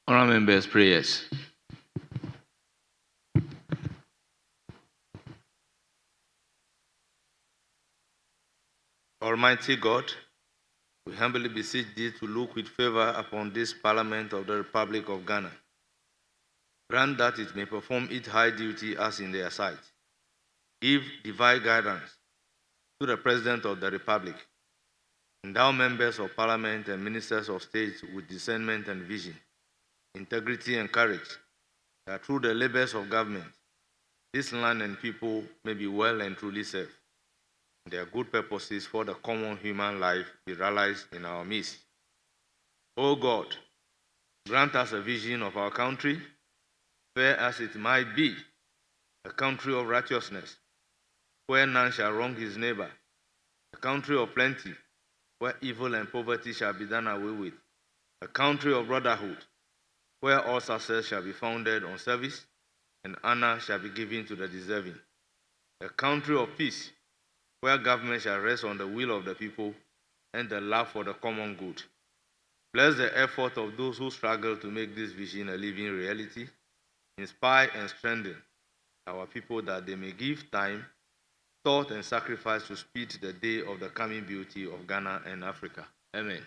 Honourable members, prayers. Almighty God, we humbly beseech thee to look with favor upon this Parliament of the Republic of Ghana. Grant that it may perform its high duty as in their sight. Give divine guidance to the President of the Republic. Endow members of Parliament and ministers of state with discernment and vision, integrity and courage, that through the labors of government, this land and people may be well and truly served. Their good purposes for the common human life be realized in our midst. O God, grant us a vision of our country, fair as it might be, a country of righteousness, where none shall wrong his neighbor, a country of plenty, where evil and poverty shall be done away with, a country of brotherhood, where all success shall be founded on service and honor shall be given to the deserving, a country of peace, where government shall rest on the will of the people and the love for the common good. Bless the effort of those who struggle to make this vision a living reality. Inspire and strengthen our people that they may give time, thought, and sacrifice to speed the day of the coming beauty of Ghana and Africa. Amen.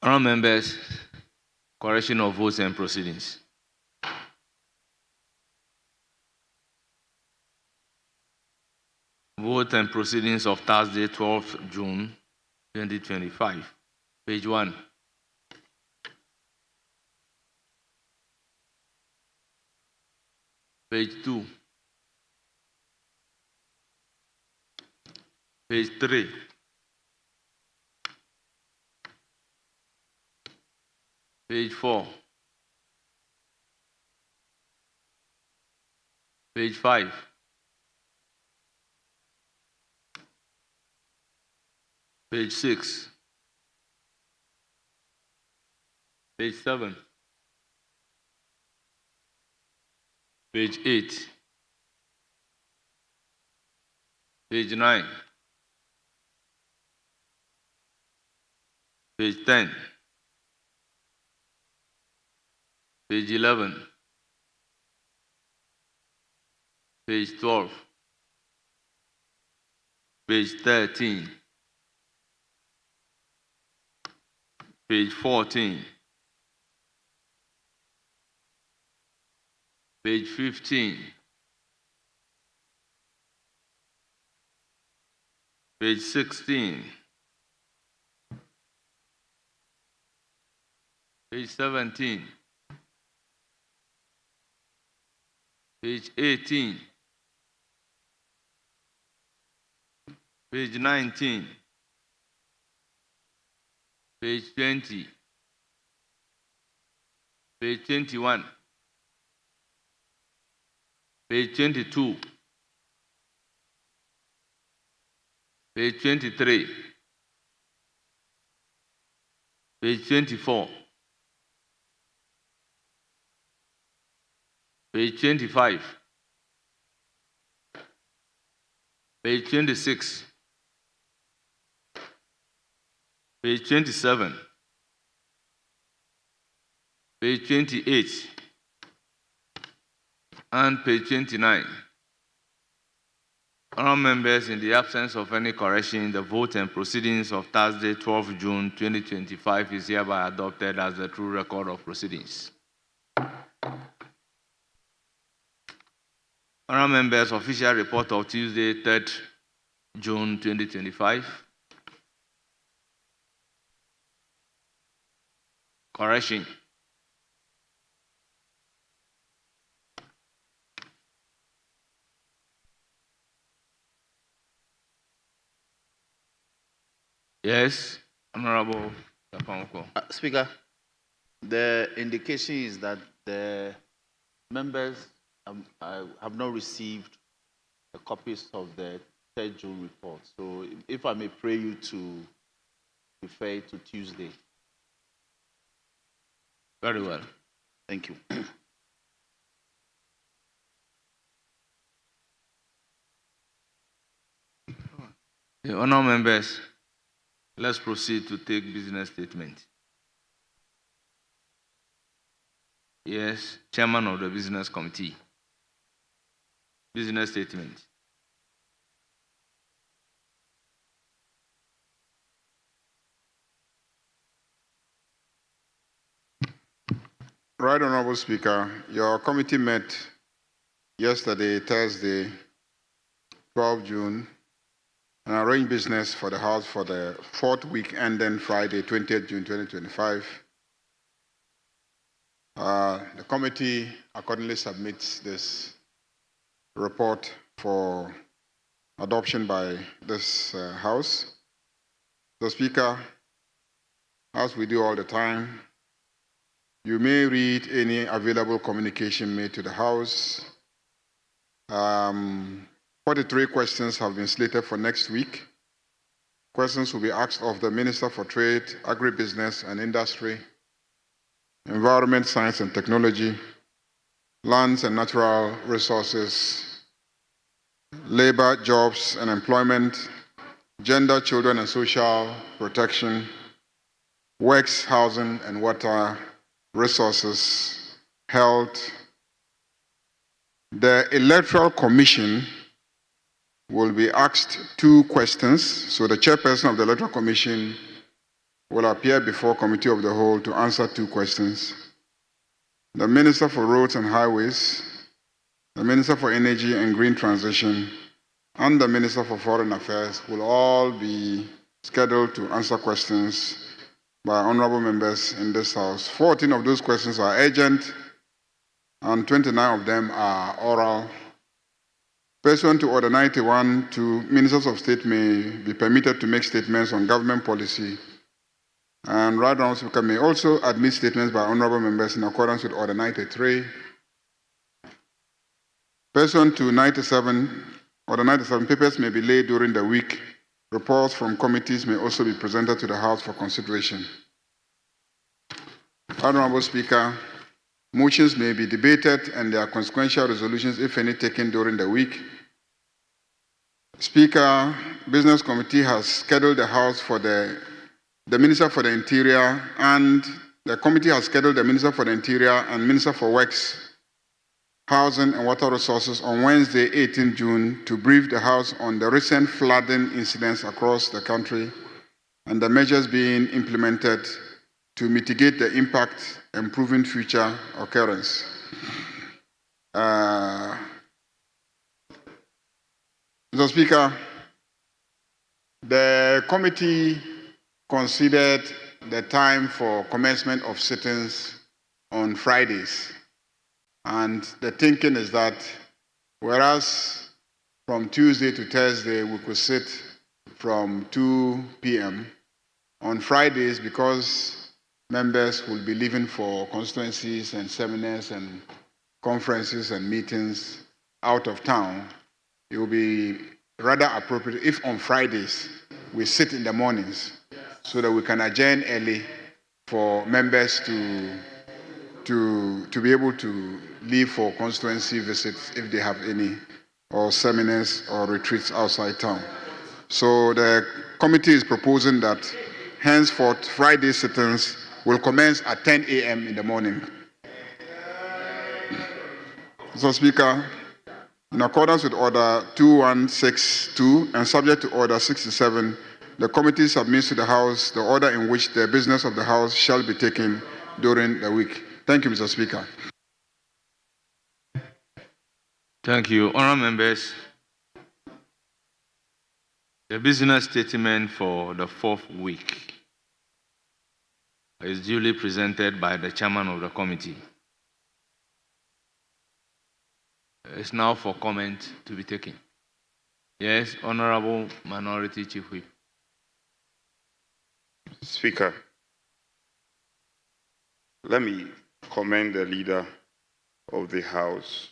Honourable members, correction of votes and proceedings. Vote and proceedings of Thursday, 12th June 2025. Page 1. Page 2. Page 3. Page 4. Page 5. Page 6. Page 7. Page 8. Page 9. Page 10. Page 11. Page 12. Page 13. Page 14. Page 15. Page 16. Page 17. Page 18. Page 19. Page 20. Page 21. Page 22. Page 23. Page 24. Page 25. Page 26. Page 27. Page 28. And page 29. Honourable members, in the absence of any correction, the vote and proceedings of Thursday, 12 June 2025 is hereby adopted as the true record of proceedings. Honourable members, official report of Tuesday, 3rd June 2025. Correction. Yes, Honorable Tapanko. Speaker, the indication is that the members have not received the copies of the 3rd June report. So if I may pray you to refer it to Tuesday. Very well. Thank you. The honourable members, let's proceed to take business statement. Yes, Chairman of the Business Committee. Business statement. Right Honorable Speaker, your committee met yesterday, Thursday, 12 June, and arranged business for the House for the 4th week ending Friday, 20th June 2025. The committee accordingly submits this report for adoption by this House. So, Speaker, as we do all the time, you may read any available communication made to the House. 43 questions have been slated for next week. Questions will be asked of the Minister for Trade, Agribusiness and Industry, Environment, Science and Technology, Lands and Natural Resources, Labor, Jobs and Employment, Gender, Children and Social Protection, Works, Housing and Water Resources, Health. The Electoral Commission will be asked 2 questions. So the chairperson of the Electoral Commission will appear before Committee of the Whole to answer 2 questions. The Minister for Roads and Highways, the Minister for Energy and Green Transition, and the Minister for Foreign Affairs will all be scheduled to answer questions by honorable members in this House. 14 of those questions are urgent, and 29 of them are oral. Pursuant to Order 91, Ministers of State may be permitted to make statements on government policy, and Right Honourable Speaker may also admit statements by honourable members in accordance with Order 93. Pursuant to Order 97, papers may be laid during the week. Reports from committees may also be presented to the House for consideration. Honourable Speaker, motions may be debated and there are consequential resolutions, if any, taken during the week. Speaker, Business Committee has scheduled the House for the Minister for the Interior, and the committee has scheduled the Minister for the Interior and Minister for Works, Housing and Water Resources on Wednesday, 18 June, to brief the House on the recent flooding incidents across the country and the measures being implemented to mitigate the impact and prevent future occurrence. Mr. Speaker, the committee considered the time for commencement of sittings on Fridays. And the thinking is that whereas from Tuesday to Thursday we could sit from 2 p.m., on Fridays, because members will be leaving for constituencies and seminars and conferences and meetings out of town, it will be rather appropriate if on Fridays we sit in the mornings so that we can adjourn early for members to be able to leave for constituency visits if they have any, or seminars or retreats outside town. So the committee is proposing that henceforth Friday sittings will commence at 10 a.m. in the morning. Mr. Speaker, in accordance with Order 2162 and subject to Order 67, the committee submits to the House the order in which the business of the House shall be taken during the week. Thank you, Mr. Speaker. Thank you. Honourable members, the business statement for the 4th week is duly presented by the chairman of the committee. It's now for comment to be taken. Yes, Honorable Minority Chief Whip. Speaker, let me commend the leader of the House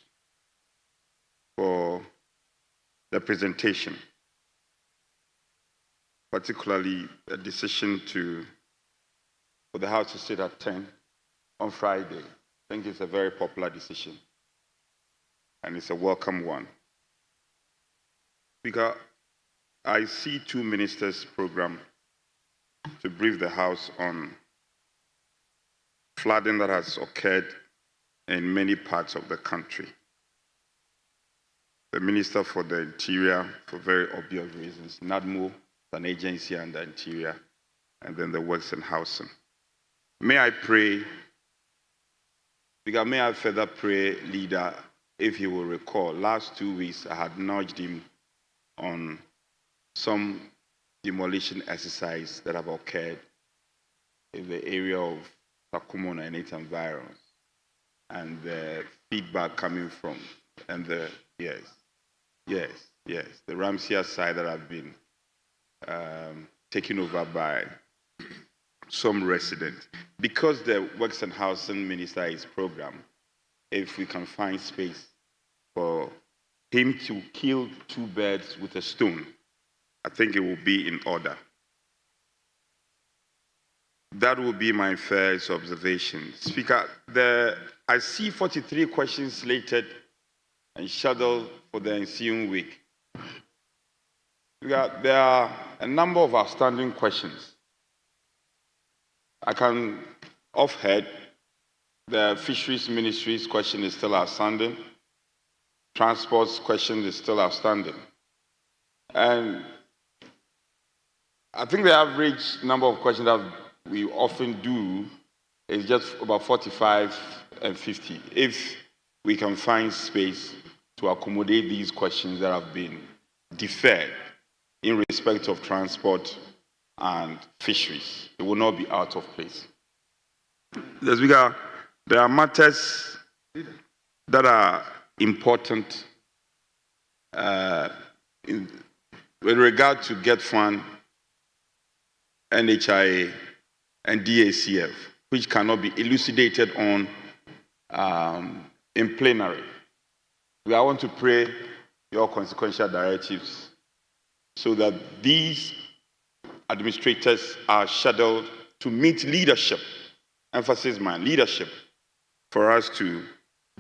for the presentation. particularly a decision for the House to sit at 10 on Friday. I think it's a very popular decision, and it's a welcome one. Speaker, I see two ministers' program to brief the House on flooding that has occurred in many parts of the country. The Minister for the Interior, for very obvious reasons, NADMO, an agency under Interior, and then the Works and Housing. May I pray, because may I further pray, Leader, if you will recall, last 2 weeks I had nudged him on some demolition exercise that have occurred in the area of Takumona and its environs, and the feedback coming from, and the, yes, the Ramsia side that have been taken over by some residents. Because the Works and Housing Minister is programmed, if we can find space for him to kill two birds with a stone, I think it will be in order. That will be my first observation. Speaker, I see 43 questions slated and scheduled for the ensuing week. There are a number of outstanding questions. I can, off-head, the Fisheries Ministry's question is still outstanding. Transport's question is still outstanding. And I think the average number of questions that we often do is just about 45 and 50. If we can find space to accommodate these questions that have been deferred in respect of transport and fisheries, it will not be out of place. There are matters that are important with regard to GET Fund, NHIA, and DACF, which cannot be elucidated on in plenary. I want to pray your consequential directives so that these administrators are scheduled to meet leadership, emphasis my leadership, for us to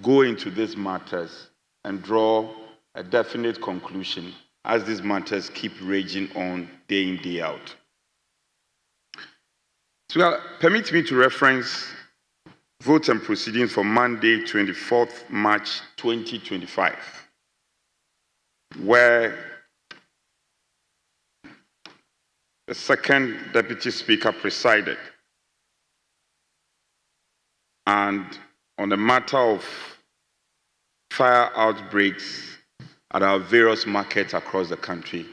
go into these matters and draw a definite conclusion as these matters keep raging on day in, day out. So permit me to reference votes and proceedings for Monday, 24th March 2025, where the second Deputy Speaker presided, and on the matter of fire outbreaks at our various markets across the country,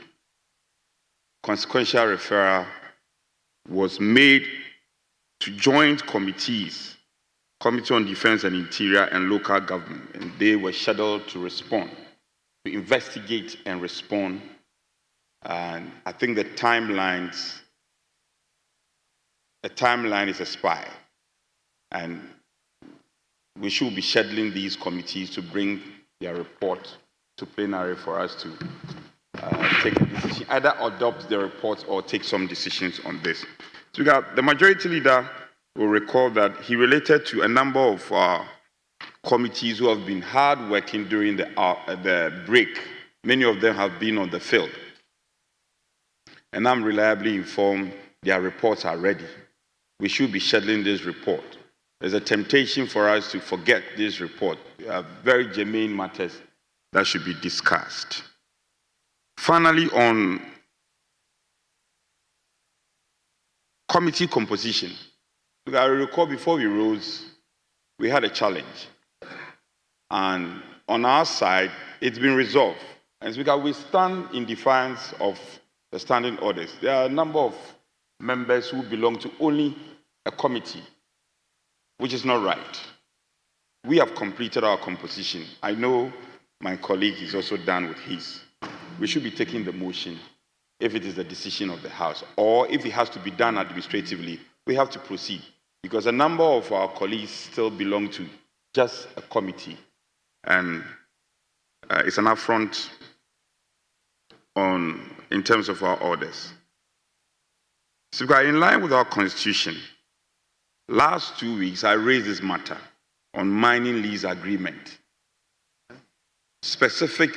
consequential referral was made to joint committees, Committee on Defense and Interior and Local Government, and they were scheduled to respond, to investigate and respond. And I think the timeline is expired, and we should be scheduling these committees to bring their report to plenary for us to take a decision, either adopt the report or take some decisions on this. So the Majority Leader will recall that he related to a number of committees who have been hard working during the break. Many of them have been on the field. And I'm reliably informed their reports are ready. We should be scheduling this report. There's a temptation for us to forget this report. There are very germane matters that should be discussed. Finally, on committee composition, I recall before we rose, we had a challenge. And on our side, it's been resolved. And because we stand in defiance of the standing orders, there are a number of members who belong to only a committee, which is not right. We have completed our composition. I know my colleague is also done with his. We should be taking the motion if it is the decision of the House, or if it has to be done administratively, we have to proceed, because a number of our colleagues still belong to just a committee, and it's an affront in terms of our orders. Speaker, in line with our constitution, last 2 weeks I raised this matter on mining lease agreement. Specific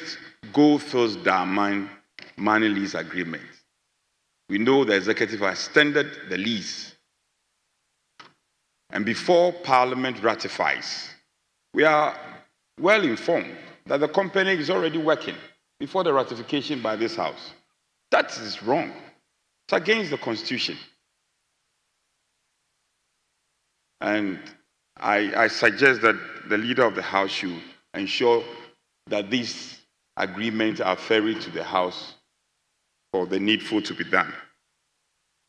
Goldfields Dam mining lease agreement. We know the executive has extended the lease. And before Parliament ratifies, we are well informed that the company is already working before the ratification by this House. That is wrong. It's against the Constitution. And I suggest that the leader of the House should ensure that these agreements are ferried to the House for the needful to be done.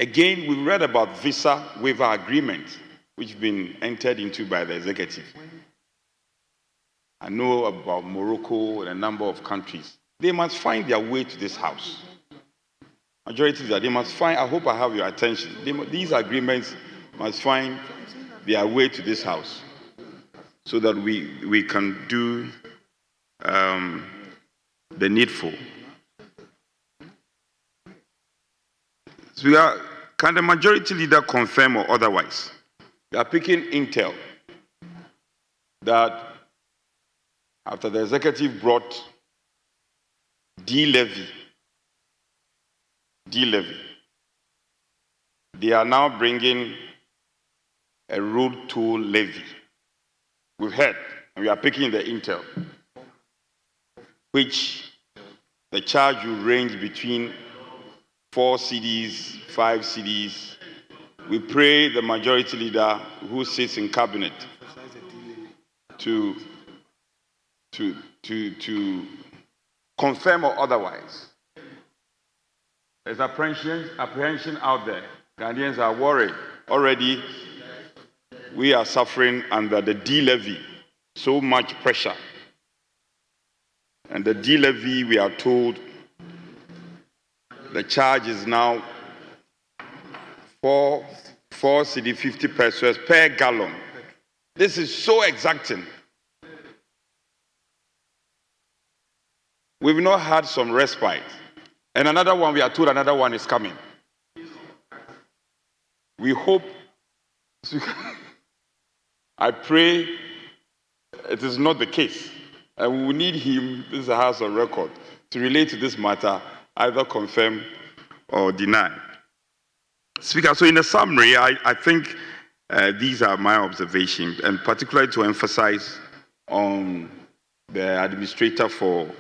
Again, we read about visa waiver agreement, which have been entered into by the executive. I know about Morocco and a number of countries. They must find their way to this House. Majority leader, they must find, I hope I have your attention, these agreements must find their way to this House so that we can do the needful. So can the majority leader confirm or otherwise? We are picking intel that after the executive brought de-levy, they are now bringing a road toll levy. We've heard, and we are picking the intel, which the charge will range between 4 cedis, 5 cedis. We pray the majority leader who sits in cabinet to confirm or otherwise. There's apprehension out there. Ghanaians are worried. Already, we are suffering under the de-levy, so much pressure. And the de-levy, we are told, the charge is now 4 cedi 50 pesos per gallon. This is so exacting. We've not had some respite. And another one, we are told another one is coming. We hope, I pray it is not the case. And we will need him, this is a House of Record, to relate to this matter, either confirm or deny. Speaker, so in a summary, I think these are my observations, and particularly to emphasize on the administrator for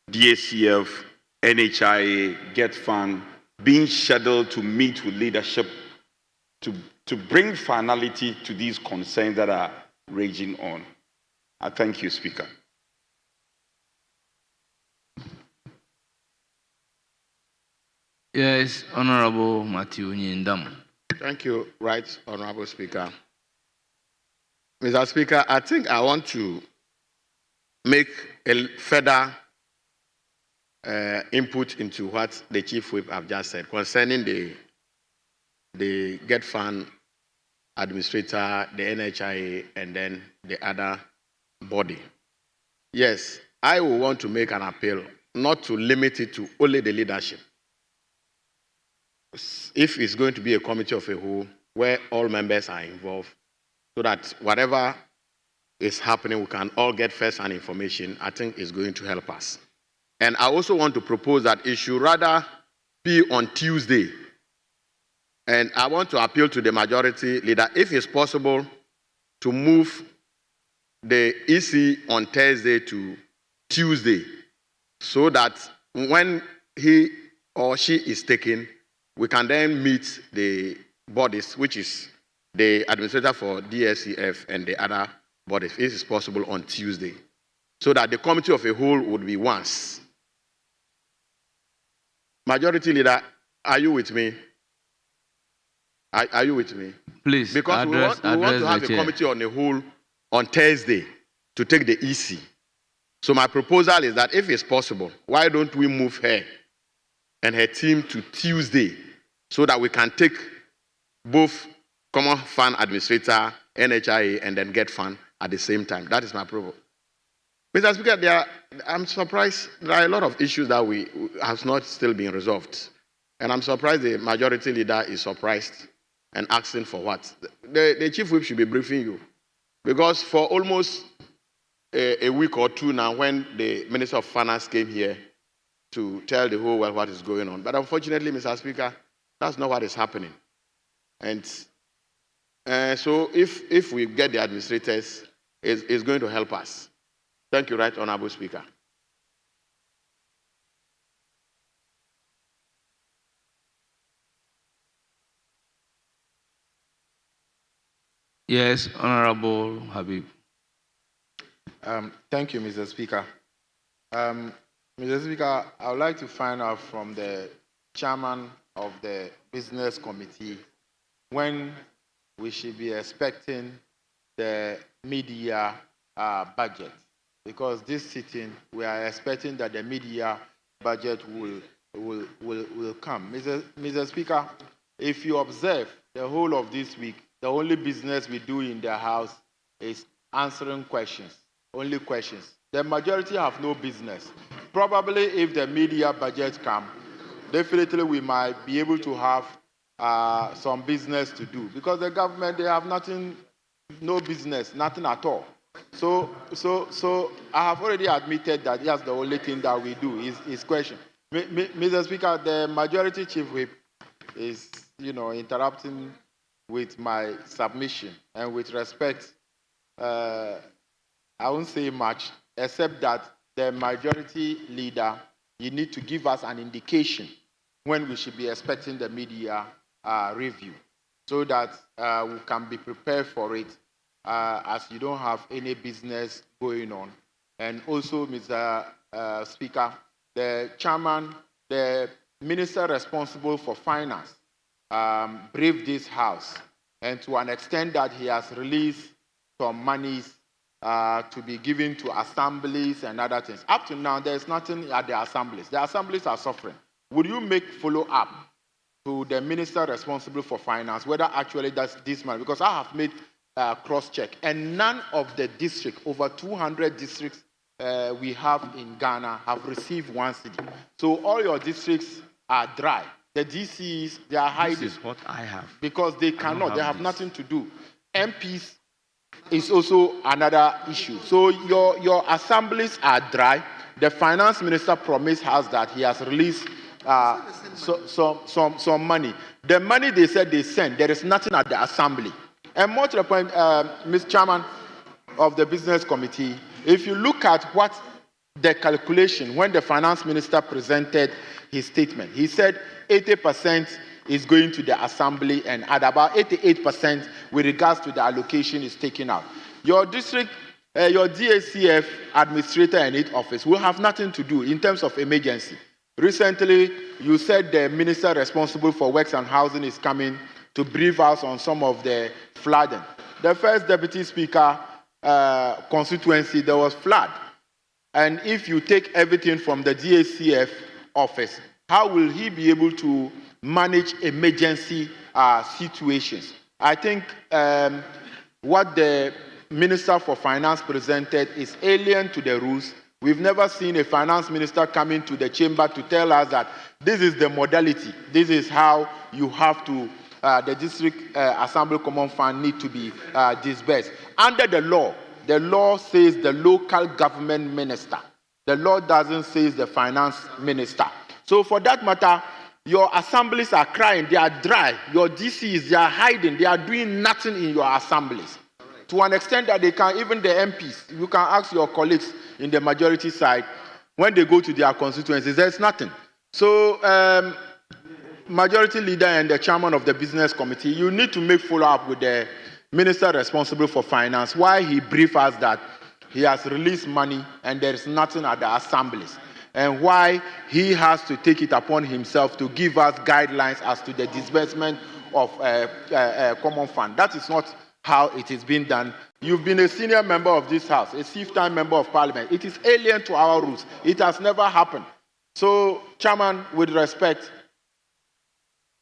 DACF, NHIA, Get Fund, being scheduled to meet with leadership to bring finality to these concerns that are raging on. I thank you, Speaker. Yes, Honorable Matthew Nyindam. Thank you, Right Honorable Speaker. Mr. Speaker, I think I want to make a further input into what the Chief Whip have just said concerning the Get Fund administrator, the NHIA, and then the other body. Yes, I will want to make an appeal not to limit it to only the leadership. If it's going to be a committee of a whole where all members are involved, so that whatever is happening, we can all get first-hand information, I think is going to help us. And I also want to propose that it should rather be on Tuesday. And I want to appeal to the majority leader, if it's possible, to move the EC on Thursday to Tuesday, so that when he or she is taken, we can then meet the bodies, which is the administrator for DSCF and the other bodies, if it's possible, on Tuesday, so that the committee of a whole would be once. Majority leader, are you with me? Are you with me? Please, because we want to have a committee on the whole on Thursday to take the EC. So my proposal is that if it's possible, why don't we move her and her team to Tuesday so that we can take both Common Fund Administrator, NHIA, and then Get Fund at the same time. That is my proposal. Mr. Speaker, I'm surprised there are a lot of issues that have not still been resolved. And I'm surprised the majority leader is surprised and asking for what. The chief whip should be briefing you. Because for almost a week or two now, when the Minister of Finance came here to tell the whole world what is going on. But unfortunately, Mr. Speaker, that's not what is happening. And so if we get the administrators, it's going to help us. Thank you, Right Honorable Speaker. Yes, Honorable Habib. Thank you, Mr. Speaker. Mr. Speaker, I would like to find out from the chairman of the business committee when we should be expecting the mid-year budget. Because this sitting, we are expecting that the mid-year budget will come. Mr. Speaker, if you observe the whole of this week, the only business we do in the House is answering questions, only questions. The majority have no business. Probably if the mid-year budget comes, definitely we might be able to have some business to do. Because the government, they have nothing, no business, nothing at all. So I have already admitted that that's the only thing that we do is question. Mr. Speaker, the majority chief whip is, interrupting with my submission. And with respect, I won't say much, except that the majority leader, you need to give us an indication when we should be expecting the mid-year review, so that we can be prepared for it, as you don't have any business going on. And also, Mr. Speaker, the chairman, the minister responsible for finance, briefed this House, and to an extent that he has released some monies to be given to assemblies and other things. Up to now, there's nothing at the assemblies. The assemblies are suffering. Would you make follow-up to the minister responsible for finance, whether actually that's this money? Because I have made cross-check, and none of the districts, over 200 districts we have in Ghana, have received 1 cedi. So all your districts are dry. The DCs, they are hiding. This is what I have. Because they cannot, they have nothing to do. MPs is also another issue. So your assemblies are dry. The finance minister promised us that he has released some money. The money they said they sent, there is nothing at the assembly. And more to the point, Mr. Chairman of the Business Committee, if you look at what the calculation, when the finance minister presented his statement, he said 80% is going to the assembly and at about 88% with regards to the allocation is taken out. Your district, your DACF administrator and its office will have nothing to do in terms of emergency. Recently, you said the minister responsible for works and housing is coming to brief us on some of the flooding. The first deputy speaker constituency, there was flood. And if you take everything from the DACF office, how will he be able to manage emergency situations? I think what the Minister for Finance presented is alien to the rules. We've never seen a finance minister come into the chamber to tell us that this is the modality. This is how you have to, the district assembly common fund need to be disbursed. Under the law says the local government minister. The law doesn't say the finance minister. So for that matter, your assemblies are crying, they are dry. Your DCs, they are hiding, they are doing nothing in your assemblies. Right. To an extent that they can, even the MPs, you can ask your colleagues in the majority side, when they go to their constituencies, there's nothing. So, majority leader and the chairman of the business committee, you need to make follow-up with the minister responsible for finance, why he briefed us that he has released money and there is nothing at the assemblies, and why he has to take it upon himself to give us guidelines as to the disbursement of common fund. That is not how it is being done. You've been a senior member of this house, a fifth-time member of parliament. It is alien to our rules. It has never happened. So, Chairman, with respect,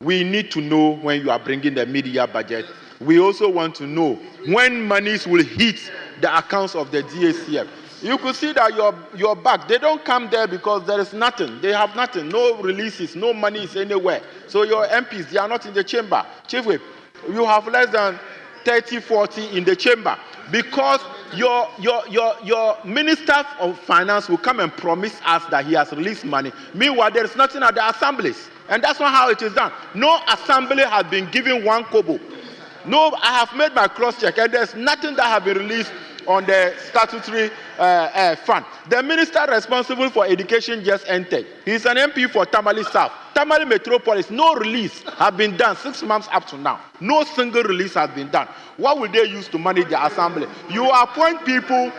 we need to know when you are bringing the mid-year budget. We also want to know when monies will hit the accounts of the DACF. you could see that your back. They don't come there because there is nothing. They have nothing. No releases. No money is anywhere. So your MPs, they are not in the chamber. Chief Whip, you have less than 30, 40 in the chamber because your Minister of Finance will come and promise us that he has released money. Meanwhile, there is nothing at the assemblies. And that's not how it is done. No assembly has been given one kobo. No, I have made my cross-check and there's nothing that has been released on the statutory fund. The minister responsible for education just entered. He's an MP for Tamale South. Tamale Metropolis, no release has been done 6 months up to now. No single release has been done. What will they use to manage the assembly? You appoint people,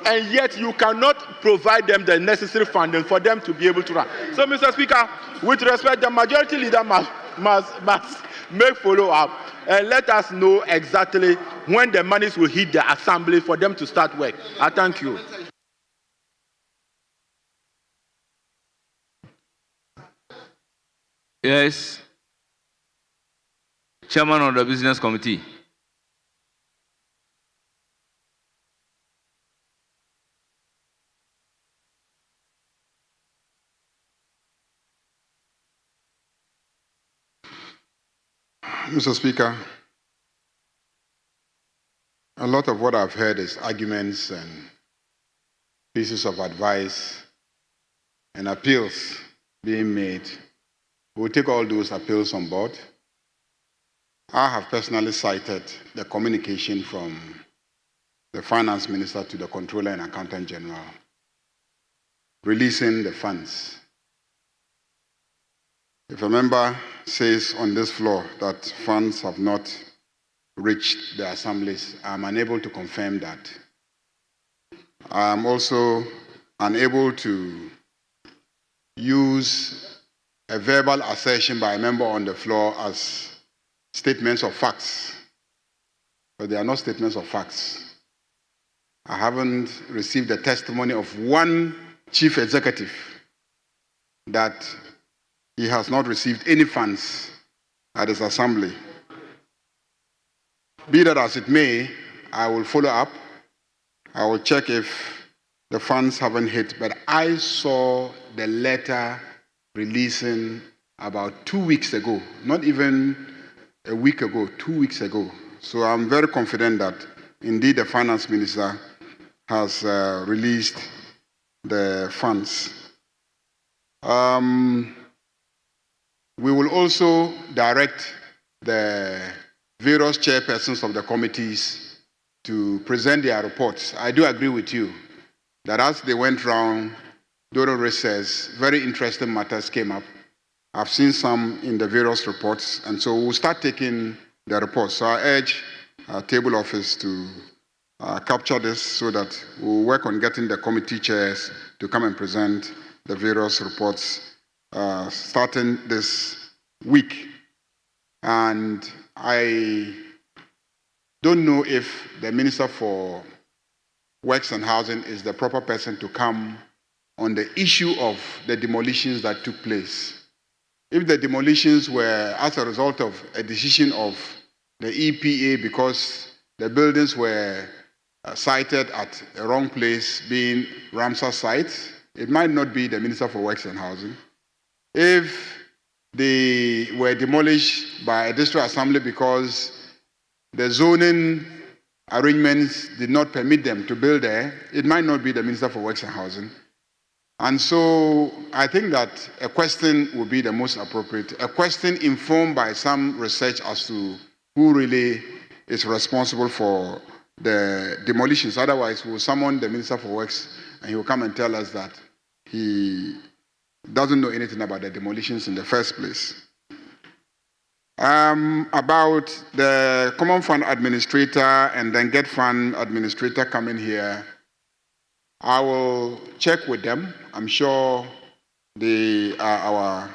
and yet you cannot provide them the necessary funding for them to be able to run. So, Mr. Speaker, with respect, the majority leader must make follow-up and let us know exactly when the monies will hit the assembly for them to start work. I thank you. Yes. Chairman of the Business Committee. Mr. Speaker, a lot of what I've heard is arguments and pieces of advice and appeals being made. We'll take all those appeals on board. I have personally cited the communication from the Finance Minister to the Controller and Accountant General, releasing the funds. If a member says on this floor that funds have not reached the assemblies, I'm unable to confirm that. I'm also unable to use a verbal assertion by a member on the floor as statements of facts, but they are not statements of facts. I haven't received the testimony of one chief executive that he has not received any funds at his assembly. Be that as it may, I will follow up. I will check if the funds haven't hit, but I saw the letter releasing about 2 weeks ago, not even a week ago, 2 weeks ago. So I'm very confident that indeed the Finance Minister has released the funds. We will also direct the various chairpersons of the committees to present their reports. I do agree with you that as they went round during recess, very interesting matters came up. I've seen some in the various reports, and so we'll start taking the reports. So I urge our table office to capture this so that we'll work on getting the committee chairs to come and present the various reports starting this week. And I don't know if the Minister for Works and Housing is the proper person to come on the issue of the demolitions that took place. If the demolitions were as a result of a decision of the EPA because the buildings were sited at a wrong place, being Ramsar sites, it might not be the Minister for Works and Housing. If they were demolished by a district assembly because the zoning arrangements did not permit them to build there, it might not be the Minister for Works and Housing. And so I think that a question would be the most appropriate, a question informed by some research as to who really is responsible for the demolitions. Otherwise, we'll summon the Minister for Works and he will come and tell us that he doesn't know anything about the demolitions in the first place. About the Common Fund Administrator and then Get Fund Administrator coming here, I will check with them. I'm sure they are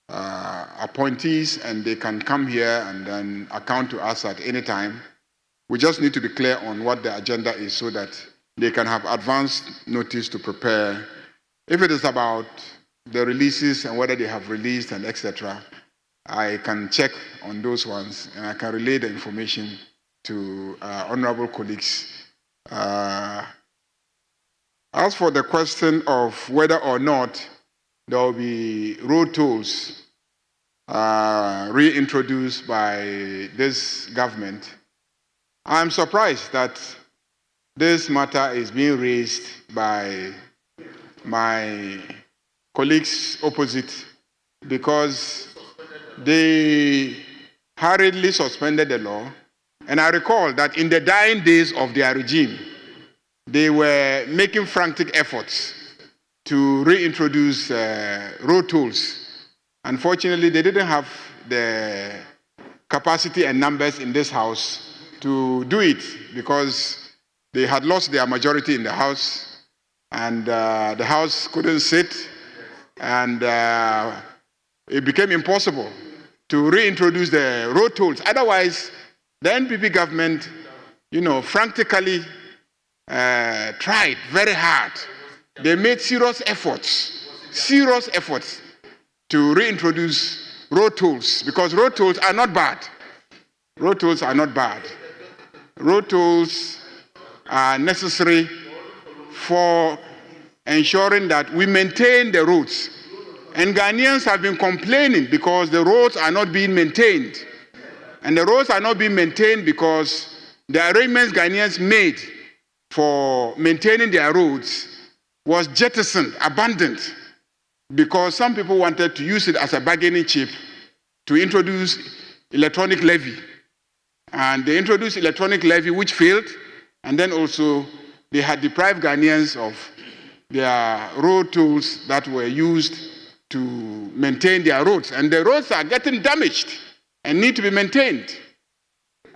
our appointees and they can come here and then account to us at any time. We just need to be clear on what the agenda is so that they can have advance notice to prepare. If it is about the releases and whether they have released and etc., I can check on those ones and I can relay the information to honorable colleagues As for the question of whether or not there will be road tolls reintroduced by this government, I'm surprised that this matter is being raised by my colleagues opposite, because they hurriedly suspended the law. And I recall that in the dying days of their regime, they were making frantic efforts to reintroduce road tolls. Unfortunately, they didn't have the capacity and numbers in this House to do it, because they had lost their majority in the House, and the House couldn't sit, and it became impossible to reintroduce the road tolls. Otherwise, the NPP government, frantically tried very hard. They made serious efforts to reintroduce road tolls, because road tolls are not bad. Road tolls are not bad. Road tolls are necessary for ensuring that we maintain the roads. And Ghanaians have been complaining because the roads are not being maintained. And the roads are not being maintained because the arrangements Ghanaians made for maintaining their roads was jettisoned, abandoned, because some people wanted to use it as a bargaining chip to introduce electronic levy. And they introduced electronic levy, which failed, and then also they had deprived Ghanaians of their road tools that were used to maintain their roads. And the roads are getting damaged and need to be maintained.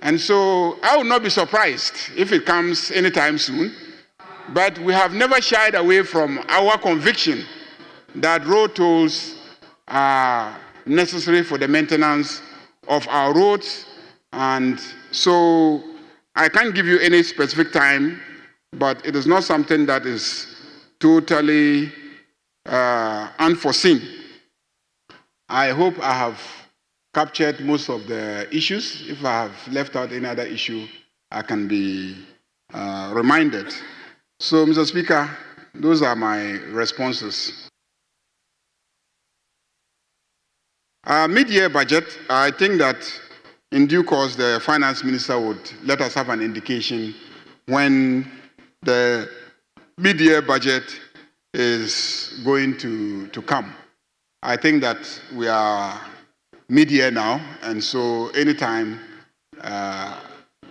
And so I will not be surprised if it comes anytime soon, but we have never shied away from our conviction that road tolls are necessary for the maintenance of our roads. And so I can't give you any specific time, but it is not something that is totally unforeseen. I hope I have captured most of the issues. If I have left out any other issue, I can be reminded. So, Mr. Speaker, those are my responses. Mid-year budget, I think that in due course, the finance minister would let us have an indication when the mid-year budget is going to come. I think that we are mid-year now, and so anytime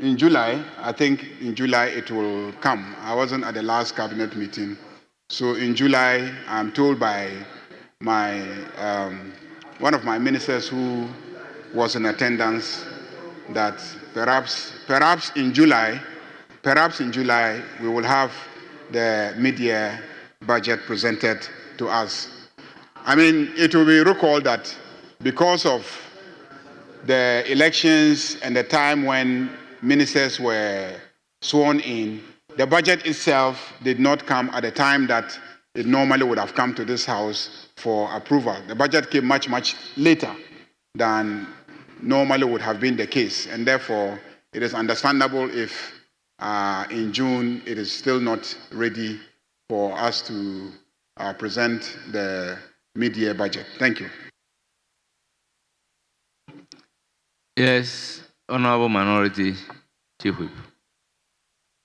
in July, I think in July it will come. I wasn't at the last cabinet meeting, so in July, I'm told by my one of my ministers who was in attendance that perhaps in July we will have the mid-year budget presented to us. I mean, it will be recalled that because of the elections and the time when ministers were sworn in, the budget itself did not come at the time that it normally would have come to this House for approval. The budget came much, much later than normally would have been the case, and therefore it is understandable if in June it is still not ready for us to present the mid-year budget. Thank you. Yes, Honorable Minority Chief Whip.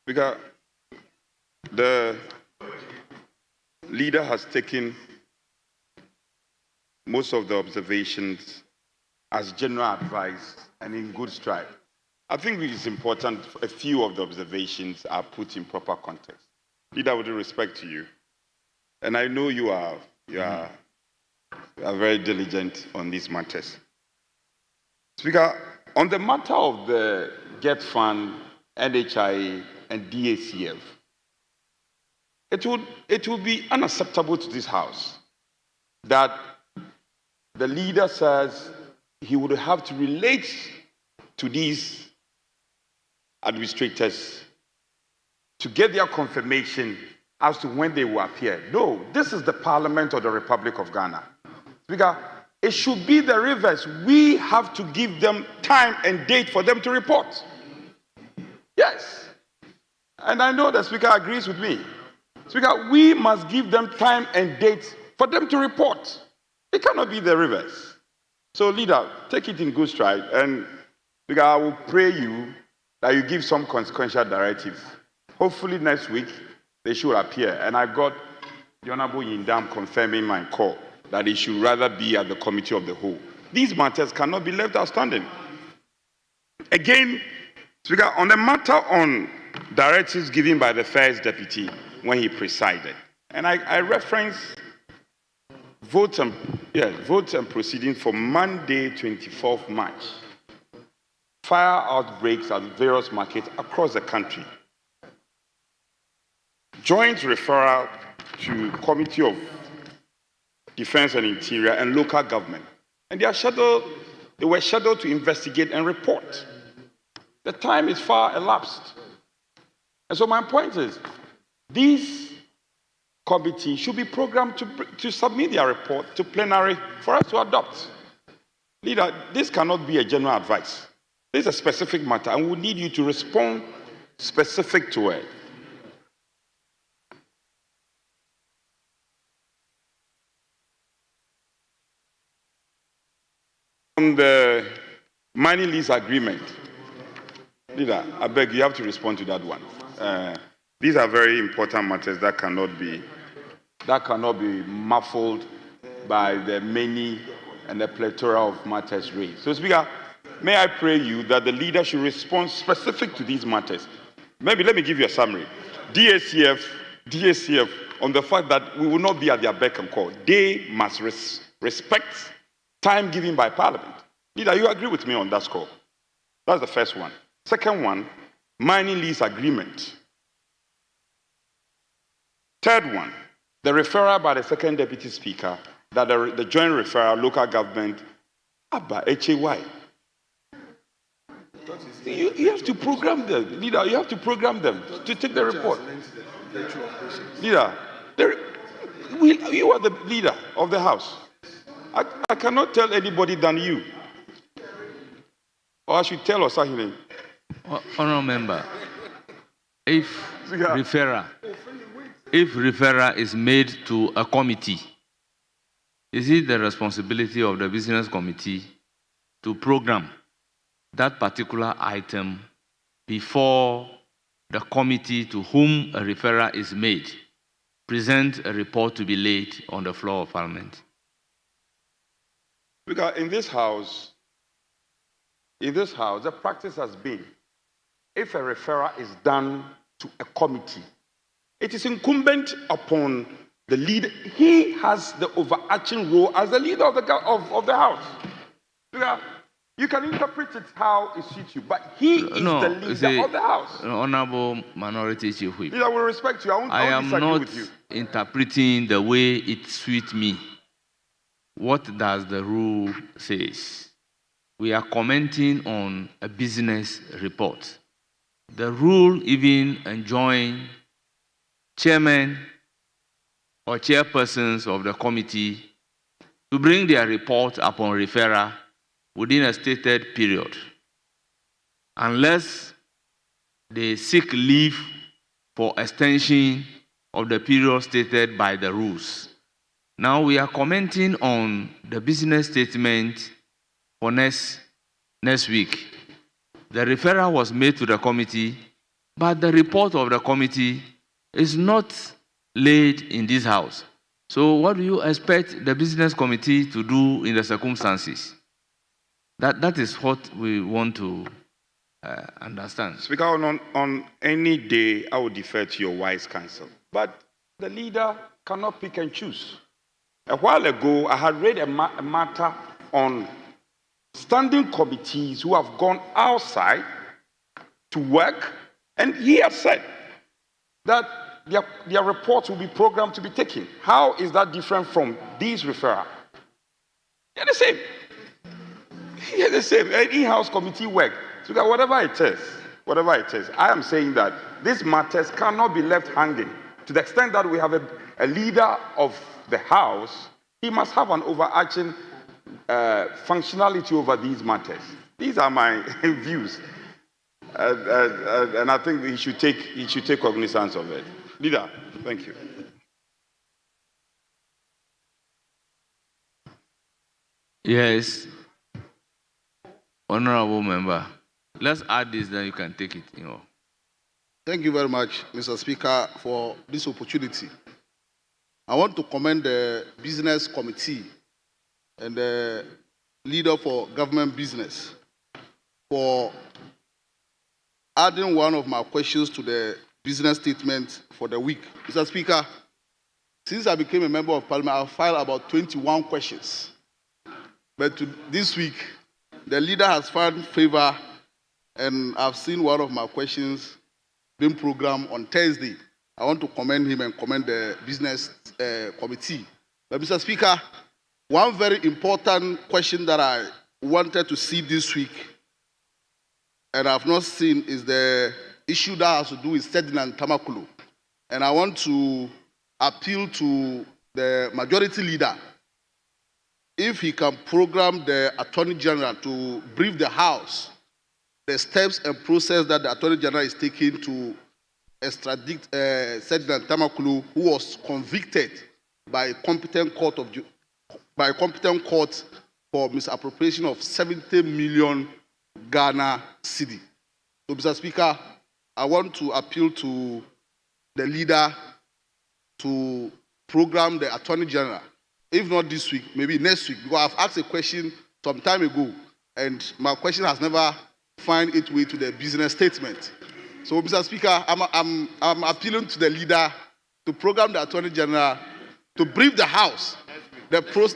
Speaker, the leader has taken most of the observations as general advice and in good stride. I think it is important a few of the observations are put in proper context. Leader, with respect to you, and I know you are very diligent on these matters. Speaker, on the matter of the GET Fund, NHI, and DACF, it would be unacceptable to this House that the leader says he would have to relate to these administrators to get their confirmation as to when they will appear. No, this is the Parliament of the Republic of Ghana. Speaker, it should be the reverse. We have to give them time and date for them to report. Yes. And I know the Speaker agrees with me. Speaker, we must give them time and date for them to report. It cannot be the reverse. So, leader, take it in good stride. And Speaker, I will pray you that you give some consequential directives. Hopefully next week, they should appear. And I got the Honorable Yindam confirming my call that it should rather be at the Committee of the Whole. These matters cannot be left outstanding. Again, Speaker, on the matter on directives given by the First Deputy when he presided, and I reference votes and proceedings for Monday, 24th March. Fire outbreaks at various markets across the country. Joint referral to Committee of Defense and Interior and local government. And they were scheduled to investigate and report. The time is far elapsed. And so my point is, these committees should be programmed to submit their report to plenary for us to adopt. Leader, this cannot be a general advice. This is a specific matter, and we need you to respond specific to it. On the mining lease agreement, leader, I beg you have to respond to that one. These are very important matters that cannot be muffled by the many and the plethora of matters raised. So, Speaker, may I pray you that the leader should respond specific to these matters. Maybe let me give you a summary. DACF, on the fact that we will not be at their beck and call. They must respect time given by Parliament. Leader, you agree with me on that score? That's the first one. Second one, mining lease agreement. Third one, the referral by the Second Deputy Speaker that the joint referral, local government, Abba, HAY. You have to program them, leader. You have to program them to take the report. Leader, you are the leader of the House. I cannot tell anybody than you. Or I should tell Osahile. Honourable Member, if referral is made to a committee, is it the responsibility of the business committee to program that particular item before the committee to whom a referral is made present a report to be laid on the floor of Parliament? Because in this house, the practice has been, if a referral is done to a committee, it is incumbent upon the leader. He has the overarching role as the leader of the House. Because you can interpret it how it suits you, but he is the leader of the House. Honorable Minority Chief Whip, I will respect you. I am disagree not with you. interpreting the way it suits me. What does the rule say? We are commenting on a business report. The rule even enjoins chairmen or chairpersons of the committee to bring their report upon referral within a stated period, unless they seek leave for extension of the period stated by the rules. Now we are commenting on the business statement for next week. The referral was made to the committee, but the report of the committee is not laid in this house. So what do you expect the business committee to do in the circumstances? That is what we want to understand. Speaker, on any day, I will defer to your wise counsel. But the leader cannot pick and choose. A while ago, I had read a matter on standing committees who have gone outside to work, and he has said that their reports will be programmed to be taken. How is that different from these referrals? They're the same. They're the same. In-house committee work. So whatever it is, I am saying that these matters cannot be left hanging. To the extent that we have a leader of the House, he must have an overarching functionality over these matters. These are my views. And I think he should take cognizance of it. Leader, thank you. Yes, honorable member. Let's add this, then you can take it. Thank you very much, Mr. Speaker, for this opportunity. I want to commend the Business Committee and the leader for government business for adding one of my questions to the business statement for the week. Mr. Speaker, since I became a member of parliament, I've filed about 21 questions. But this week, the leader has found favor, and I've seen one of my questions being programmed on Thursday. I want to commend him and commend the business committee. But Mr. Speaker, one very important question that I wanted to see this week and I've not seen is the issue that has to do with Sedin and Tamakulu. And I want to appeal to the majority leader if he can program the Attorney General to brief the House the steps and process that the Attorney General is taking to extradite Sedin and Tamakulu, who was convicted by a competent court for misappropriation of 70 million Ghana cedi. So, Mr. Speaker, I want to appeal to the leader to program the Attorney General, if not this week, maybe next week, because I've asked a question some time ago, and my question has never found its way to the business statement. So, Mr. Speaker, I'm appealing to the leader to program the Attorney General to brief the House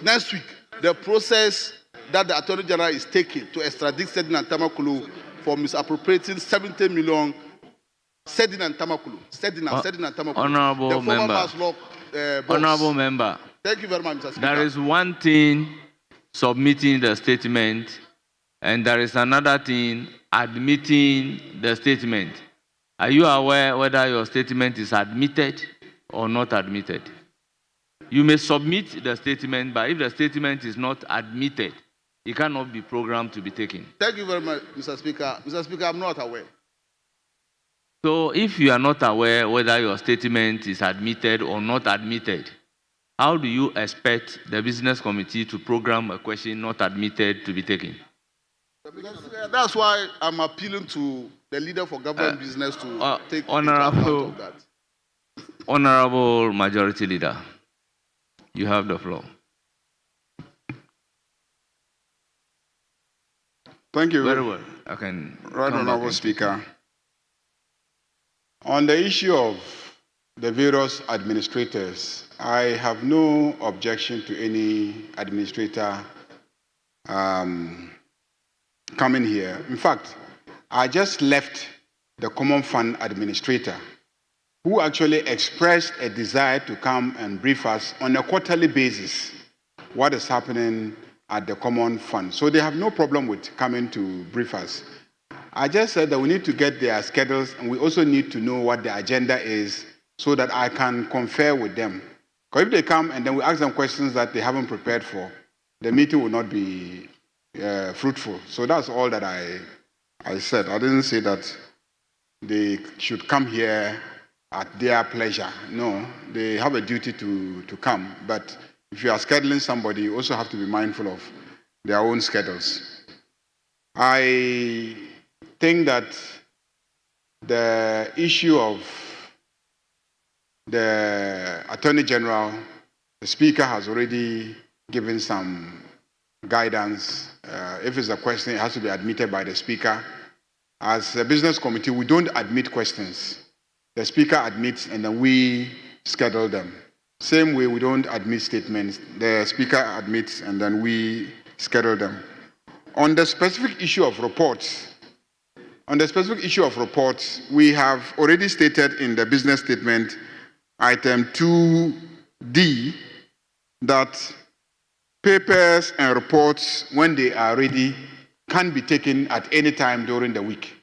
next week, the process that the Attorney General is taking to extradite Sedin and Tamakulu for misappropriating 70 million Sedin and Tamakulu. Sedin and Tamakulu. Honorable member. Honorable member. Thank you very much, Mr. Speaker. There is one thing submitting the statement, and there is another thing admitting the statement. Are you aware whether your statement is admitted or not admitted? You may submit the statement, but if the statement is not admitted, it cannot be programmed to be taken. Thank you very much, Mr. Speaker. Mr. Speaker, I'm not aware. So if you are not aware whether your statement is admitted or not admitted, how do you expect the business committee to program a question not admitted to be taken? That's why I'm appealing to the leader for government business to take account of that. Honorable Majority Leader, you have the floor. Thank you. Very well. I can. Right, Honorable Speaker. On the issue of the various administrators, I have no objection to any administrator coming here. In fact, I just left the Common Fund administrator, who actually expressed a desire to come and brief us on a quarterly basis what is happening at the Common Fund. So they have no problem with coming to brief us. I just said that we need to get their schedules, and we also need to know what the agenda is so that I can confer with them. Because if they come and then we ask them questions that they haven't prepared for, the meeting will not be fruitful. So that's all that I said. I didn't say that they should come here at their pleasure. No, they have a duty to come. But if you are scheduling somebody, you also have to be mindful of their own schedules. I think that the issue of the Attorney General, the Speaker has already given some guidance. If it's a question, it has to be admitted by the Speaker. As a business committee, we don't admit questions. The Speaker admits and then we schedule them. Same way, we don't admit statements. The Speaker admits and then we schedule them. On the specific issue of reports, we have already stated in the business statement, item 2D, that papers and reports, when they are ready, can be taken at any time during the week.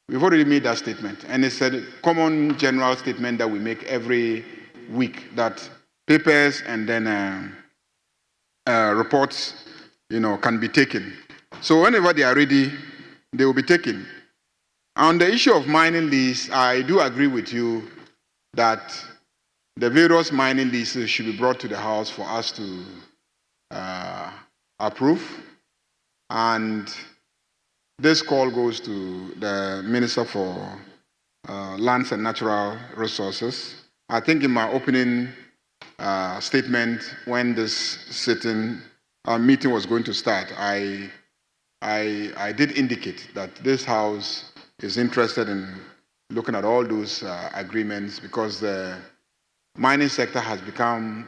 We've already made that statement, and it's a common general statement that we make every week, that papers and then reports, can be taken. So whenever they are ready, they will be taken. On the issue of mining lease, I do agree with you that the various mining leases should be brought to the House for us to approve. And this call goes to the Minister for Lands and Natural Resources. I think in my opening statement, when this meeting was going to start, I did indicate that this House is interested in looking at all those agreements, because the mining sector has become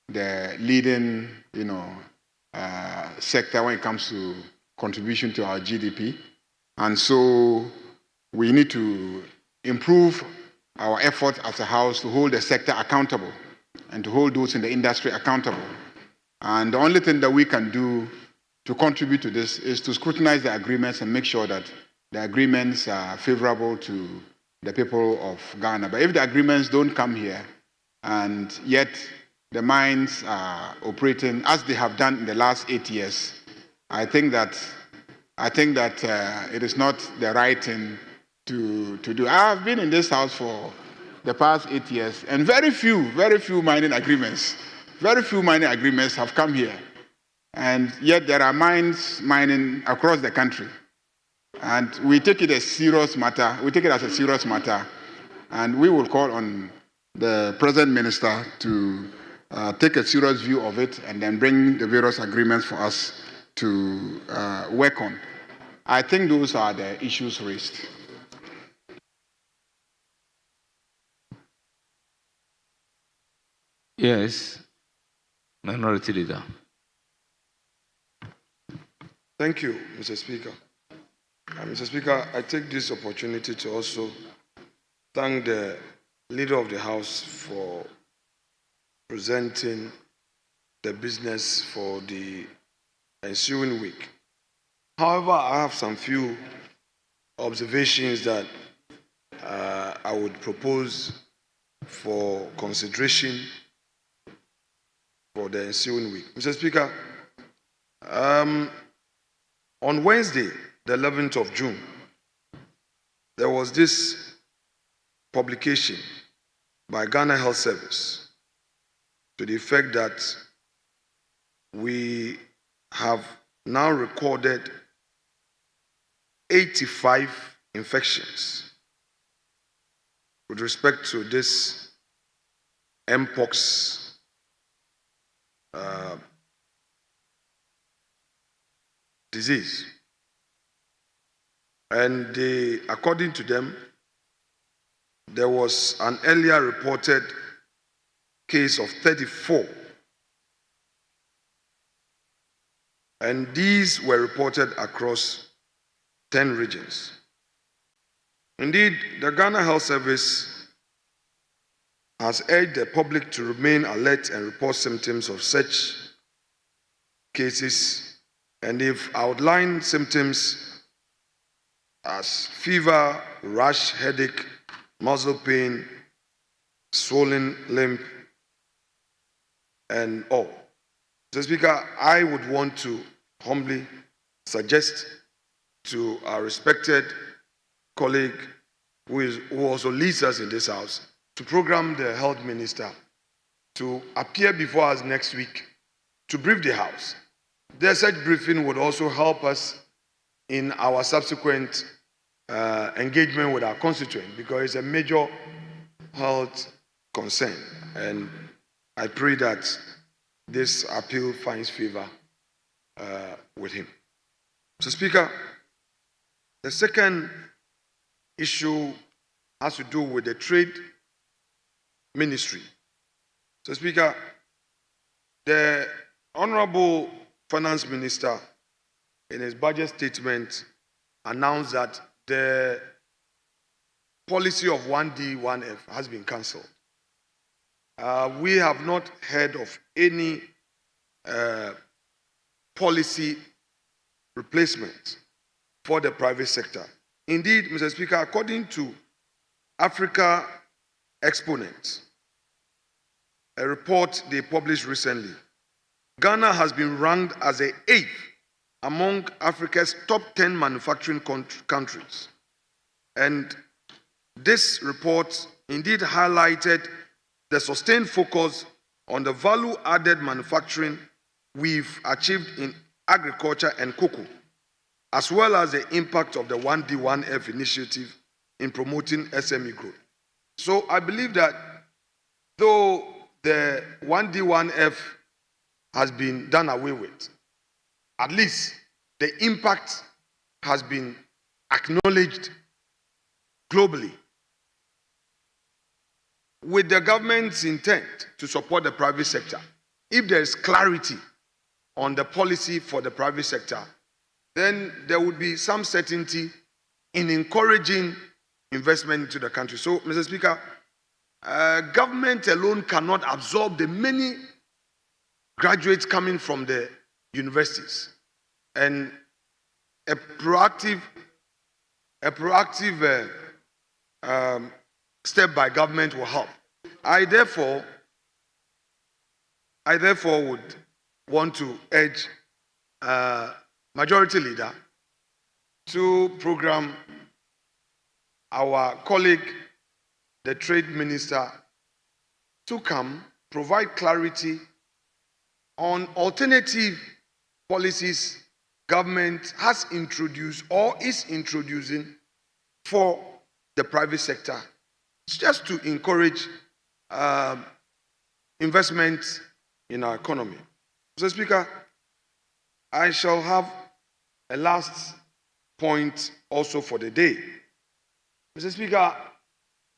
the leading, sector when it comes to contribution to our GDP. And so we need to improve our effort as a House to hold the sector accountable and to hold those in the industry accountable. And the only thing that we can do to contribute to this is to scrutinize the agreements and make sure that the agreements are favorable to the people of Ghana. But if the agreements don't come here, and yet the mines are operating as they have done in the last 8 years, I think that it is not the right thing to do. I have been in this House for the past 8 years, and very few mining agreements have come here. And yet there are mines mining across the country. And we take it as a serious matter. And we will call on the present minister to take a serious view of it and then bring the various agreements for us to work on. I think those are the issues raised. Yes, Minority Leader. Thank you, Mr. Speaker. Mr. Speaker, I take this opportunity to also thank the Leader of the House for presenting the business for the ensuing week. However, I have some few observations that I would propose for consideration for the ensuing week. Mr. Speaker, on Wednesday, the 11th of June, there was this publication by Ghana Health Service to the effect that we have now recorded 85 infections with respect to this Mpox disease. And according to them, there was an earlier reported case of 34. And these were reported across 10 regions. Indeed, the Ghana Health Service has urged the public to remain alert and report symptoms of such cases, and they've outlined symptoms as fever, rash, headache, muscle pain, swollen limb, and all. Mr. Speaker, I would want to humbly suggest to our respected colleague who also leads us in this House to program the health minister to appear before us next week to brief the House. Such briefing would also help us in our subsequent engagement with our constituent, because it's a major health concern. And I pray that this appeal finds favor with him. Mr. Speaker, the second issue has to do with the trade ministry. Mr. Speaker, the Honorable Finance Minister in his budget statement announced that the policy of 1D, 1F has been cancelled. We have not heard of any policy replacement for the private sector. Indeed, Mr. Speaker, according to Africa Exponents, a report they published recently, Ghana has been ranked as the 8th among Africa's top 10 manufacturing countries. And this report indeed highlighted the sustained focus on the value-added manufacturing we've achieved in agriculture and cocoa, as well as the impact of the 1D1F initiative in promoting SME growth. So I believe that though the 1D1F has been done away with, at least the impact has been acknowledged globally. With the government's intent to support the private sector, if there is clarity on the policy for the private sector, then there would be some certainty in encouraging investment into the country. So, Mr. Speaker, government alone cannot absorb the many graduates coming from the universities, and a proactive step by government will help. I therefore would want to urge Majority Leader to program our colleague, the Trade Minister, to come provide clarity on alternative policies government has introduced or is introducing for the private sector, just to encourage investment in our economy. Mr. Speaker, I shall have a last point also for the day. Mr. Speaker,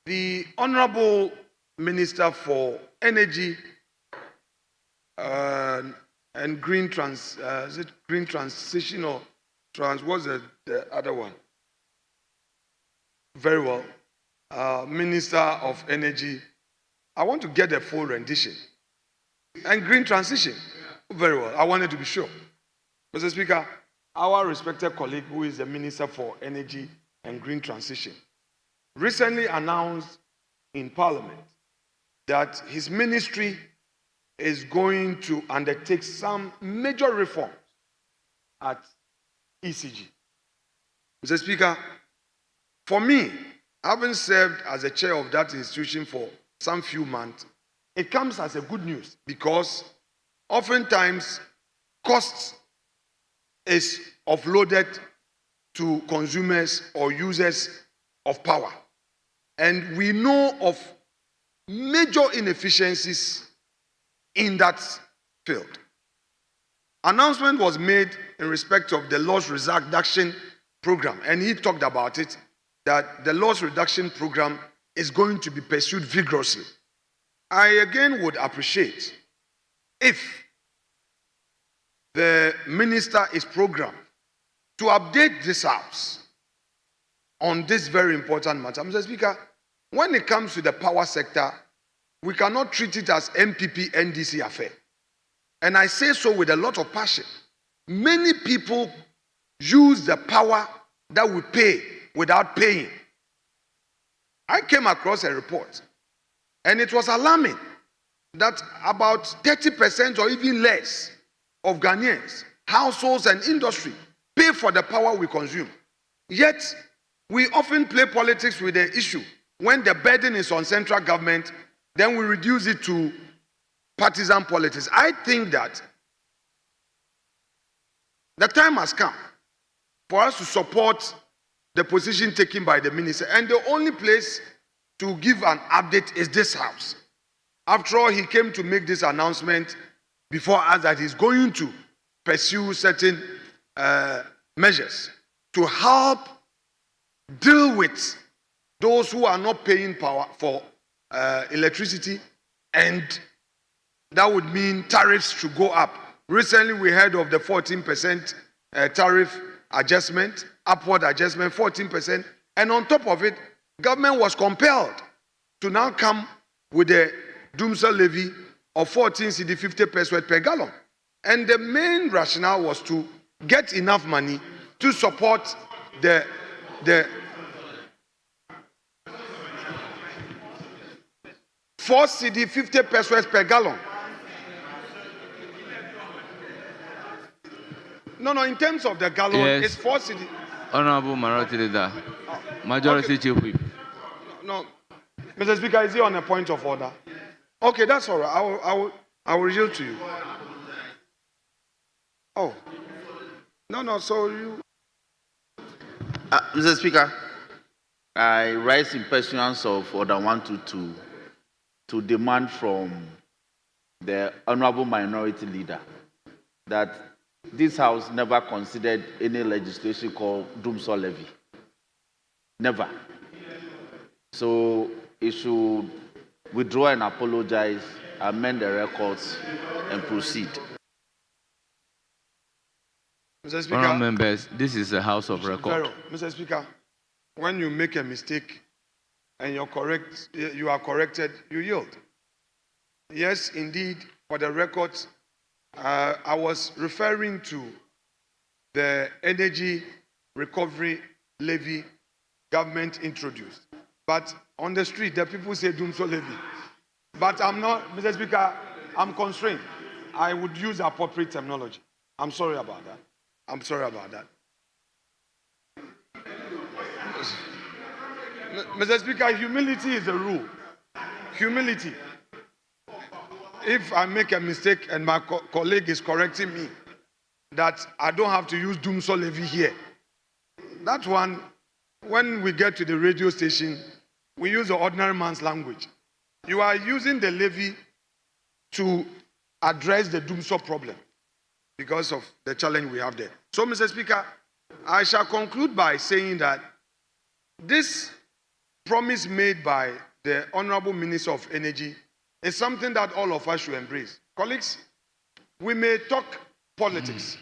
the Honorable Minister for Energy and Green Transition or what's the other one? Very well. Minister of Energy, I want to get a full rendition. And Green Transition, very well. I wanted to be sure. Mr. Speaker, our respected colleague who is the Minister for Energy and Green Transition recently announced in Parliament that his ministry is going to undertake some major reforms at ECG. Mr. Speaker, for me, having served as the chair of that institution for some few months, it comes as a good news because oftentimes costs is offloaded to consumers or users of power. And we know of major inefficiencies in that field. Announcement was made in respect of the loss reduction program, and he talked about it, that the loss reduction program is going to be pursued vigorously. I again would appreciate if the minister is programmed to update this House on this very important matter. Mr. Speaker, when it comes to the power sector, we cannot treat it as MPP NDC affair. And I say so with a lot of passion. Many people use the power that we pay without paying. I came across a report, and it was alarming that about 30% or even less of Ghanaians, households and industry, pay for the power we consume. Yet, we often play politics with the issue. When the burden is on central government, then we reduce it to partisan politics. I think that the time has come for us to support the position taken by the minister. And the only place to give an update is this House. After all, he came to make this announcement before us that he's going to pursue certain measures to help deal with those who are not paying power for electricity, and that would mean tariffs should go up. Recently, we heard of the 14% tariff adjustment, upward adjustment, 14%, and on top of it, government was compelled to now come with a doomsday levy of 14 cedi 50 pesos per gallon. And the main rationale was to get enough money to support the 4 cedi 50 pesos per gallon. No, in terms of the gallon, Yes. it's 4 cedi. Honorable Minority Leader, Majority Chief Whip. No, Mr. Speaker, is he on a point of order? Okay, that's all right. I will yield to you. Oh, no. So you. Mr. Speaker, I rise in pursuance of Order 122 to demand from the Honorable Minority Leader that this House never considered any legislation called Doomsor Levy. Never. So it should withdraw and apologize, amend the records, and proceed. Mr. Speaker. Honourable members, this is a House of Record. Mr. Speaker, when you make a mistake and you are corrected, you yield. Yes, indeed, for the records, I was referring to the energy recovery levy government introduced. But on the street, the people say Doomsor levy. But I'm not, Mr. Speaker, I'm constrained. I would use appropriate terminology. I'm sorry about that. Mr. Speaker, humility is the rule. Humility. If I make a mistake and my colleague is correcting me that I don't have to use Doomsor levy here, that one, when we get to the radio station, we use the ordinary man's language. You are using the levy to address the Doomsor problem because of the challenge we have there. So, Mr. Speaker, I shall conclude by saying that this promise made by the Honorable Minister of Energy is something that all of us should embrace. Colleagues, we may talk politics,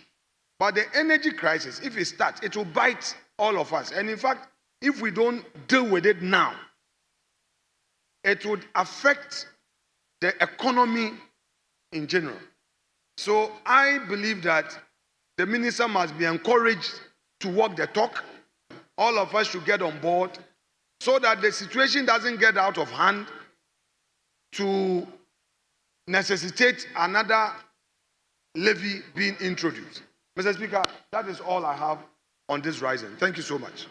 but the energy crisis, if it starts, it will bite all of us. And in fact, if we don't deal with it now, it would affect the economy in general. So I believe that the minister must be encouraged to walk the talk. All of us should get on board so that the situation doesn't get out of hand to necessitate another levy being introduced. Mr. Speaker, that is all I have on this rising. Thank you so much.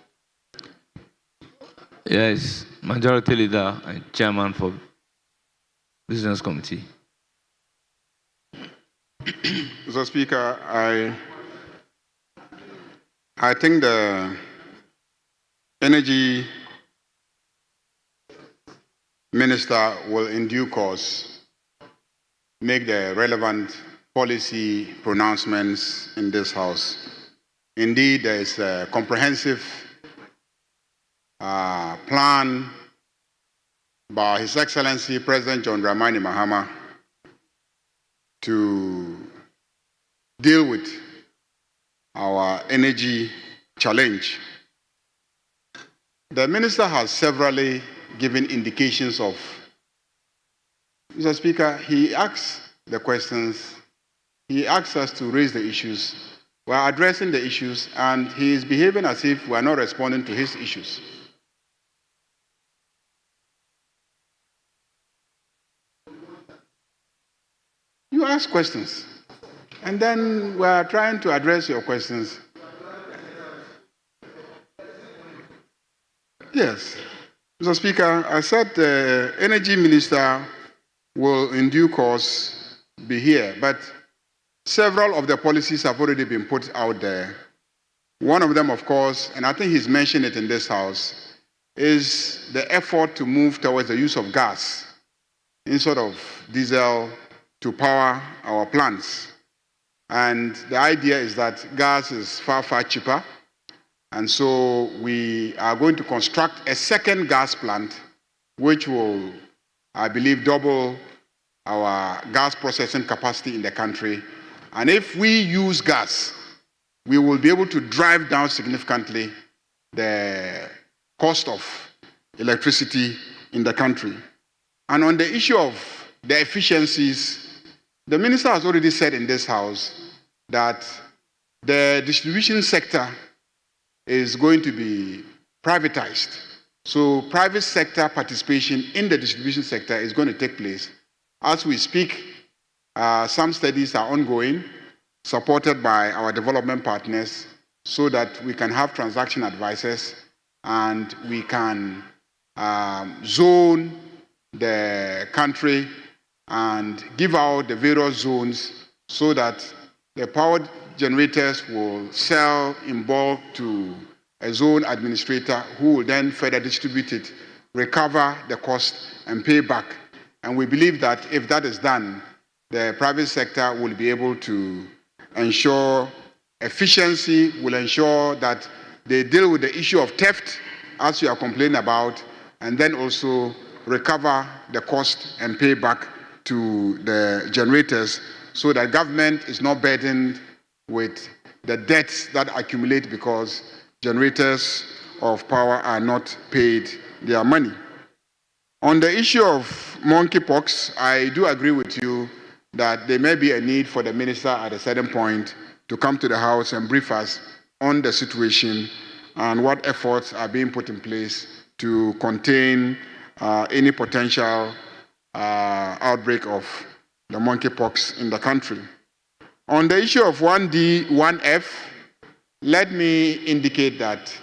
Yes, Majority Leader and Chairman for Business Committee. Mr. Speaker, I think the Energy Minister will in due course make the relevant policy pronouncements in this House. Indeed, there is a comprehensive plan by His Excellency President John Dramani Mahama to deal with our energy challenge. The minister has severally given indications of, Mr. Speaker, he asks the questions, he asks us to raise the issues. We are addressing the issues, and he is behaving as if we are not responding to his issues. You ask questions, and then we are trying to address your questions. Yes. Mr. Speaker, I said the Energy Minister will in due course be here, but several of the policies have already been put out there. One of them, of course, and I think he's mentioned it in this House, is the effort to move towards the use of gas instead of diesel to power our plants. And the idea is that gas is far, far cheaper. And so we are going to construct a second gas plant, which will, I believe, double our gas processing capacity in the country. And if we use gas, we will be able to drive down significantly the cost of electricity in the country. And on the issue of the efficiencies, the minister has already said in this House that the distribution sector is going to be privatized. So private sector participation in the distribution sector is going to take place. As we speak, some studies are ongoing, supported by our development partners, so that we can have transaction advisors and we can zone the country and give out the various zones so that the power generators will sell in bulk to a zone administrator who will then further distribute it, recover the cost, and pay back. And we believe that if that is done, the private sector will be able to ensure efficiency, will ensure that they deal with the issue of theft, as you are complaining about, and then also recover the cost and pay back to the generators so that government is not burdened with the debts that accumulate because generators of power are not paid their money. On the issue of monkeypox, I do agree with you that there may be a need for the minister at a certain point to come to the House and brief us on the situation and what efforts are being put in place to contain any potential outbreak of the monkeypox in the country. On the issue of 1D, 1F, let me indicate that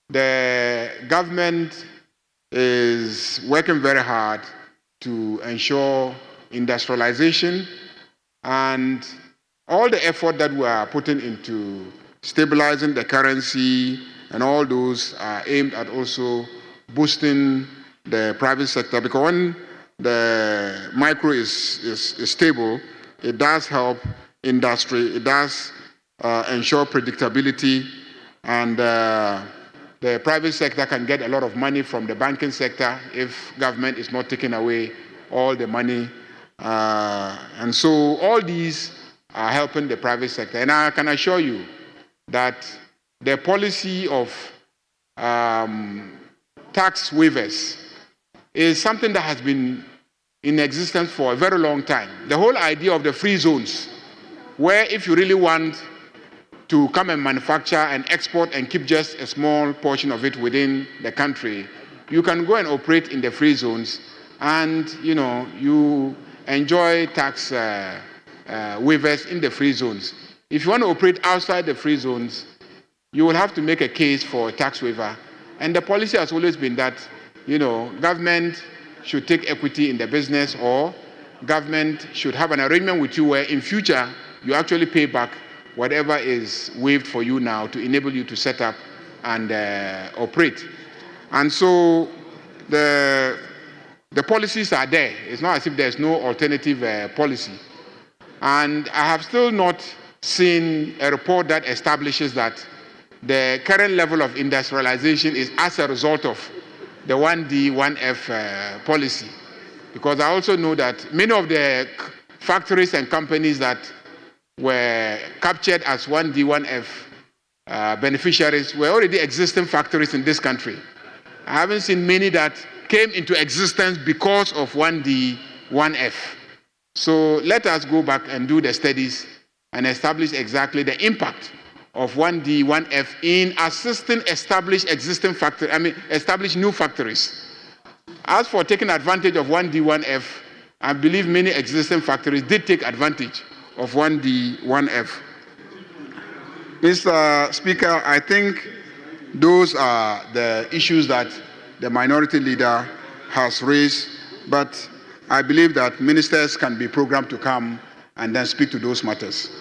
the government is working very hard to ensure industrialization, and all the effort that we are putting into stabilizing the currency and all those are aimed at also boosting the private sector, because when the micro is stable, it does help industry, it does ensure predictability, and the private sector can get a lot of money from the banking sector if government is not taking away all the money. And so all these are helping the private sector. And I can assure you that the policy of tax waivers is something that has been in existence for a very long time. The whole idea of the free zones, where if you really want to come and manufacture and export and keep just a small portion of it within the country, you can go and operate in the free zones, and you enjoy tax waivers in the free zones. If you want to operate outside the free zones, you will have to make a case for a tax waiver. And the policy has always been that government should take equity in the business, or government should have an arrangement with you where in future you actually pay back whatever is waived for you now to enable you to set up and operate. And so the policies are there. It's not as if there's no alternative policy. And I have still not seen a report that establishes that the current level of industrialization is as a result of the 1D, 1F policy. Because I also know that many of the factories and companies that were captured as 1D, 1F beneficiaries were already existing factories in this country. I haven't seen many that came into existence because of 1D, 1F. So let us go back and do the studies and establish exactly the impact of 1D, 1F in assisting established new factories. As for taking advantage of 1D, 1F, I believe many existing factories did take advantage of 1D, 1F. Mr. Speaker, I think those are the issues that the minority leader has raised, but I believe that ministers can be programmed to come and then speak to those matters.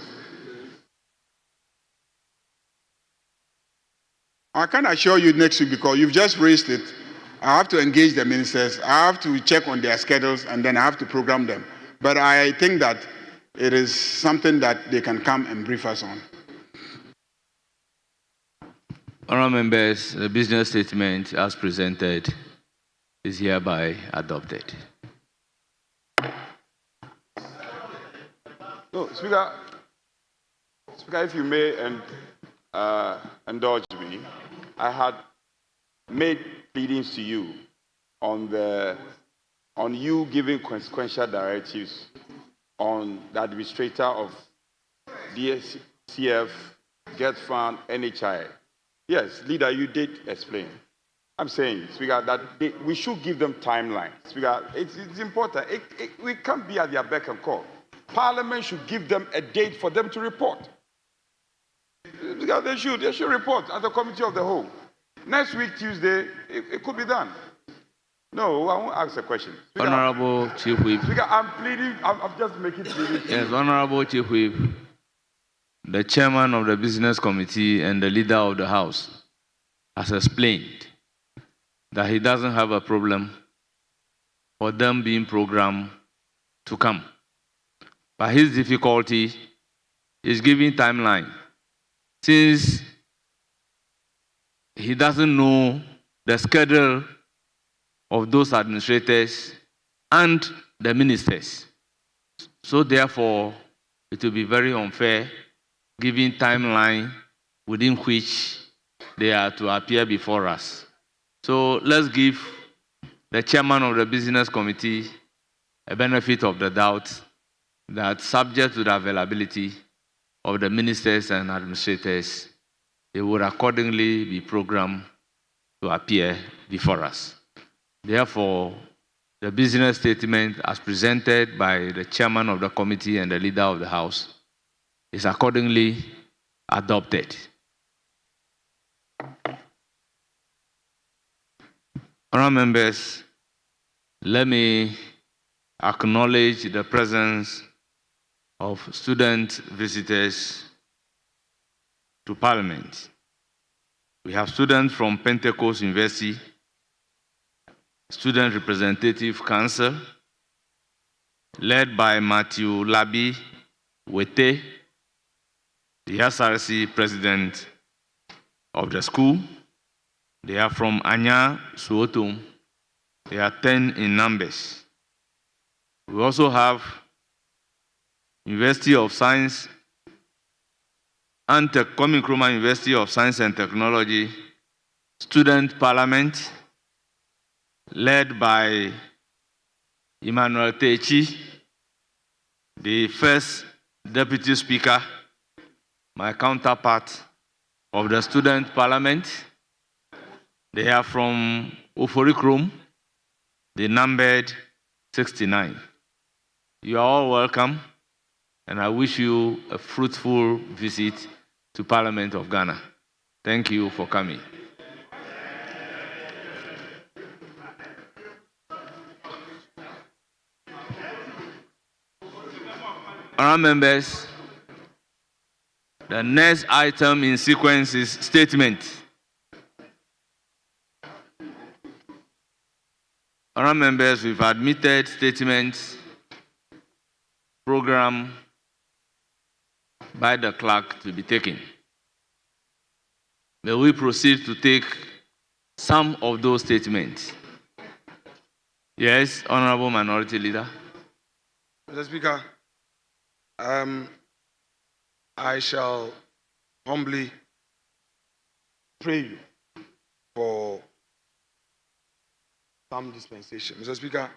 I can assure you next week, because you've just raised it, I have to engage the ministers, I have to check on their schedules, and then I have to program them. But I think that it is something that they can come and brief us on. Honourable members, the business statement as presented is hereby adopted. No, Speaker, if you may indulge me, I had made pleadings to you on you giving consequential directives on the administrator of DSCF, Get Fund, NHI. Yes, leader, you did explain. I'm saying, Speaker, that we should give them timelines. Speaker, it's important. We can't be at their beck and call. Parliament should give them a date for them to report. Because they should report at the committee of the whole. Next week, Tuesday, it could be done. No, I won't ask a question. Speaker, Honorable Chief Whip. Speaker, I'm pleading, I'm just making pleading. Yes, Honorable Chief Whip, the chairman of the business committee and the leader of the House has explained that he doesn't have a problem for them being programmed to come. But his difficulty is giving timeline. Since he doesn't know the schedule of those administrators and the ministers. So therefore, it will be very unfair giving timeline within which they are to appear before us. So let's give the chairman of the business committee a benefit of the doubt that subject to the availability of the ministers and administrators, they would accordingly be programmed to appear before us. Therefore, the business statement as presented by the chairman of the committee and the leader of the House is accordingly adopted. Honourable members, let me acknowledge the presence of student visitors to Parliament. We have students from Pentecost University, Student Representative Council, led by Matthew Labi Wete, the SRC president of the school. They are from Anya Suotum. They are 10 in numbers. We also have University of Science and Kwame Nkrumah University of Science and Technology Student Parliament, led by Emmanuel Techi, the first Deputy Speaker, my counterpart of the Student Parliament. They are from Oforikrom. They numbered 69. You are all welcome, and I wish you a fruitful visit to Parliament of Ghana. Thank you for coming. Honourable members, the next item in sequence is statement. Honourable members, we've admitted statements programmed by the clerk to be taken. May we proceed to take some of those statements? Yes, Honourable Minority Leader. Mr. Speaker, I shall humbly pray you for some dispensation. Mr. Speaker,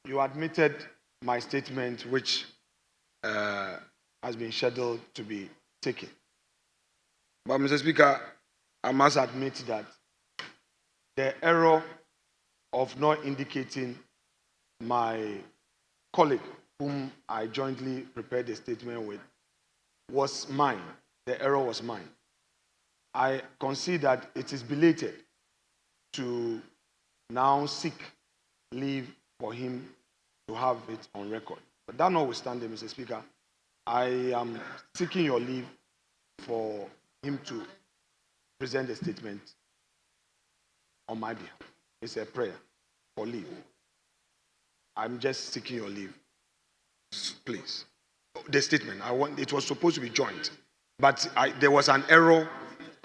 you admitted my statement, which has been scheduled to be taken. But, Mr. Speaker, I must admit that the error of not indicating my colleague, whom I jointly prepared the statement with, was mine. The error was mine. I concede that it is belated to now seek leave for him to have it on record. But that notwithstanding, Mr. Speaker, I am seeking your leave for him to present a statement on my behalf. It's a prayer for leave. I'm just seeking your leave. Please. The statement, it was supposed to be joint, but there was an error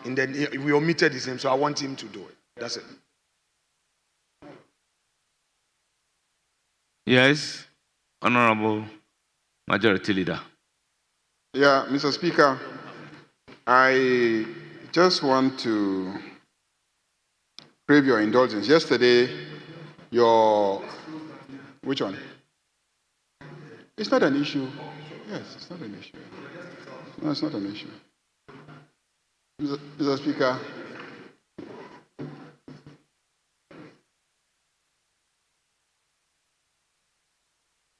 in the, we omitted his name, so I want him to do it. That's it. Yes, Honourable Majority Leader. Yeah, Mr. Speaker, I just want to crave your indulgence. Yesterday, which one? It's not an issue. Yes, it's not an issue. No, it's not an issue. Mr. Speaker,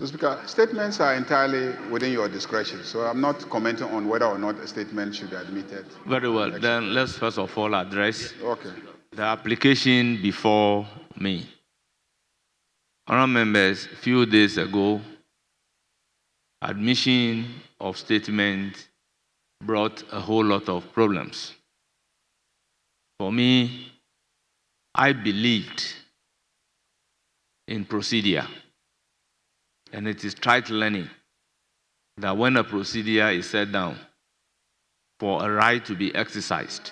Mr. Speaker, statements are entirely within your discretion, so I'm not commenting on whether or not a statement should be admitted. Very well. Then let's first of all address Okay. the application before me. Honourable members, a few days ago, admission of statement brought a whole lot of problems. For me, I believed in procedure, and it is trite learning that when a procedure is set down for a right to be exercised,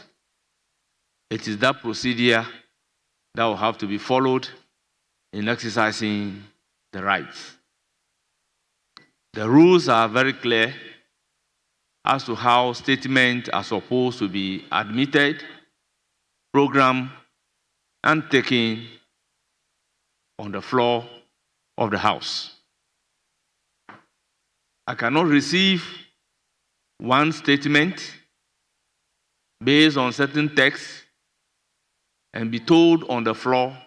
it is that procedure that will have to be followed in exercising the rights. The rules are very clear as to how statements are supposed to be admitted, programmed, and taken on the floor of the House. I cannot receive one statement based on certain texts and be told on the floor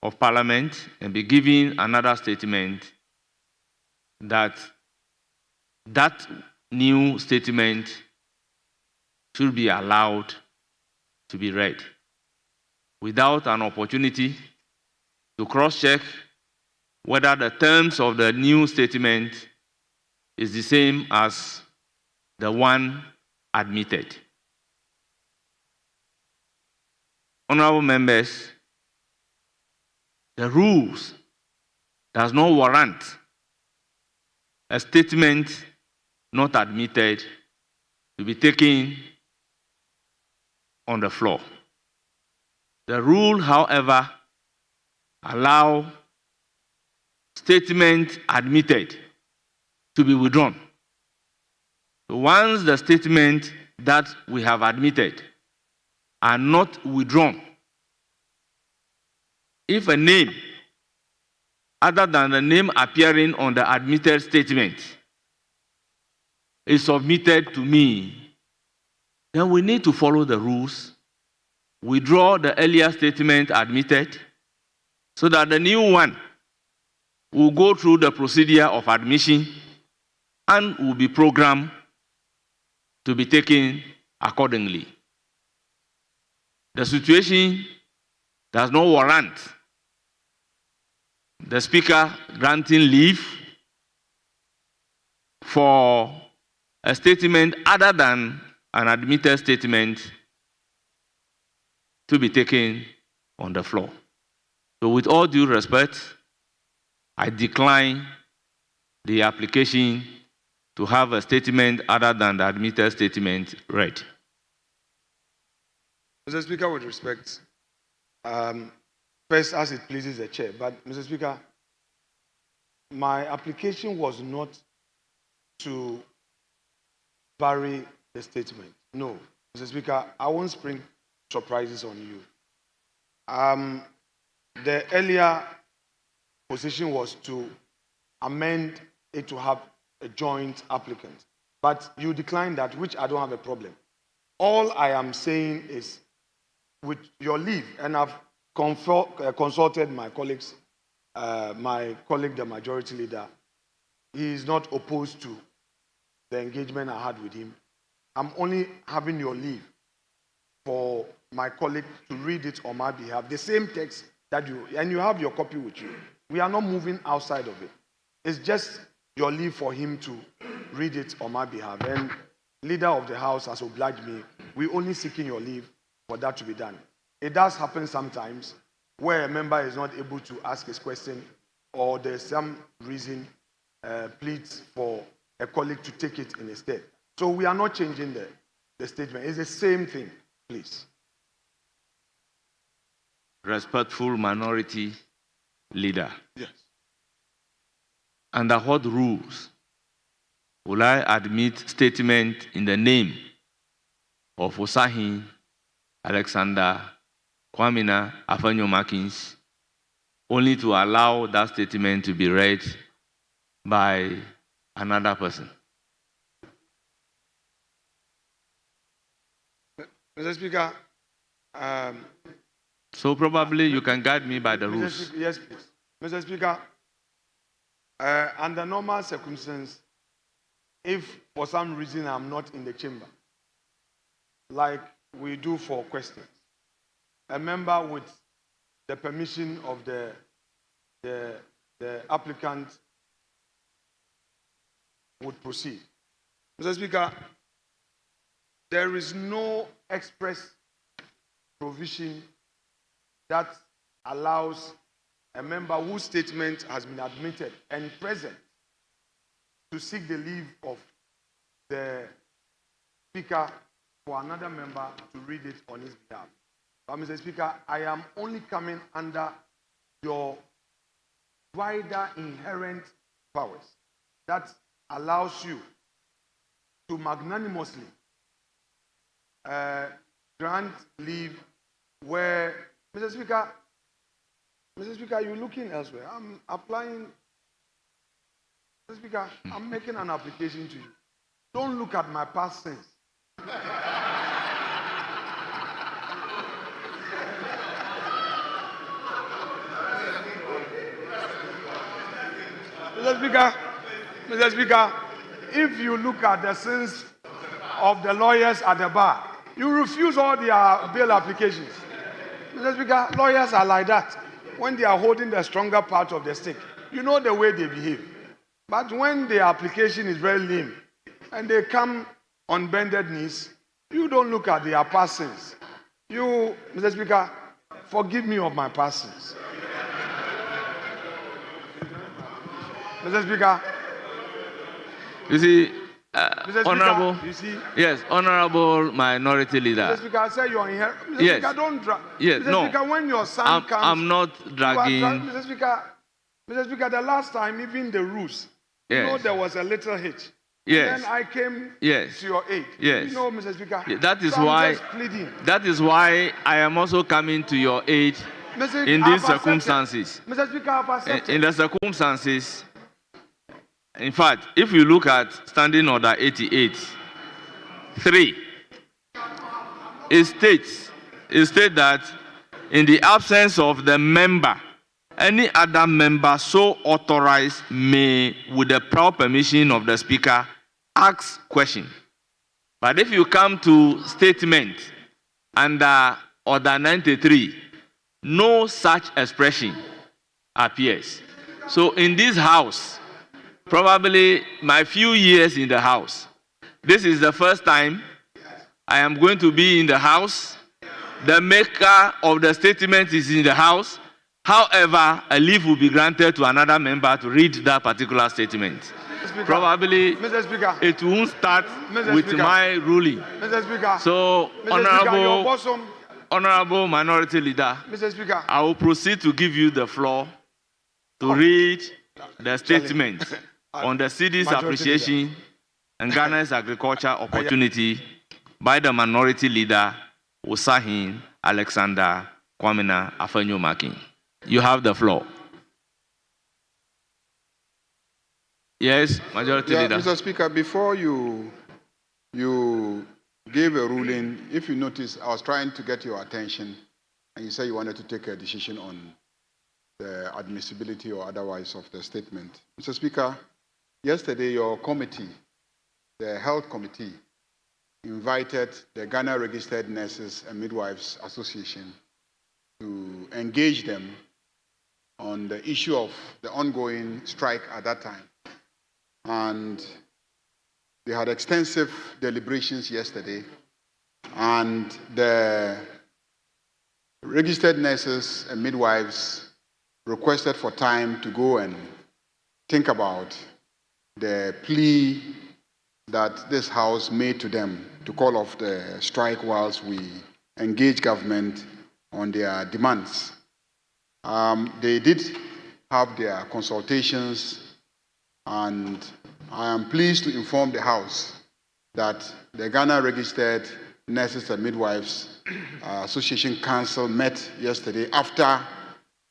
of Parliament and be given another statement that that new statement should be allowed to be read without an opportunity to cross-check whether the terms of the new statement is the same as the one admitted. Honorable members, the rules does not warrant a statement not admitted to be taken on the floor. The rule, however, allow statement admitted to be withdrawn. So once the statement that we have admitted are not withdrawn, if a name other than the name appearing on the admitted statement is submitted to me, then we need to follow the rules, withdraw the earlier statement admitted, so that the new one will go through the procedure of admission and will be programmed to be taken accordingly. The situation does not warrant the Speaker granting leave for a statement other than an admitted statement to be taken on the floor. So with all due respect, I decline the application to have a statement other than the admitted statement read. Mr. Speaker, with respect, first as it pleases the chair, but Mr. Speaker, my application was not to vary the statement. No, Mr. Speaker, I won't spring surprises on you. The earlier position was to amend it to have a joint applicant, but you declined that, which I don't have a problem. All I am saying is, with your leave, and I've consulted my colleagues, my colleague, the majority leader, he is not opposed to the engagement I had with him. I'm only having your leave for my colleague to read it on my behalf, the same text that and you have your copy with you. We are not moving outside of it. It's just your leave for him to read it on my behalf. And leader of the House has obliged me. We're only seeking your leave for that to be done. It does happen sometimes where a member is not able to ask his question, or there's some reason pleads for a colleague to take it in his stead. So we are not changing the statement. It's the same thing, please. Respectful minority leader. Yes. Under what rules will I admit statement in the name of Osahin Alexander Kwamina Afanyo-Makins only to allow that statement to be read by another person? Mr. Speaker, so probably you can guide me by the rules. Yes, please. Mr. Speaker, Under normal circumstances, if for some reason I'm not in the chamber, like we do for questions, a member with the permission of the applicant would proceed. Mr. Speaker, there is no express provision that allows a member whose statement has been admitted and present to seek the leave of the Speaker for another member to read it on his behalf. But Mr. Speaker, I am only coming under your wider inherent powers that allows you to magnanimously grant leave where, Mr. Speaker, you're looking elsewhere. I'm applying, Mr. Speaker, I'm making an application to you. Don't look at my past sins. Mr. Speaker, if you look at the sins of the lawyers at the bar, you refuse all their bail applications. Mr. Speaker, lawyers are like that. When they are holding the stronger part of the stick, you know the way they behave. But when the application is very lame and they come on bended knees, you don't look at their past sins. You, Mr. Speaker, forgive me of my past sins. Mr. Speaker. You see, Mr. Honorable, Speaker, you see, yes, Honorable Minority Leader. Mr. Speaker, I say you're inherent. Mr. Yes. Speaker, don't drag. Yes, Mr. no. Speaker, when your son comes, I'm not dragging. Mr. Speaker, the last time, even the rules, you know, Yes. there was a little hitch. Yes. Then I came Yes. to your aid. Yes. You know, Mr. Speaker. Yeah, that is so I'm why. just pleading. That is why I am also coming to your aid Mr. in I've these accepted. circumstances. Mr. Speaker, I've accepted. In the circumstances, in fact, if you look at Standing Order 88(3), it states that in the absence of the member, any other member so authorized may, with the prior permission of the Speaker, ask question. But if you come to statement under Order 93, no such expression appears. So in this house, probably my few years in the house, this is the first time I am going to be in the house. The maker of the statement is in the house. However, a leave will be granted to another member to read that particular statement. Speaker, Probably Mr. Speaker, it won't start Mr. with Speaker. my ruling. Mr. Speaker, So, Mr. Speaker, your bosom, Honorable Minority Leader, Mr. Speaker, I will proceed to give you the floor to read the statement on the city's Majority appreciation and Ghana's agriculture opportunity by the Minority Leader, Osahin Alexander Kwamina Afenyo-Makin. You have the floor. Yes, Majority Leader. Mr. Speaker, before you gave a ruling, if you notice, I was trying to get your attention, and you said you wanted to take a decision on the admissibility or otherwise of the statement. Mr. Speaker, yesterday your committee, the Health Committee, invited the Ghana Registered Nurses and Midwives Association to engage them on the issue of the ongoing strike at that time. And they had extensive deliberations yesterday, and the registered nurses and midwives requested for time to go and think about the plea that this House made to them to call off the strike whilst we engage government on their demands. They did have their consultations, and I am pleased to inform the House that the Ghana Registered Nurses and Midwives Association Council met yesterday after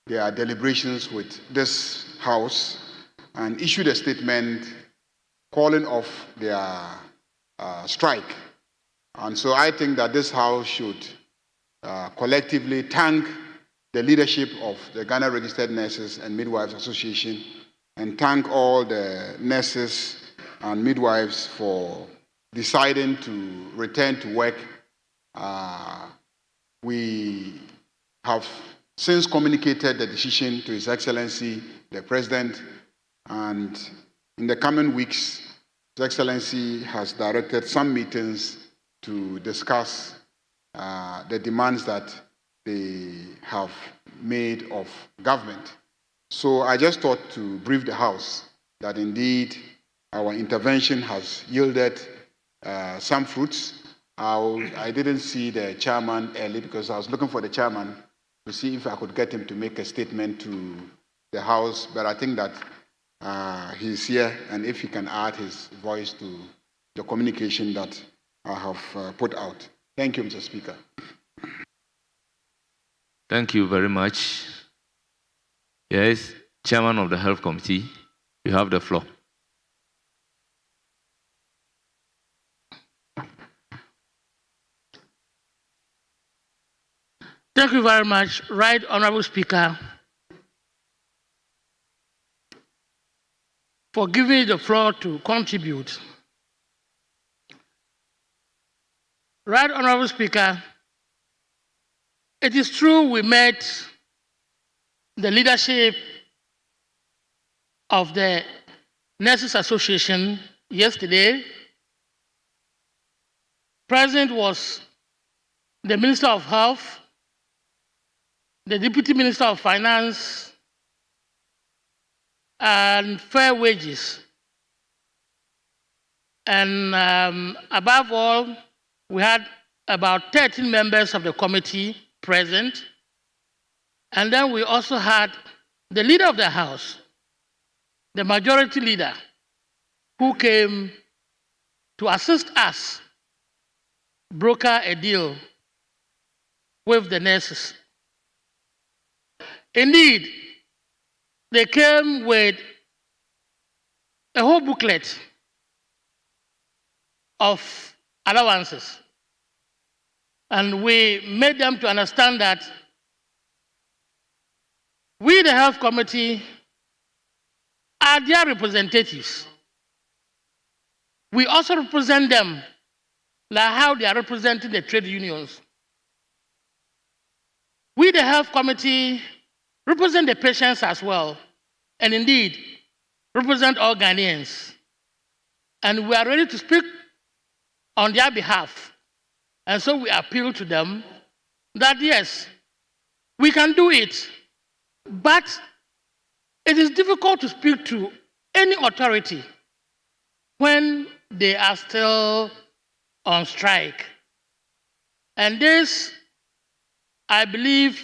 their deliberations with this House and issued a statement calling off their strike. And so I think that this House should collectively thank the leadership of the Ghana Registered Nurses and Midwives Association and thank all the nurses and midwives for deciding to return to work. We have since communicated the decision to His Excellency, the President, and in the coming weeks, His Excellency has directed some meetings to discuss the demands that they have made of government. So I just thought to brief the House that indeed our intervention has yielded some fruits. I didn't see the chairman early because I was looking for the chairman to see if I could get him to make a statement to the House, but I think that he's here, and if he can add his voice to the communication that I have put out. Thank you, Mr. Speaker. Thank you very much. Yes, Chairman of the Health Committee, you have the floor. Thank you very much, Right Honorable Speaker, for giving me the floor to contribute. Right Honorable Speaker, it is true we met the leadership of the Nurses Association yesterday. Present was the Minister of Health, the Deputy Minister of Finance, and Fair Wages. And above all, we had about 13 members of the committee present. And then we also had the leader of the House, the majority leader, who came to assist us broker a deal with the nurses. Indeed, they came with a whole booklet of allowances. And we made them to understand that we, the Health Committee, are their representatives. We also represent them like how they are representing the trade unions. We, the Health Committee, represent the patients as well, and indeed represent all Ghanaians. And we are ready to speak on their behalf. And so we appeal to them that yes, we can do it, but it is difficult to speak to any authority when they are still on strike. And this, I believe,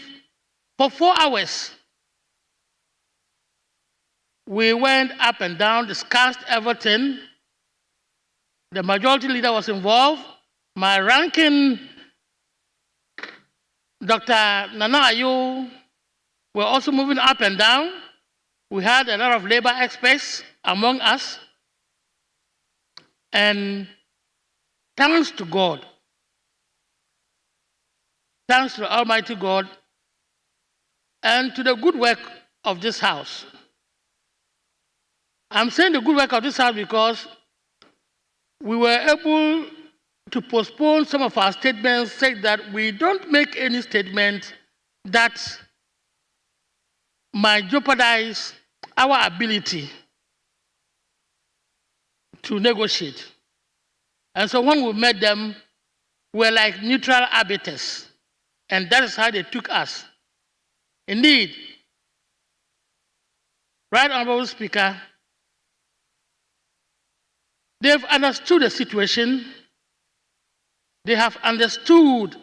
for 4 hours, we went up and down, discussed everything. The majority leader was involved. My ranking, Dr. Nana Ayo, were also moving up and down. We had a lot of labor experts among us. And thanks to God, thanks to the Almighty God, and to the good work of this House. I'm saying the good work of this House because we were able to postpone some of our statements, say that we don't make any statement that might jeopardize our ability to negotiate. And so when we met them, we were like neutral arbiters. And that is how they took us. Indeed, Right Honorable Speaker, they've understood the situation. They have understood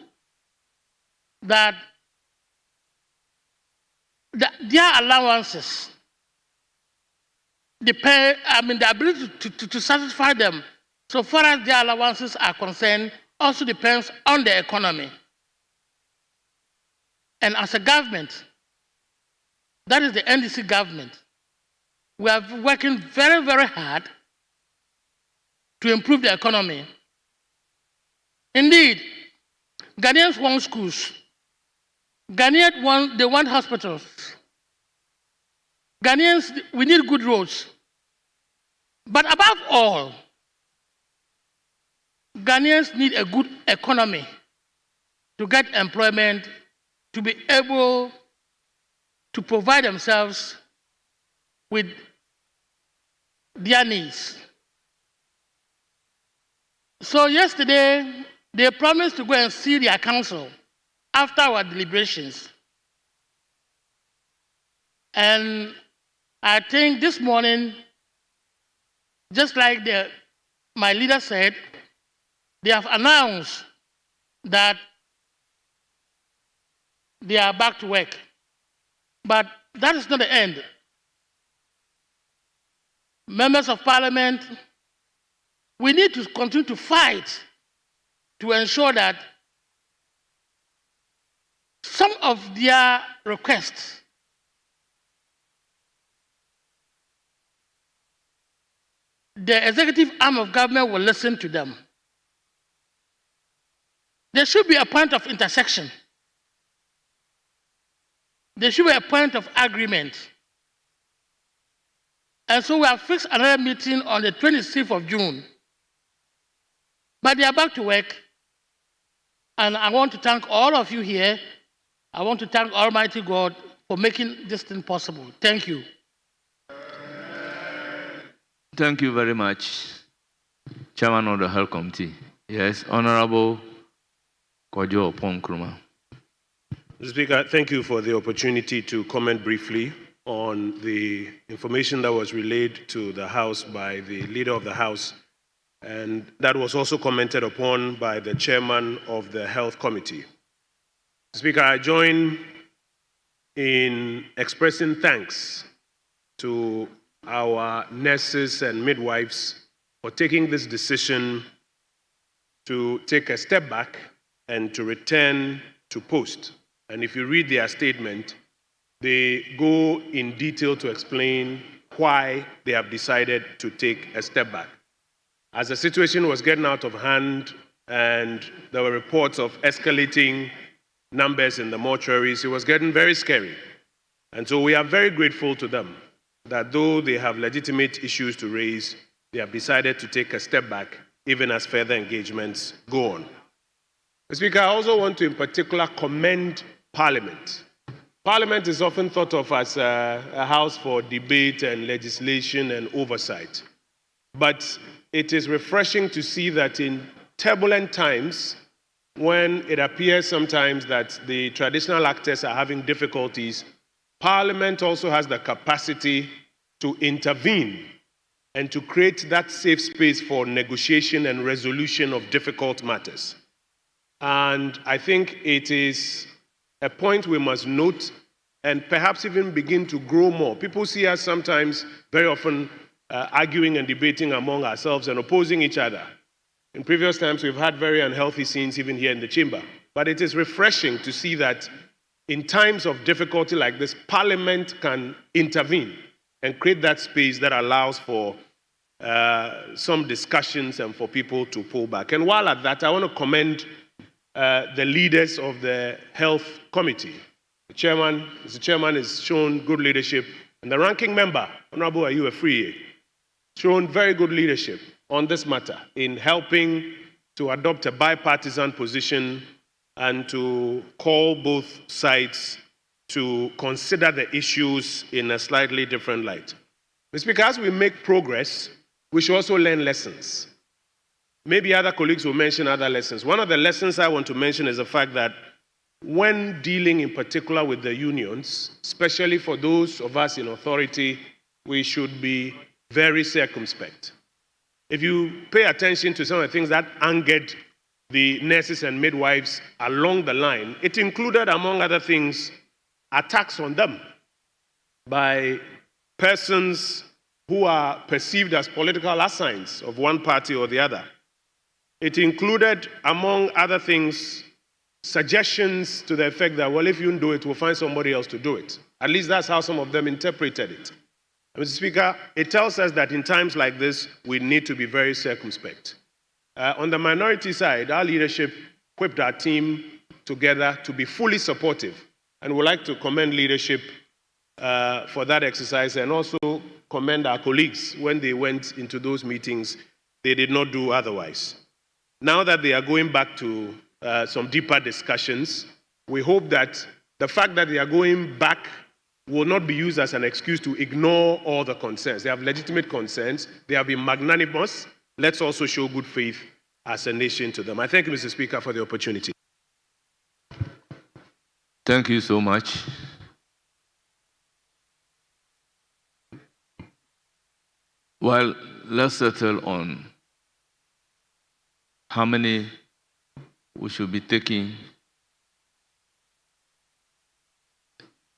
that their allowances depend, the ability to satisfy them, so far as their allowances are concerned, also depends on the economy. And as a government, that is the NDC government, we are working very, very hard to improve the economy. Indeed, Ghanaians want schools. Ghanaians want hospitals. Ghanaians, we need good roads. But above all, Ghanaians need a good economy to get employment, to be able to provide themselves with their needs. So yesterday, they promised to go and see their council after our deliberations. And I think this morning, just like my leader said, they have announced that they are back to work. But that is not the end. Members of Parliament, we need to continue to fight to ensure that some of their requests the executive arm of government will listen to them. There should be a point of intersection. There should be a point of agreement. And so we have fixed another meeting on the 26th of June. But they are back to work. And I want to thank all of you here. I want to thank Almighty God for making this thing possible. Thank you. Thank you very much, Chairman of the Health Committee. Yes, Honorable Kojo Ponkruma. Mr. Speaker, thank you for the opportunity to comment briefly on the information that was relayed to the House by the Leader of the House, and that was also commented upon by the Chairman of the Health Committee. Mr. Speaker, I join in expressing thanks to our nurses and midwives for taking this decision to take a step back and to return to post. And if you read their statement, they go in detail to explain why they have decided to take a step back. As the situation was getting out of hand and there were reports of escalating numbers in the mortuaries, it was getting very scary. And so we are very grateful to them that though they have legitimate issues to raise, they have decided to take a step back, even as further engagements go on. Mr. Speaker, I also want to in particular commend Parliament. Parliament is often thought of as a house for debate and legislation and oversight. But it is refreshing to see that in turbulent times, when it appears sometimes that the traditional actors are having difficulties, Parliament also has the capacity to intervene and to create that safe space for negotiation and resolution of difficult matters. And I think it is a point we must note and perhaps even begin to grow more. People see us sometimes, very often, arguing and debating among ourselves and opposing each other. In previous times, we've had very unhealthy scenes even here in the chamber. But it is refreshing to see that in times of difficulty like this, Parliament can intervene and create that space that allows for some discussions and for people to pull back. And while at that, I want to commend the leaders of the Health Committee. Mr. Chairman has shown good leadership, and the ranking member, Honorable Ayu Afriye, shown very good leadership on this matter in helping to adopt a bipartisan position and to call both sides to consider the issues in a slightly different light. Mr. Speaker, as we make progress, we should also learn lessons. Maybe other colleagues will mention other lessons. One of the lessons I want to mention is the fact that when dealing in particular with the unions, especially for those of us in authority, we should be very circumspect. If you pay attention to some of the things that angered the nurses and midwives along the line, it included, among other things, attacks on them by persons who are perceived as political assigns of one party or the other. It included, among other things, suggestions to the effect that, well, if you don't do it, we'll find somebody else to do it. At least that's how some of them interpreted it. Mr. Speaker, it tells us that in times like this, we need to be very circumspect. On the minority side, our leadership equipped our team together to be fully supportive. And we'd like to commend leadership for that exercise, and also commend our colleagues when they went into those meetings, they did not do otherwise. Now that they are going back to some deeper discussions, we hope that the fact that they are going back will not be used as an excuse to ignore all the concerns. They have legitimate concerns. They have been magnanimous. Let's also show good faith as a nation to them. I thank you, Mr. Speaker, for the opportunity. Thank you so much. Well, let's settle on how many we should be taking,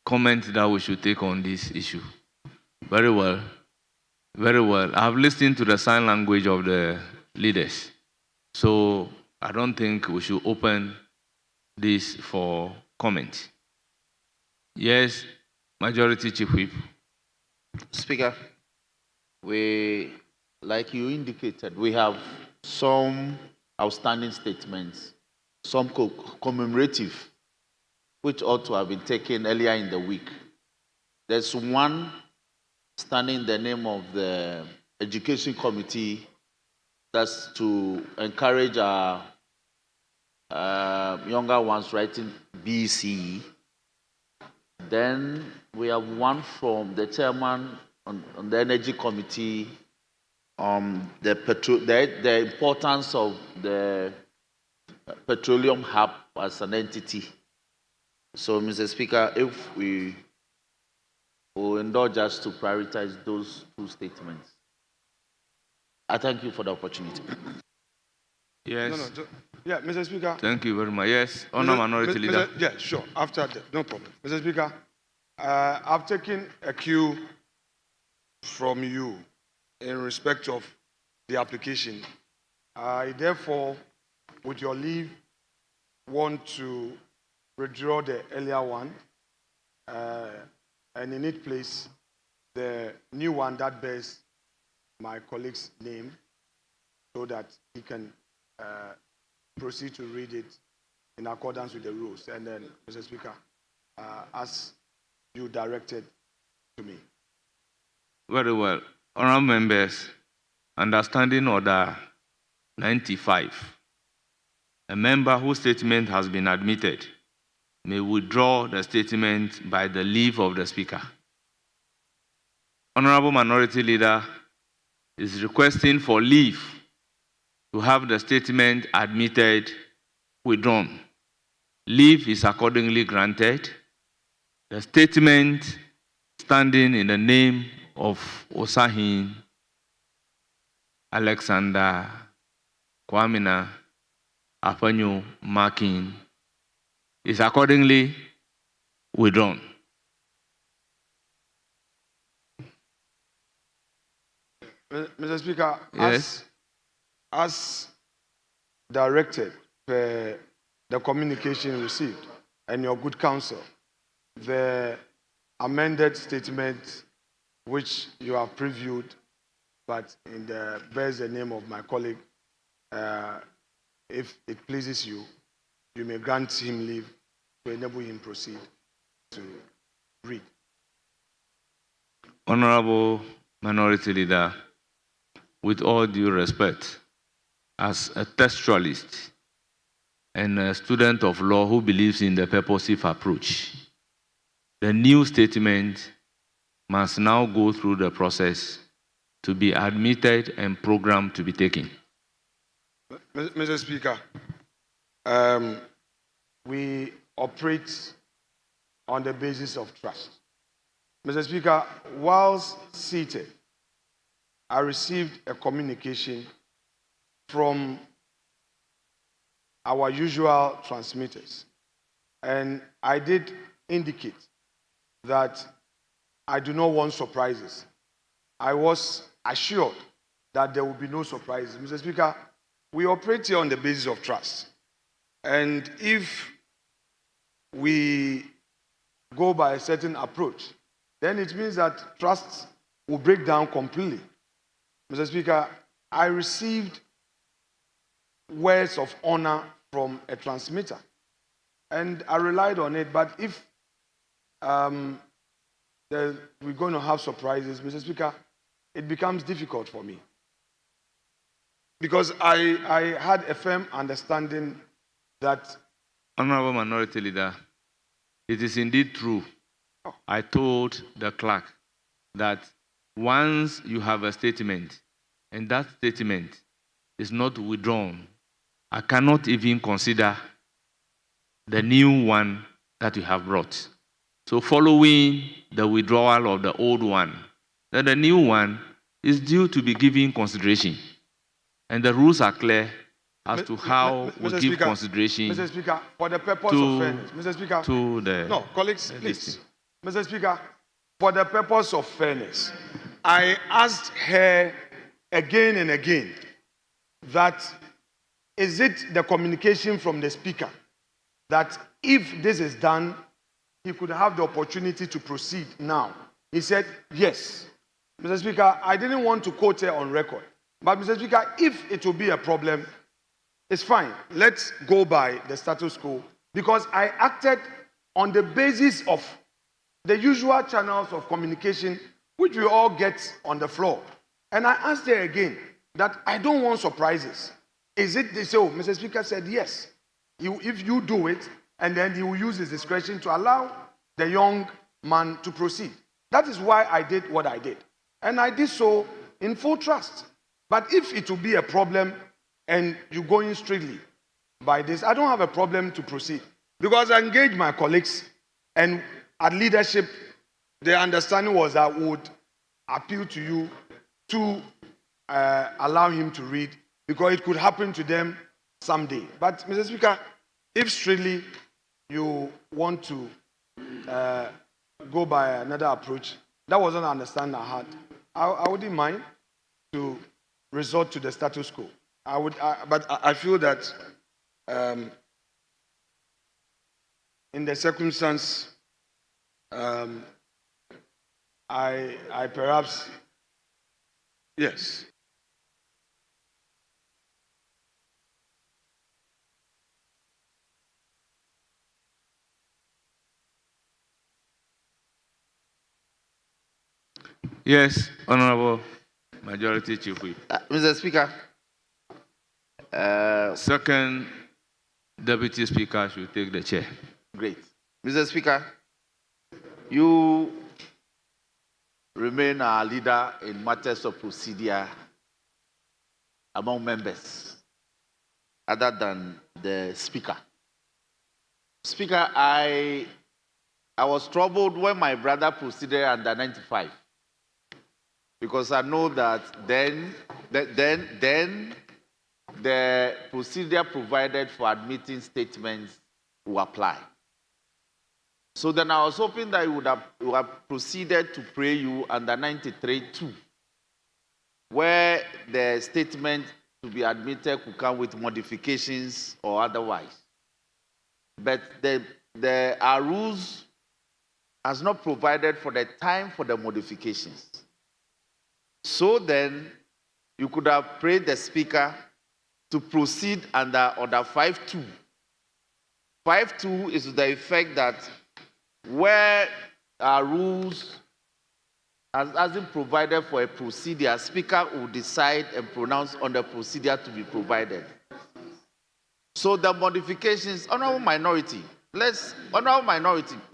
comment that we should take on this issue. Very well. Very well. I've listened to the sign language of the leaders. So I don't think we should open this for comment. Yes, Majority Chief Whip. Speaker, like you indicated, we have some outstanding statements, some commemorative, which ought to have been taken earlier in the week. There's one standing in the name of the Education Committee, that's to encourage our younger ones writing BCE. Then we have one from the chairman on the Energy Committee, the importance of the petroleum hub as an entity. So, Mr. Speaker, if we will indulge us to prioritize those two statements. I thank you for the opportunity. Yes. Yeah, Mr. Speaker. Thank you very much. Yes, Honourable Minority Leader. Yeah, sure. After that, no problem. Mr. Speaker, I've taken a cue from you in respect of the application. I therefore, with your leave, want to withdraw the earlier one and in its place the new one that bears my colleague's name so that he can proceed to read it in accordance with the rules. And then, Mr. Speaker, as you directed to me. Very well. Honourable members, understanding order 95. A member whose statement has been admitted may withdraw the statement by the leave of the Speaker. Honourable Minority Leader is requesting for leave to have the statement admitted, withdrawn. Leave is accordingly granted. The statement standing in the name of Osahin Alexander Kwamina Afanyo Makin is accordingly withdrawn. Mr. Speaker, Yes. as directed per the communication received and your good counsel, the amended statement which you have previewed, but bears the name of my colleague, if it pleases you, you may grant him leave to enable him proceed to read. Honourable Minority Leader, with all due respect, as a textualist and a student of law who believes in the purposive approach, the new statement must now go through the process to be admitted and programmed to be taken. Mr. Speaker, we operate on the basis of trust. Mr. Speaker, whilst seated, I received a communication from our usual transmitters, and I did indicate that I do not want surprises. I was assured that there will be no surprises. Mr. Speaker, we operate here on the basis of trust. And if we go by a certain approach, then it means that trust will break down completely. Mr. Speaker, I received words of honor from a transmitter, and I relied on it. But if we're going to have surprises, Mr. Speaker, it becomes difficult for me. Because I had a firm understanding that. Honorable Minority Leader, it is indeed true. I told the clerk that once you have a statement and that statement is not withdrawn, I cannot even consider the new one that you have brought. So following the withdrawal of the old one, then the new one is due to be given consideration. And the rules are clear as to how we Mr. give Speaker, consideration Mr. Speaker, for the purpose to, of fairness, Mr. Speaker, to the... no, colleagues, please. Mr. Speaker, for the purpose of fairness, I asked her again and again that is it the communication from the Speaker that if this is done, he could have the opportunity to proceed now. He said, yes. Mr. Speaker, I didn't want to quote her on record. But Mr. Speaker, if it will be a problem, it's fine. Let's go by the status quo because I acted on the basis of the usual channels of communication which we all get on the floor. And I asked her again that I don't want surprises. Is it they say, oh, Mr. Speaker said yes. If you do it, and then he will use his discretion to allow the young man to proceed. That is why I did what I did. And I did so in full trust. But if it will be a problem and you go in strictly by this, I don't have a problem to proceed. Because I engaged my colleagues and at leadership, the understanding was that we would appeal to you to allow him to read because it could happen to them someday. But Mr. Speaker, if strictly you want to go by another approach, that wasn't an understanding I had. I wouldn't mind to resort to the status quo. But I feel that in the circumstance, I perhaps, yes. Yes, Honorable Majority Chief Whip. Mr. Speaker. Second Deputy Speaker should take the chair. Great. Mr. Speaker, you remain our leader in matters of procedure among members, other than the Speaker. Speaker, I was troubled when my brother proceeded under 95, because I know that then the procedure provided for admitting statements will apply. So then I was hoping that you would have proceeded to pray you under 93(2), where the statement to be admitted could come with modifications or otherwise. But our rules has not provided for the time for the modifications. So then you could have prayed the Speaker to proceed under Order 5.2. 5.2 is to the effect that where our rules hasn't provided for a procedure, Speaker will decide and pronounce on the procedure to be provided. So the modifications, Honorable Minority,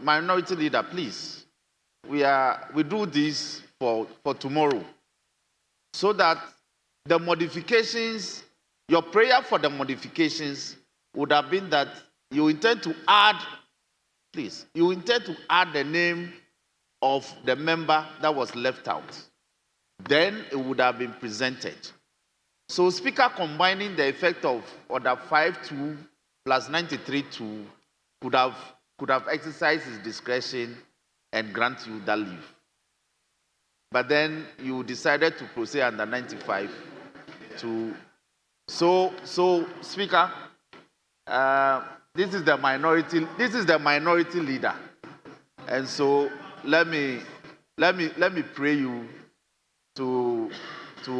Minority Leader, please. We do this for tomorrow, so that the modifications, your prayer for the modifications would have been that you intend to add, please, you intend to add the name of the member that was left out. Then it would have been presented. So Speaker combining the effect of Order 5.2 plus 93.2 could have exercised his discretion and grant you that leave. But then you decided to proceed under 95 to. So Speaker, this is the minority leader, and so let me pray you to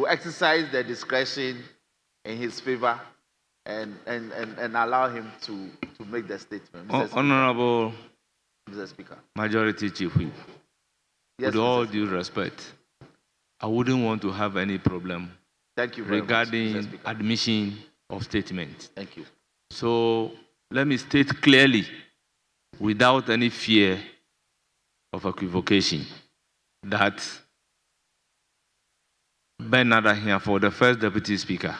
exercise the discretion in his favor and allow him to make the statement. Honorable Mr. Speaker. Majority Chief Whip. with all due respect, I wouldn't want to have any problem Thank you very regarding much, Mr. Speaker. admission of statements. Thank you. So let me state clearly, without any fear of equivocation, that Bernard Ahiafo, the first Deputy Speaker,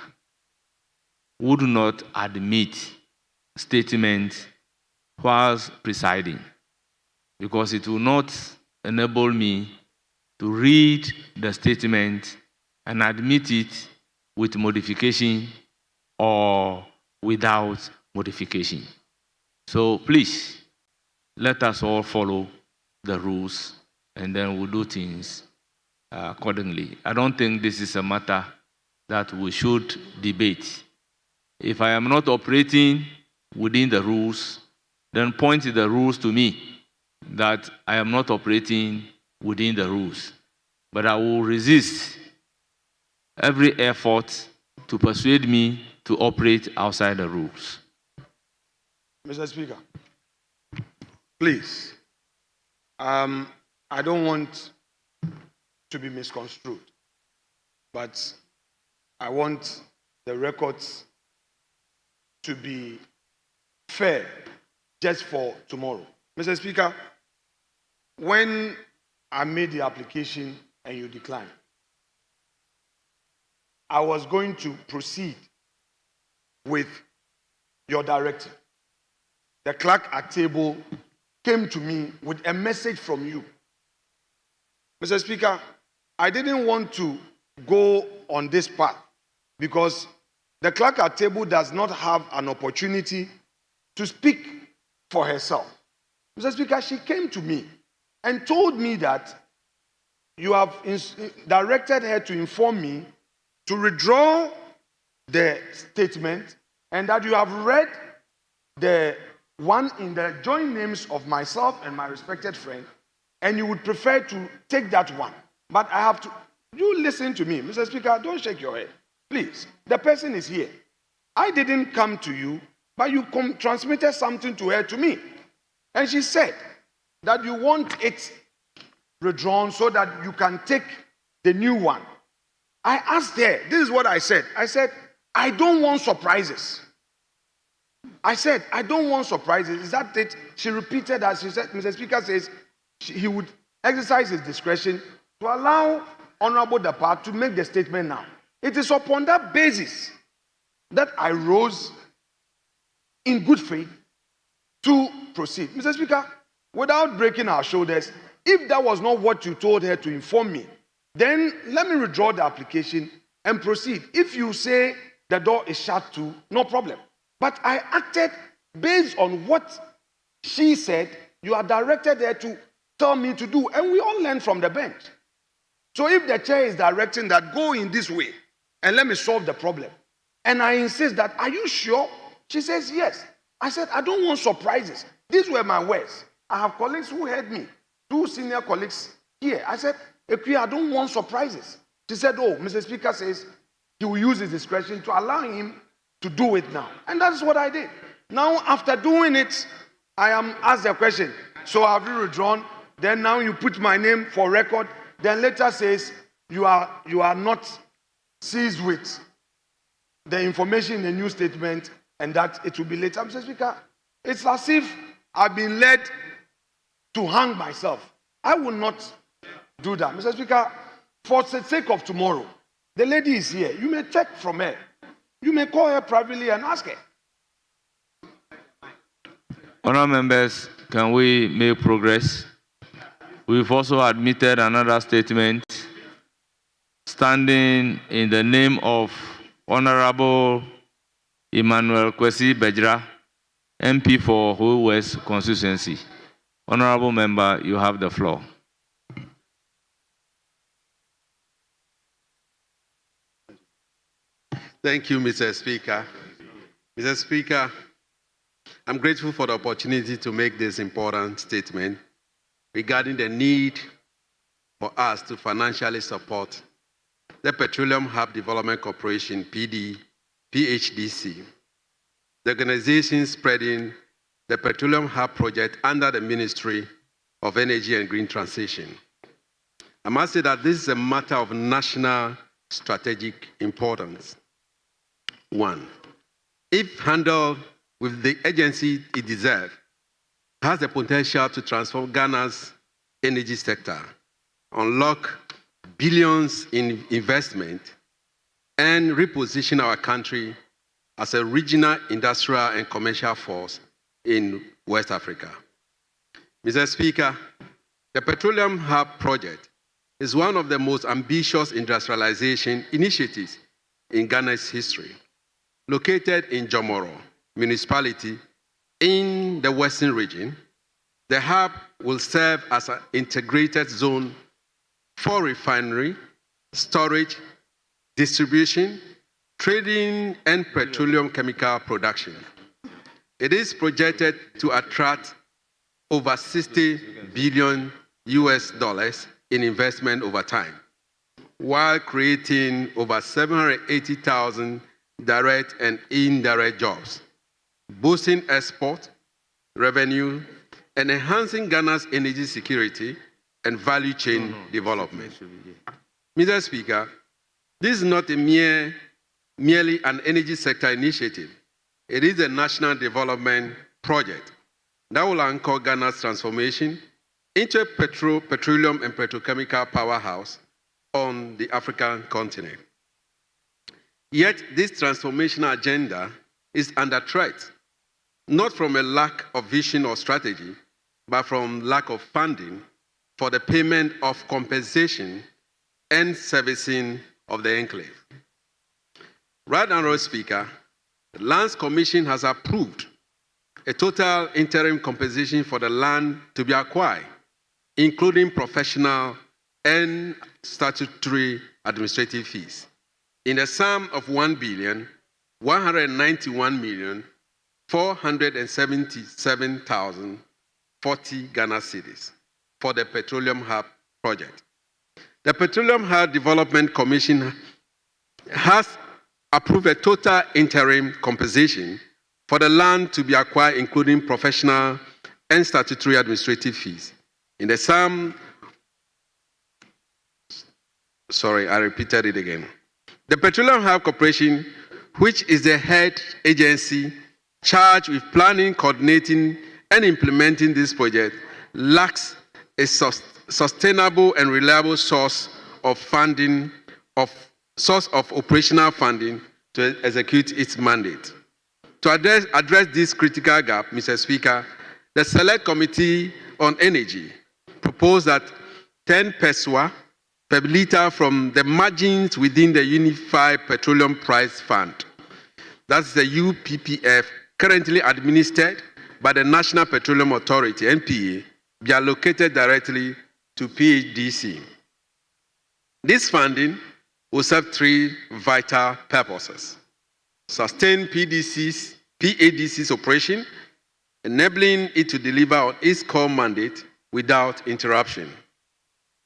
would not admit statements whilst presiding, because it will not enable me to read the statement and admit it with modification or without modification. So please, let us all follow the rules and then we'll do things accordingly. I don't think this is a matter that we should debate. If I am not operating within the rules, then point the rules to me that I am not operating within the rules. But I will resist every effort to persuade me to operate outside the rules. Mr. Speaker, please, I don't want to be misconstrued, but I want the records to be fair just for tomorrow. Mr. Speaker, when I made the application and you declined, I was going to proceed with your directive. The clerk at table came to me with a message from you. Mr. Speaker, I didn't want to go on this path because the clerk at table does not have an opportunity to speak for herself. Mr. Speaker, she came to me and told me that you have directed her to inform me to withdraw the statement and that you have read the one in the joint names of myself and my respected friend, and you would prefer to take that one. But I have to, you listen to me. Mr. Speaker, don't shake your head. Please, the person is here. I didn't come to you, but you transmitted something to her to me. And she said that you want it withdrawn so that you can take the new one. I asked her, this is what I said. I said, I don't want surprises. I said, I don't want surprises. Is that it? She repeated that. She said, Mr. Speaker says he would exercise his discretion to allow Honorable Dapar to make the statement now. It is upon that basis that I rose in good faith to proceed. Mr. Speaker, without breaking our shoulders, if that was not what you told her to inform me, then let me withdraw the application and proceed. If you say the door is shut too, no problem. But I acted based on what she said you are directed her to tell me to do. And we all learn from the bench. So if the chair is directing that go in this way and let me solve the problem, and I insist that, are you sure? She says yes. I said, I don't want surprises. These were my words. I have colleagues who heard me, 2 senior colleagues here. I said, Ekwe, I don't want surprises. She said, oh, Mr. Speaker says he will use his discretion to allow him to do it now. And that's what I did. Now, after doing it, I am asked the question, so have you withdrawn? Then now you put my name for record. Then later says you are not seized with the information in the new statement and that it will be later. Mr. Speaker, it's as if I've been led to hang myself. I will not do that. Mr. Speaker, for the sake of tomorrow, the lady is here. You may check from her. You may call her privately and ask her. Honourable members, can we make progress? We've also admitted another statement standing in the name of Honourable Emmanuel Kwesi Bejra, MP for Whole West constituency. Honourable member, you have the floor. Thank you, Mr. Speaker. Mr. Speaker, I'm grateful for the opportunity to make this important statement regarding the need for us to financially support the Petroleum Hub Development Corporation, PHDC, the organization spreading the Petroleum Hub project under the Ministry of Energy and Green Transition. I must say that this is a matter of national strategic importance. One, if handled with the urgency it deserves, has the potential to transform Ghana's energy sector, unlock billions in investment, and reposition our country as a regional industrial and commercial force in West Africa. Mr. Speaker, the Petroleum Hub project is one of the most ambitious industrialization initiatives in Ghana's history. Located in Jomoro municipality in the Western region, the hub will serve as an integrated zone for refinery, storage, distribution, trading, and petroleum chemical production. It is projected to attract over $60 billion in investment over time, while creating over 780,000 direct and indirect jobs, boosting export revenue, and enhancing Ghana's energy security and value chain development. Mr. Speaker, this is not merely an energy sector initiative. It is a national development project that will anchor Ghana's transformation into a petroleum and petrochemical powerhouse on the African continent. Yet this transformational agenda is under threat, not from a lack of vision or strategy, but from lack of funding for the payment of compensation and servicing of the enclave. Right now, Speaker, the Lands Commission has approved a total interim compensation for the land to be acquired, including professional and statutory administrative fees, in the sum of 1,191,477,040 Ghana cedis for the Petroleum Hub project. The Petroleum Hub Development Commission has approved a total interim compensation for the land to be acquired, including professional and statutory administrative fees, in the sum, I repeated it again. The Petroleum Hub Corporation, which is the head agency charged with planning, coordinating, and implementing this project, lacks a sustainable and reliable source of operational funding to execute its mandate. To address this critical gap, Mr. Speaker, the Select Committee on Energy proposed that 10 pesewa per liter from the margins within the Unified Petroleum Price Fund, that's the UPPF, currently administered by the National Petroleum Authority, NPA, be allocated directly to PHDC. This funding will serve three vital purposes: sustain PADC's operation, enabling it to deliver on its core mandate without interruption;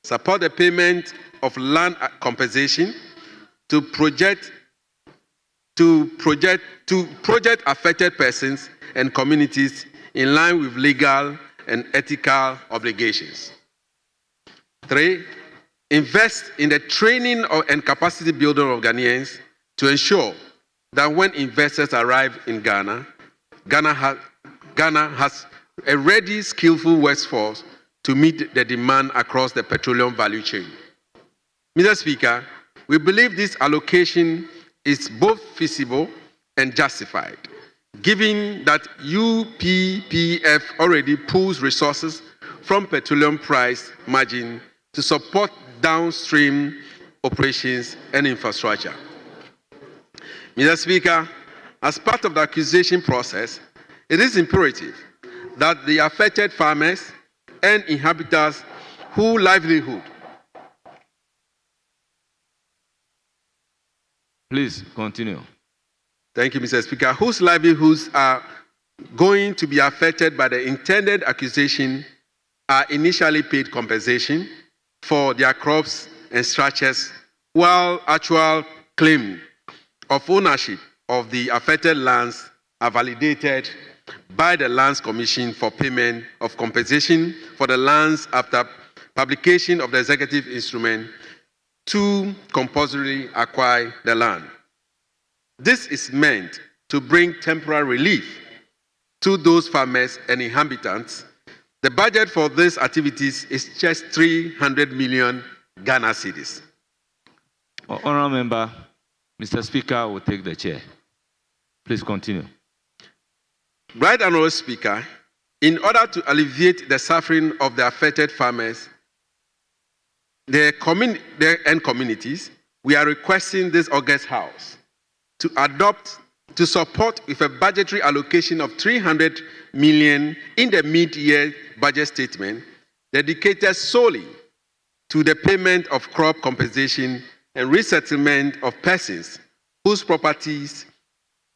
support the payment of land compensation to project affected persons and communities in line with legal and ethical obligations. 3, invest in the training and capacity building of Ghanaians to ensure that when investors arrive in Ghana, Ghana has a ready, skillful workforce to meet the demand across the petroleum value chain. Mr. Speaker, we believe this allocation is both feasible and justified, given that UPPF already pools resources from petroleum price margin to support downstream operations and infrastructure. Mr. Speaker, as part of the acquisition process, it is imperative that the affected farmers and inhabitants whose livelihood. Please continue. Thank you, Mr. Speaker. Whose livelihoods are going to be affected by the intended acquisition are initially paid compensation for their crops and structures, while actual claim of ownership of the affected lands are validated by the Lands Commission for payment of compensation for the lands after publication of the executive instrument to compulsorily acquire the land. This is meant to bring temporary relief to those farmers and inhabitants. The budget for these activities is just 300 million Ghana cedis. Honourable Member, Mr. Speaker will take the chair. Please continue. Right, Honourable Speaker, in order to alleviate the suffering of the affected farmers and communities, we are requesting this August House to support with a budgetary allocation of 300 million in the mid-year budget statement dedicated solely to the payment of crop compensation and resettlement of persons whose properties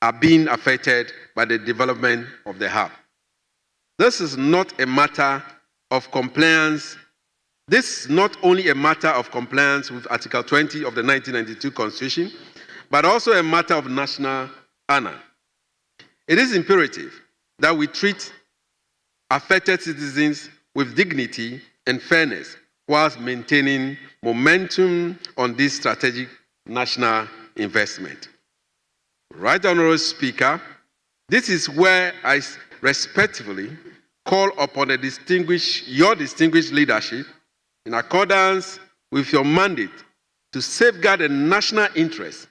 are being affected by the development of the hub. This is not a matter of compliance. This is not only a matter of compliance with Article 20 of the 1992 Constitution, but also a matter of national honor. It is imperative that we treat affected citizens with dignity and fairness whilst maintaining momentum on this strategic national investment. Right, Honourable Speaker, this is where I respectfully call upon your distinguished leadership in accordance with your mandate to safeguard the national interest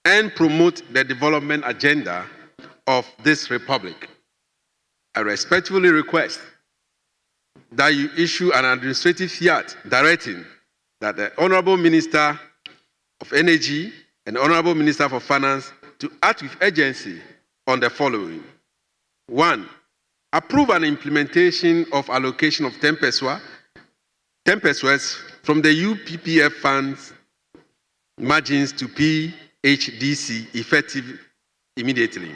and promote the development agenda of this republic. I respectfully request that you issue an administrative fiat directing that the Honourable Minister of Energy and the Honourable Minister for Finance to act with urgency on the following. 1. Approve an implementation of allocation of 10 pesos from the UPPF funds margins to PHDC effective immediately.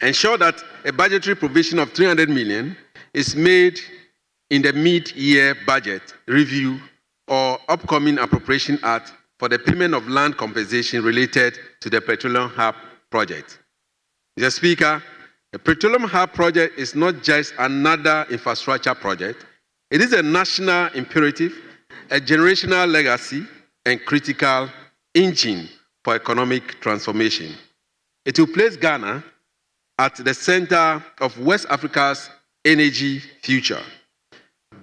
Ensure that a budgetary provision of 300 million is made in the mid-year budget review or upcoming appropriation act for the payment of land compensation related to the Petroleum Hub project. Mr. Speaker, the Petroleum Hub project is not just another infrastructure project. It is a national imperative, a generational legacy, and critical engine for economic transformation. It will place Ghana at the center of West Africa's energy future,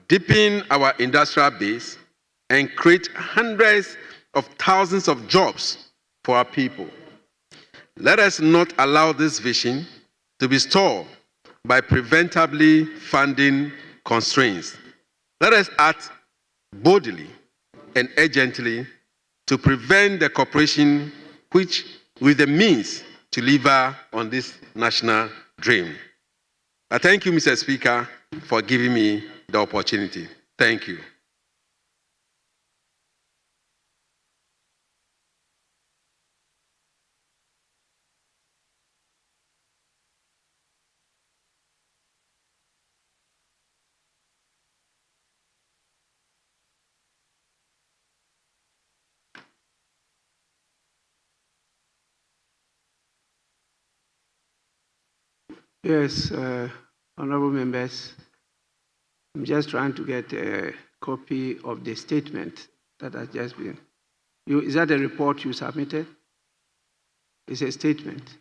deepen our industrial base, and create hundreds of thousands of jobs for our people. Let us not allow this vision to be stalled by preventably funding constraints. Let us act boldly and urgently to prevent the corporation which with the means to deliver on this national dream. I thank you, Mr. Speaker, for giving me the opportunity. Thank you. Yes, honorable members, I'm just trying to get a copy of the statement that has just been. Is that a report you submitted? It's a statement.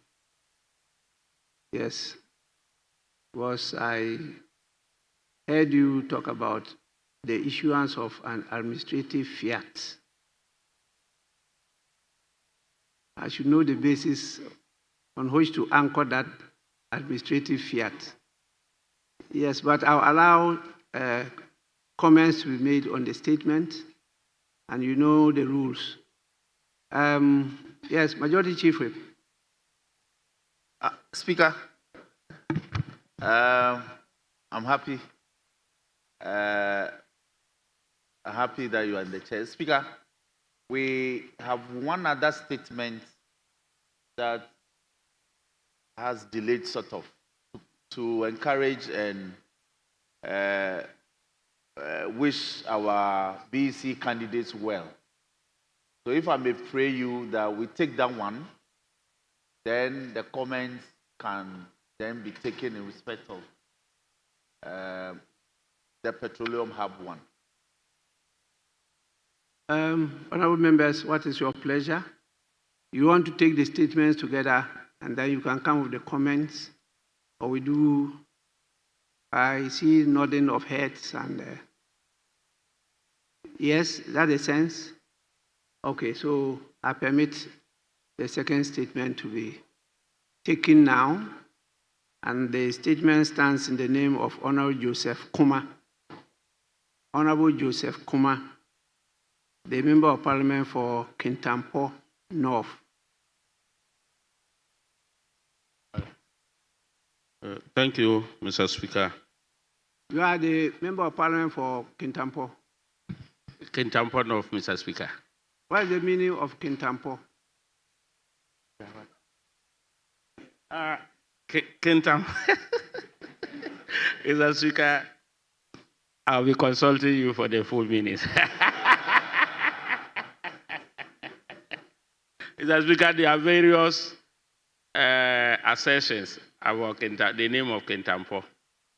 Yes. Was I heard you talk about the issuance of an administrative fiat. I should know the basis on which to anchor that administrative fiat. Yes, but I'll allow comments to be made on the statement, and you know the rules. Yes, Majority Chief Whip. Speaker, I'm happy. Happy that you are in the chair. Speaker, we have one other statement that has delayed sort of to encourage and wish our BEC candidates well. So if I may pray you that we take that one, then the comments can then be taken in respect of the Petroleum Hub one. Honorable members, what is your pleasure? You want to take the statements together and then you can come with the comments, or we do? I see nodding of heads and yes, is that the sense? Okay, so I permit the second statement to be taken now, and the statement stands in the name of Honorable Joseph Kuma. Honorable Joseph Kuma, the Member of Parliament for Kintampo North. Thank you, Mr. Speaker. You are the Member of Parliament for Kintampo. Kintampo North, Mr. Speaker. What is the meaning of Kintampo? Kintampo. Mr. Speaker, I'll be consulting you for the full meaning. Mr. Speaker, there are various assertions about the name of Kintampo.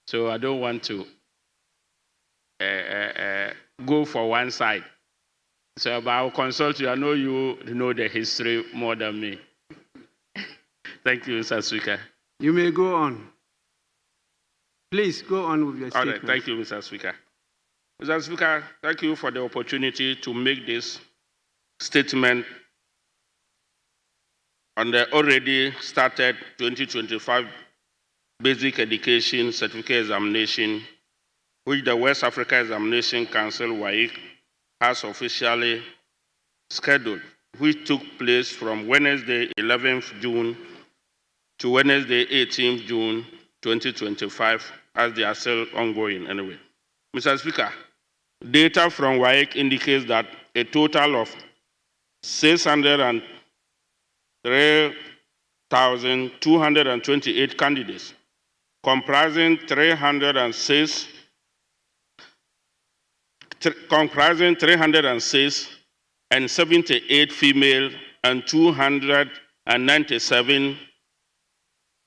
So I don't want to go for one side. So but I'll consult you. I know you know the history more than me. Thank you, Mr. Speaker. You may go on. Please go on with your statement. All right, thank you, Mr. Speaker. Mr. Speaker, thank you for the opportunity to make this statement on the already started 2025 Basic Education Certificate Examination, which the West Africa Examination Council, WAEC, has officially scheduled, which took place from Wednesday 11th June to Wednesday 18th June 2025, as they are still ongoing anyway. Mr. Speaker, data from WAEC indicates that a total of 603,228 candidates, comprising 306 and 78 female and 297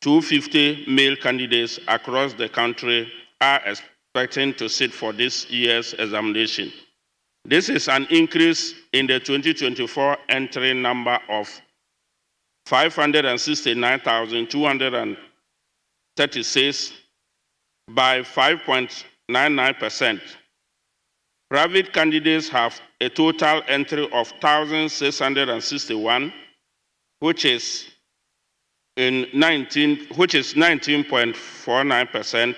250 male candidates across the country are expecting to sit for this year's examination. This is an increase in the 2024 entry number of 569,236 by 5.99%. Private candidates have a total entry of 1,661, which is 19.49%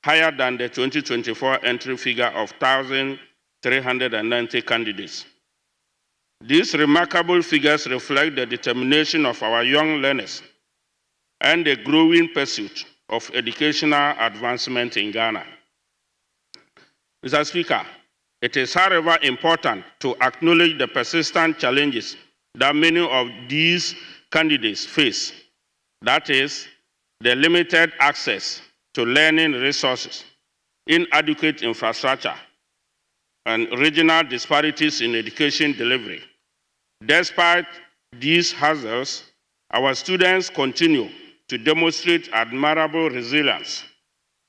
higher than the 2024 entry figure of 1,390 candidates. These remarkable figures reflect the determination of our young learners and the growing pursuit of educational advancement in Ghana. Mr. Speaker, it is, however, important to acknowledge the persistent challenges that many of these candidates face. That is, the limited access to learning resources, inadequate infrastructure, and regional disparities in education delivery. Despite these hazards, our students continue to demonstrate admirable resilience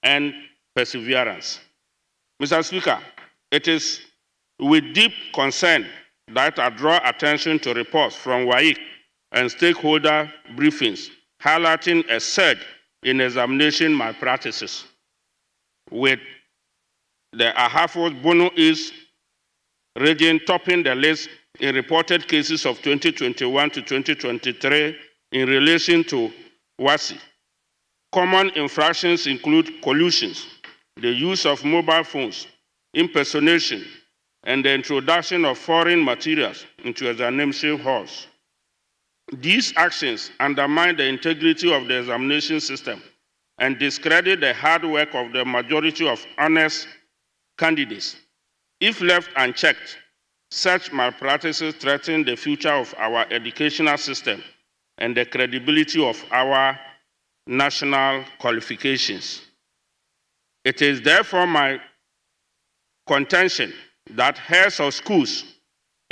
and perseverance. Mr. Speaker, it is with deep concern that I draw attention to reports from WAEC and stakeholder briefings highlighting a surge in examination malpractices, with the Ahafo Bono East region topping the list in reported cases of 2021 to 2023 in relation to WASI. Common infractions include collusions, the use of mobile phones, impersonation, and the introduction of foreign materials into examination halls. These actions undermine the integrity of the examination system and discredit the hard work of the majority of honest candidates. If left unchecked, such malpractices threaten the future of our educational system and the credibility of our national qualifications. It is therefore my contention that heads of schools,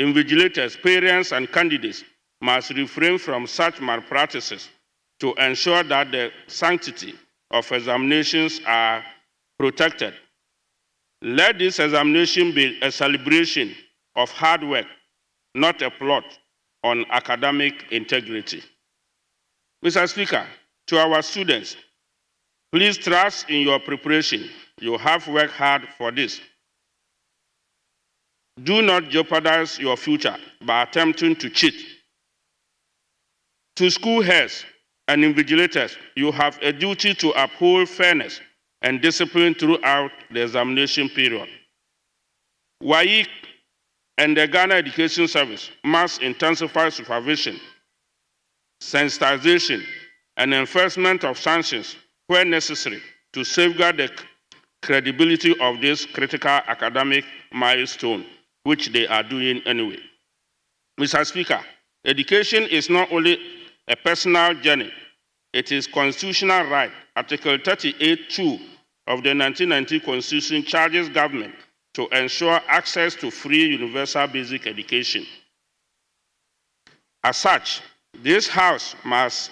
invigilators, parents, and candidates must refrain from such malpractices to ensure that the sanctity of examinations are protected. Let this examination be a celebration of hard work, not a plot on academic integrity. Mr. Speaker, to our students, please trust in your preparation. You have worked hard for this. Do not jeopardize your future by attempting to cheat. To school heads and invigilators, you have a duty to uphold fairness and discipline throughout the examination period. WAEC and the Ghana Education Service must intensify supervision, sensitization, and enforcement of sanctions where necessary to safeguard the credibility of this critical academic milestone, which they are doing anyway. Mr. Speaker, education is not only a personal journey, it is constitutional right. Article 38(2) of the 1990 Constitution charges government to ensure access to free universal basic education. As such, this House must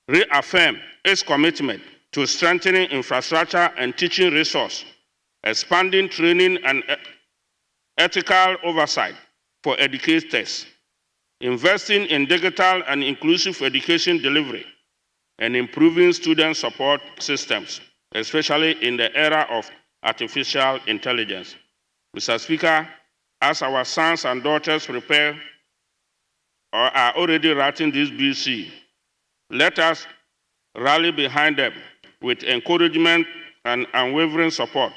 reaffirm its commitment to strengthening infrastructure and teaching resources, expanding training and ethical oversight for educators, investing in digital and inclusive education delivery, and improving student support systems, especially in the era of artificial intelligence. Mr. Speaker, as our sons and daughters prepare or are already writing this BC, let us rally behind them with encouragement and unwavering support.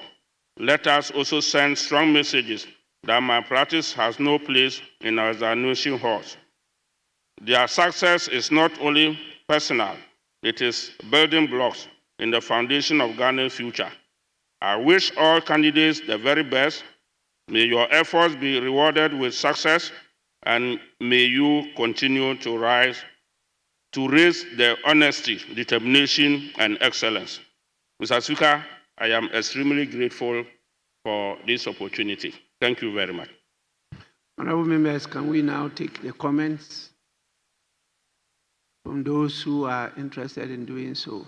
Let us also send strong messages that malpractice has no place in our examination halls. Their success is not only personal, it is building blocks in the foundation of Ghana's future. I wish all candidates the very best. May your efforts be rewarded with success, and may you continue to raise the honesty, determination, and excellence. Mr. Speaker, I am extremely grateful for this opportunity. Thank you very much. Honorable members, can we now take the comments from those who are interested in doing so?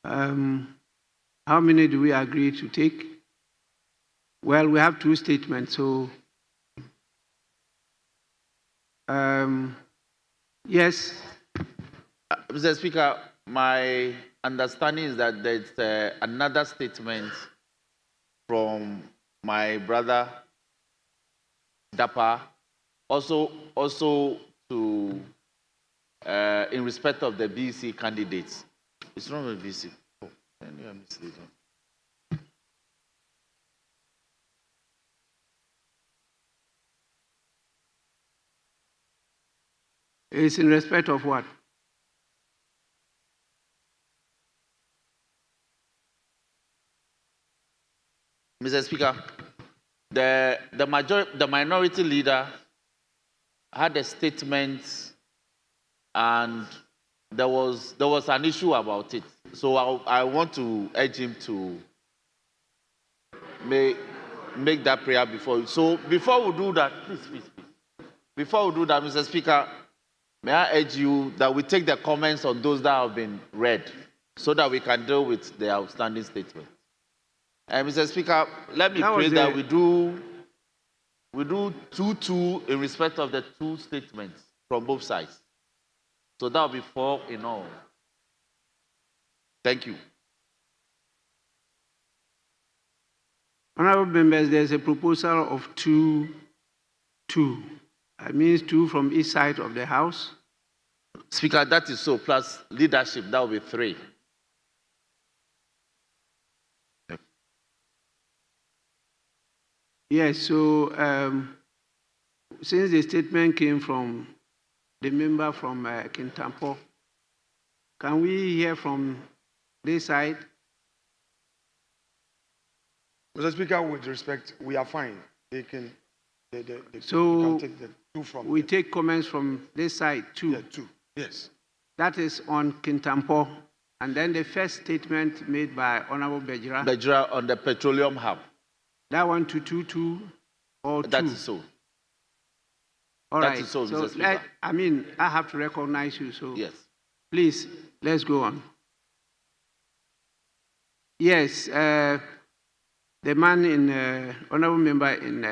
How many do we agree to take? Well, we have two statements, so yes. Mr. Speaker, my understanding is that there's another statement from my brother Dapa, also to in respect of the BC candidates. It's not a BC. Oh, you are misleading. It's in respect of what? Mr. Speaker, the minority leader had a statement, and there was an issue about it. So I want to urge him to make that prayer before. So before we do that, please. Before we do that, Mr. Speaker, may I urge you that we take the comments on those that have been read, so that we can deal with the outstanding statement. Mr. Speaker, let me pray that we do 2-2 in respect of the two statements from both sides. So that will be 4 in all. Thank you. Honorable members, there's a proposal of 2-2. That means 2 from each side of the House. Speaker, that is so, plus leadership, that will be 3. Yes, so since the statement came from the member from Kintampo, can we hear from this side? Mr. Speaker, with respect, we are fine. They can take the 2 from we them. take comments from this side too. Yeah, 2. Yes. That is on Kintampo. And then the first statement made by Honorable Bejira. Bejira on the petroleum hub. That one to 2-2 or 2? That is so. All that right. Is so, Mr. Speaker. I have to recognize you, so yes. Please, let's go on. Yes, the man in, honorable member in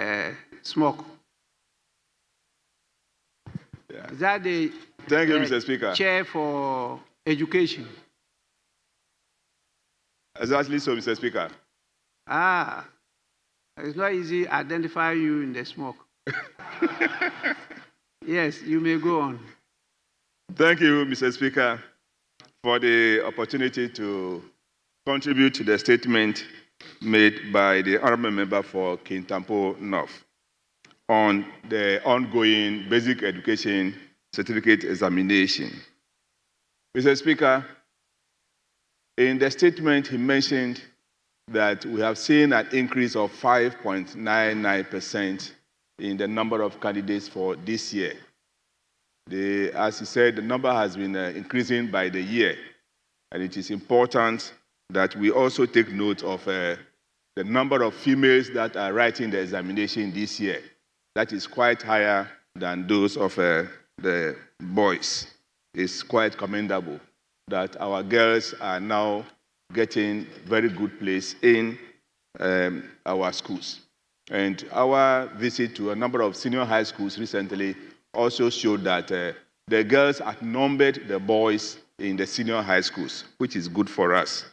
smoke. Yeah. Is that the Thank you, Mr. Speaker. chair for education? Exactly so, Mr. Speaker. Ah, it's not easy to identify you in the smoke. Yes, you may go on. Thank you, Mr. Speaker, for the opportunity to contribute to the statement made by the honorable member for Kintampo North on the ongoing basic education certificate examination. Mr. Speaker, in the statement he mentioned that we have seen an increase of 5.99% in the number of candidates for this year. As he said, the number has been increasing by the year, and it is important that we also take note of the number of females that are writing the examination this year. That is quite higher than those of the boys. It's quite commendable that our girls are now getting very good place in our schools. And our visit to a number of senior high schools recently also showed that the girls outnumbered the boys in the senior high schools, which is good for us.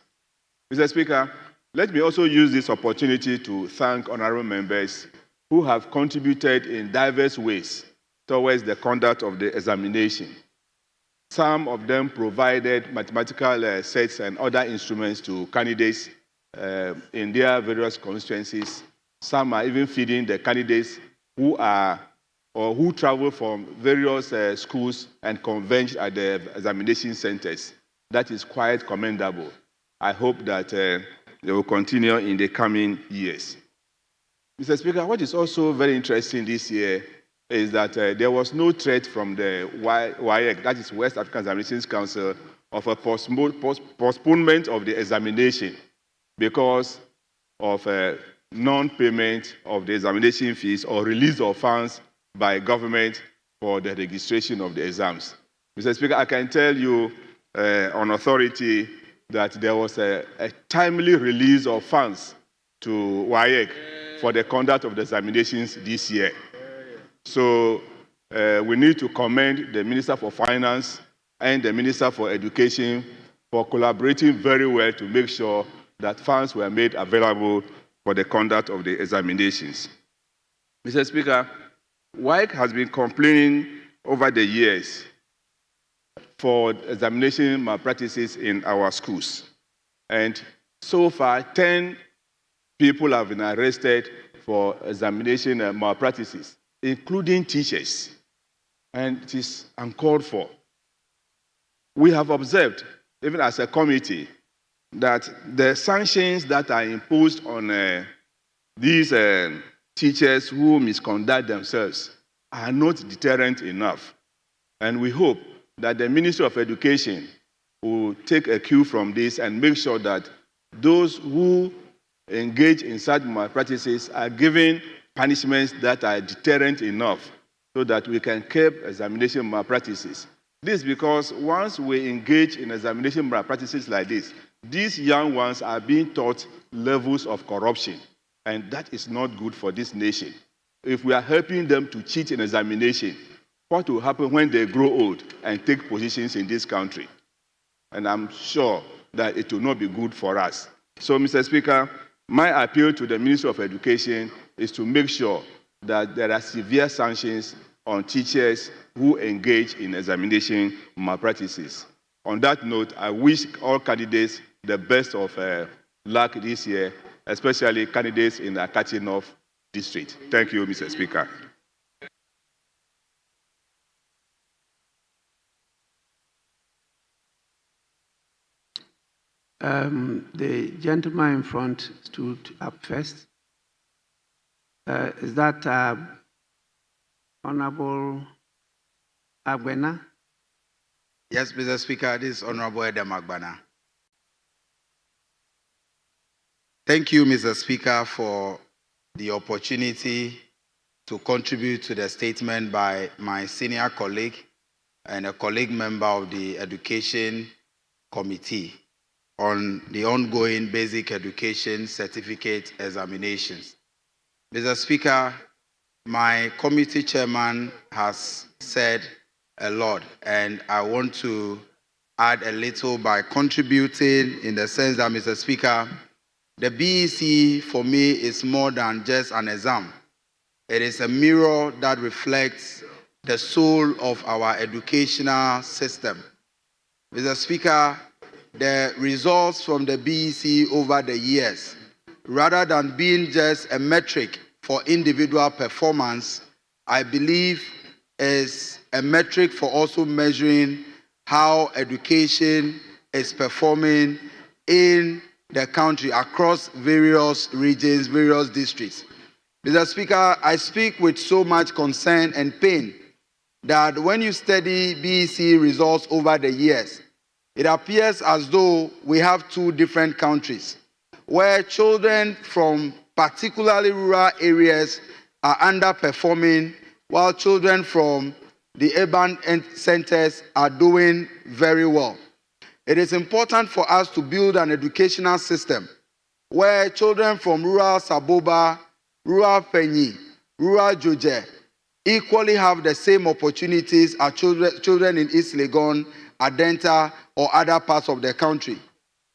Mr. Speaker, let me also use this opportunity to thank honorable members who have contributed in diverse ways towards the conduct of the examination. Some of them provided mathematical sets and other instruments to candidates in their various constituencies. Some are even feeding the candidates who travel from various schools and converge at the examination centers. That is quite commendable. I hope that they will continue in the coming years. Mr. Speaker, what is also very interesting this year is that there was no threat from the WAEC, that is West African Examinations Council, of a postponement of the examination because of non-payment of the examination fees or release of funds by government for the registration of the exams. Mr. Speaker, I can tell you on authority that there was a timely release of funds to WAEC for the conduct of the examinations this year. So we need to commend the Minister for Finance and the Minister for Education for collaborating very well to make sure that funds were made available for the conduct of the examinations. Mr. Speaker, WAEC has been complaining over the years for examination malpractices in our schools. And so far, 10 people have been arrested for examination malpractices, including teachers, and it is uncalled for. We have observed, even as a committee, that the sanctions that are imposed on these teachers who misconduct themselves are not deterrent enough. And we hope that the Ministry of Education will take a cue from this and make sure that those who engage in such malpractices are given punishments that are deterrent enough so that we can curb examination malpractices. This is because once we engage in examination malpractices like this, these young ones are being taught levels of corruption, and that is not good for this nation. If we are helping them to cheat in examination, what will happen when they grow old and take positions in this country? And I'm sure that it will not be good for us. So, Mr. Speaker, my appeal to the Ministry of Education is to make sure that there are severe sanctions on teachers who engage in examination malpractices. On that note, I wish all candidates the best of luck this year, especially candidates in the Akati North District. Thank you, Mr. Speaker. The gentleman in front stood up first. Is that Honorable Agbena? Yes, Mr. Speaker, this is Honorable Edem Agbana. Thank you, Mr. Speaker, for the opportunity to contribute to the statement by my senior colleague and a colleague member of the Education Committee. on the ongoing basic education certificate examinations. Mr. Speaker, my committee chairman has said a lot, and I want to add a little by contributing in the sense that, Mr. Speaker, the BEC for me is more than just an exam. It is a mirror that reflects the soul of our educational system. Mr. Speaker, the results from the BEC over the years, rather than being just a metric for individual performance, I believe is a metric for also measuring how education is performing in the country across various regions, various districts. Mr. Speaker, I speak with so much concern and pain that when you study BEC results over the years, it appears as though we have two different countries where children from particularly rural areas are underperforming while children from the urban centers are doing very well. It is important for us to build an educational system where children from rural Saboba, rural Penyi, rural Joje equally have the same opportunities as children in East Legon, Adenta, or other parts of the country.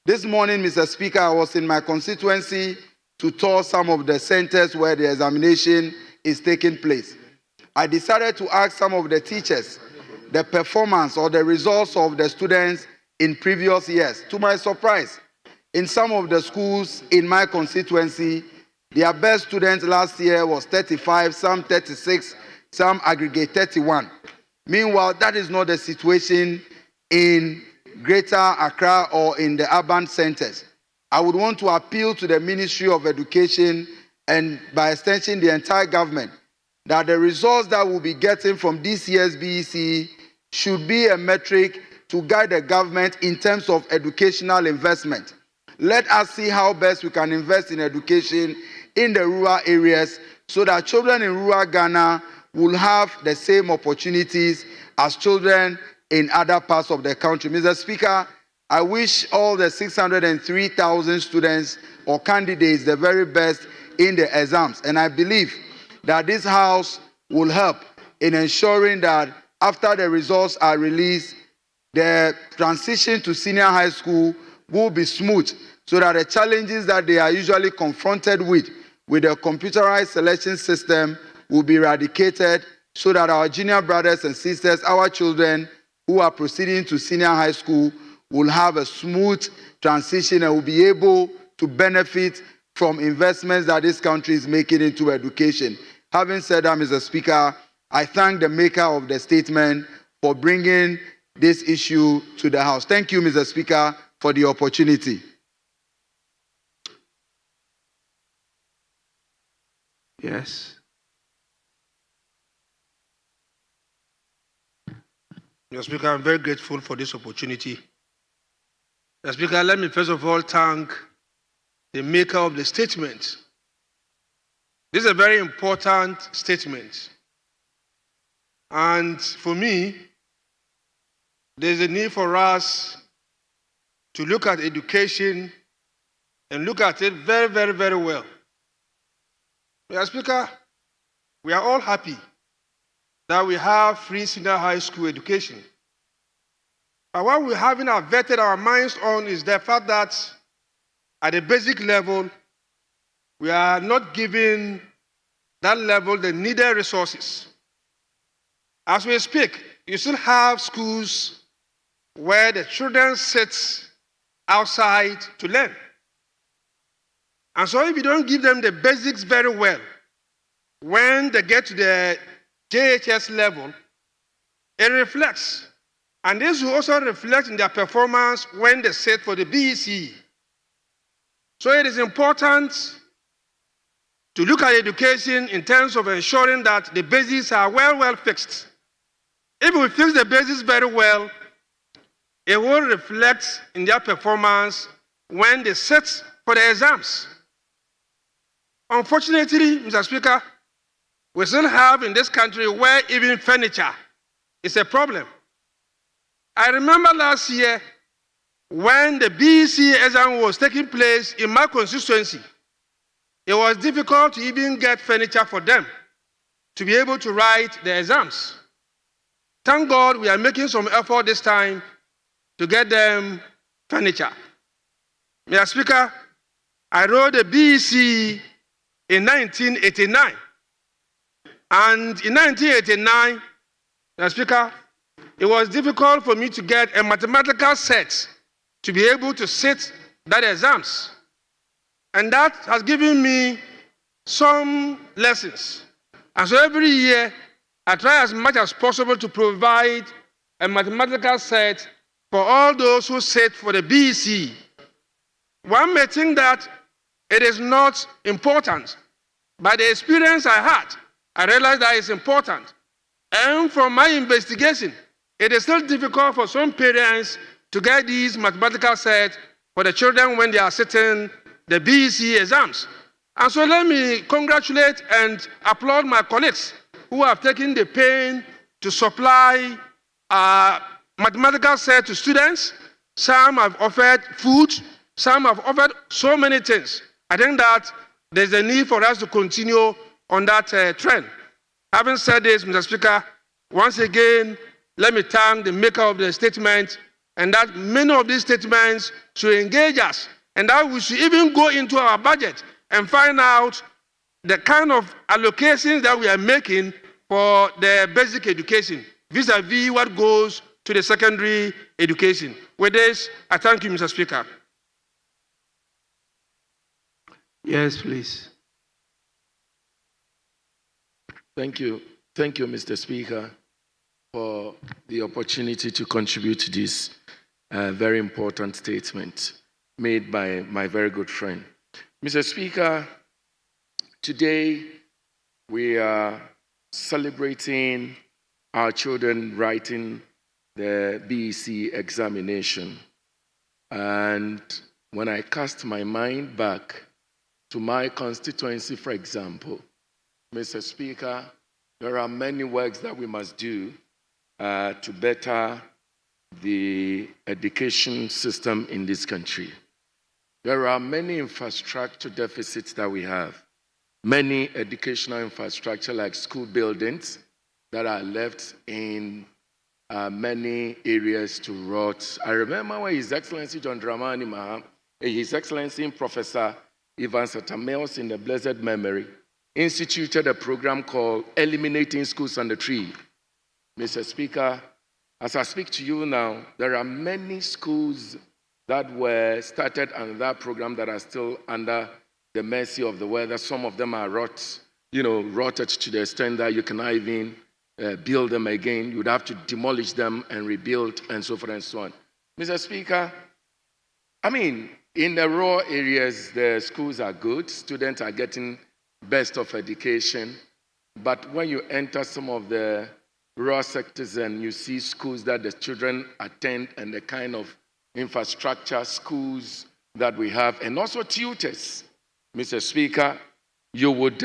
This morning, Mr. Speaker, I was in my constituency to tour some of the centers where the examination is taking place. I decided to ask some of the teachers the performance or the results of the students in previous years. To my surprise, in some of the schools in my constituency, their best student last year was 35, some 36, some aggregate 31. Meanwhile, that is not the situation in Greater Accra or in the urban centers. I would want to appeal to the Ministry of Education and by extension the entire government that the results that we'll be getting from this year's BEC should be a metric to guide the government in terms of educational investment. Let us see how best we can invest in education in the rural areas so that children in rural Ghana will have the same opportunities as children in other parts of the country. Mr. Speaker, I wish all the 603,000 students or candidates the very best in the exams. And I believe that this House will help in ensuring that after the results are released, the transition to senior high school will be smooth so that the challenges that they are usually confronted with the computerized selection system will be eradicated so that our junior brothers and sisters, our children who are proceeding to senior high school will have a smooth transition and will be able to benefit from investments that this country is making into education. Having said that, Mr. Speaker, I thank the maker of the statement for bringing this issue to the House. Thank you, Mr. Speaker, for the opportunity. Yes. Mr. Speaker, I'm very grateful for this opportunity. Mr. Speaker, let me first of all thank the maker of the statement. This is a very important statement. And for me, there's a need for us to look at education and look at it very, very, very well. Mr. Speaker, we are all happy that we have free senior high school education. But what we haven't averted our minds on is the fact that at the basic level, we are not giving that level the needed resources. As we speak, you still have schools where the children sit outside to learn. And so if you don't give them the basics very well, when they get to the JHS level, it reflects. And this will also reflect in their performance when they sit for the BEC. So it is important to look at education in terms of ensuring that the basics are well fixed. If we fix the basics very well, it will reflect in their performance when they sit for the exams. Unfortunately, Mr. Speaker, we still have in this country where even furniture is a problem. I remember last year when the BEC exam was taking place in my constituency, it was difficult to even get furniture for them to be able to write the exams. Thank God we are making some effort this time to get them furniture. Mr. Speaker, I wrote the BEC in 1989. And in 1989, Mr. Speaker, it was difficult for me to get a mathematical set to be able to sit that exams. And that has given me some lessons. And so every year, I try as much as possible to provide a mathematical set for all those who sit for the BEC. One may think that it is not important, but the experience I had, I realized that it's important. And from my investigation, it is still difficult for some parents to get these mathematical sets for the children when they are sitting the BEC exams. And so let me congratulate and applaud my colleagues who have taken the pain to supply mathematical sets to students. Some have offered food, some have offered so many things. I think that there's a need for us to continue on that trend. Having said this, Mr. Speaker, once again, let me thank the maker of the statement, and that many of these statements should engage us, and that we should even go into our budget and find out the kind of allocations that we are making for the basic education, vis-a-vis what goes to the secondary education. With this, I thank you, Mr. Speaker. Yes, please. Thank you. Thank you, Mr. Speaker, for the opportunity to contribute to this very important statement made by my very good friend. Mr. Speaker, today we are celebrating our children writing the BEC examination. And when I cast my mind back to my constituency, for example, Mr. Speaker, there are many works that we must do to better the education system in this country. There are many infrastructure deficits that we have. Many educational infrastructure like school buildings that are left in many areas to rot. I remember when His Excellency John Dramani Mahama, His Excellency Professor Ivan Satamels in the blessed memory, instituted a program called Eliminating Schools on the Tree. Mr. Speaker, as I speak to you now, there are many schools that were started under that program that are still under the mercy of the weather. Some of them are rotted to the extent that you cannot even build them again. You'd have to demolish them and rebuild and so forth and so on. Mr. Speaker, in the rural areas, the schools are good. Students are getting best of education. But when you enter some of the rural sectors and you see schools that the children attend and the kind of infrastructure schools that we have, and also tutors, Mr. Speaker, you would,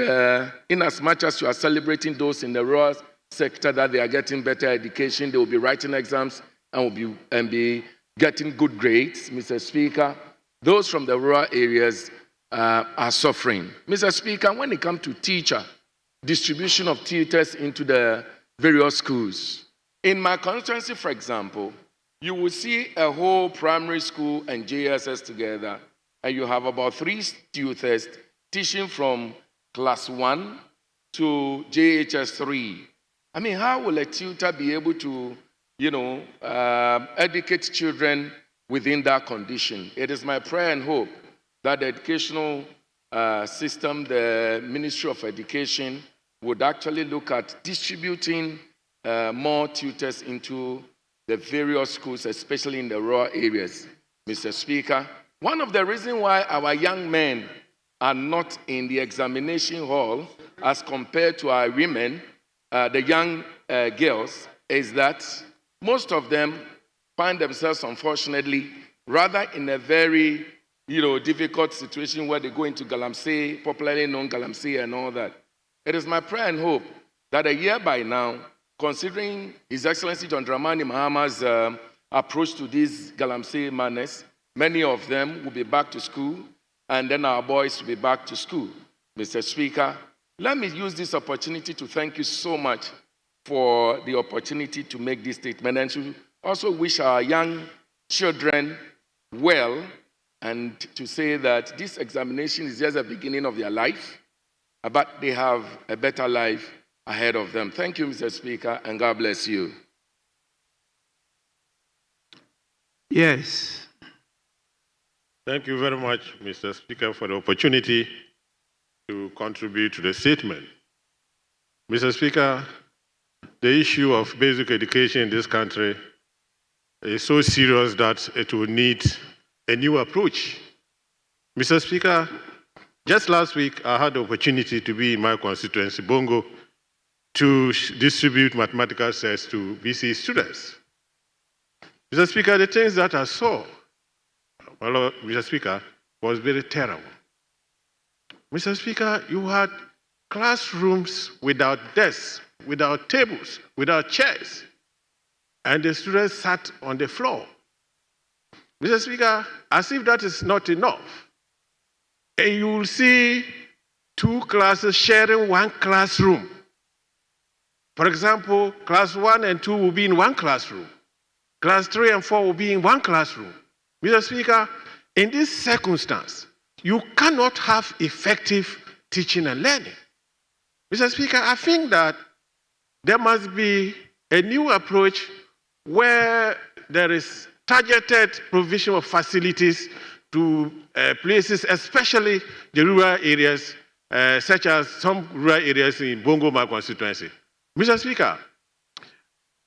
in as much as you are celebrating those in the rural sector that they are getting better education, they will be writing exams and will be getting good grades, Mr. Speaker, those from the rural areas are suffering. Mr. Speaker, when it comes to distribution of tutors into the various schools, in my constituency, for example, you will see a whole primary school and JSS together, and you have about 3 tutors teaching from class 1 to JHS 3. How will a tutor be able to, educate children within that condition? It is my prayer and hope that the educational system, the Ministry of Education, would actually look at distributing more tutors into the various schools, especially in the rural areas. Mr. Speaker, one of the reasons why our young men are not in the examination hall as compared to our women, the young girls, is that most of them find themselves, unfortunately, rather in a very difficult situation where they go into Galamsey, popularly known Galamsey and all that. It is my prayer and hope that a year by now, considering His Excellency John Dramani Mahama's approach to these Galamsey manners, many of them will be back to school, and then our boys will be back to school. Mr. Speaker, let me use this opportunity to thank you so much for the opportunity to make this statement, and to also wish our young children well, and to say that this examination is just the beginning of their life, but they have a better life ahead of them. Thank you, Mr. Speaker, and God bless you. Yes. Thank you very much, Mr. Speaker, for the opportunity to contribute to the statement. Mr. Speaker, the issue of basic education in this country is so serious that it will need a new approach. Mr. Speaker, just last week I had the opportunity to be in my constituency, Bongo, to distribute mathematical sets to BC students. Mr. Speaker, the things that I saw, well, Mr. Speaker, was very terrible. Mr. Speaker, you had classrooms without desks, without tables, without chairs, and the students sat on the floor. Mr. Speaker, as if that is not enough, and you will see two classes sharing one classroom. For example, class 1 and 2 will be in one classroom. Class 3 and 4 will be in one classroom. Mr. Speaker, in this circumstance, you cannot have effective teaching and learning. Mr. Speaker, I think that there must be a new approach where there is targeted provision of facilities to places, especially the rural areas, such as some rural areas in Bongo, my constituency. Mr. Speaker,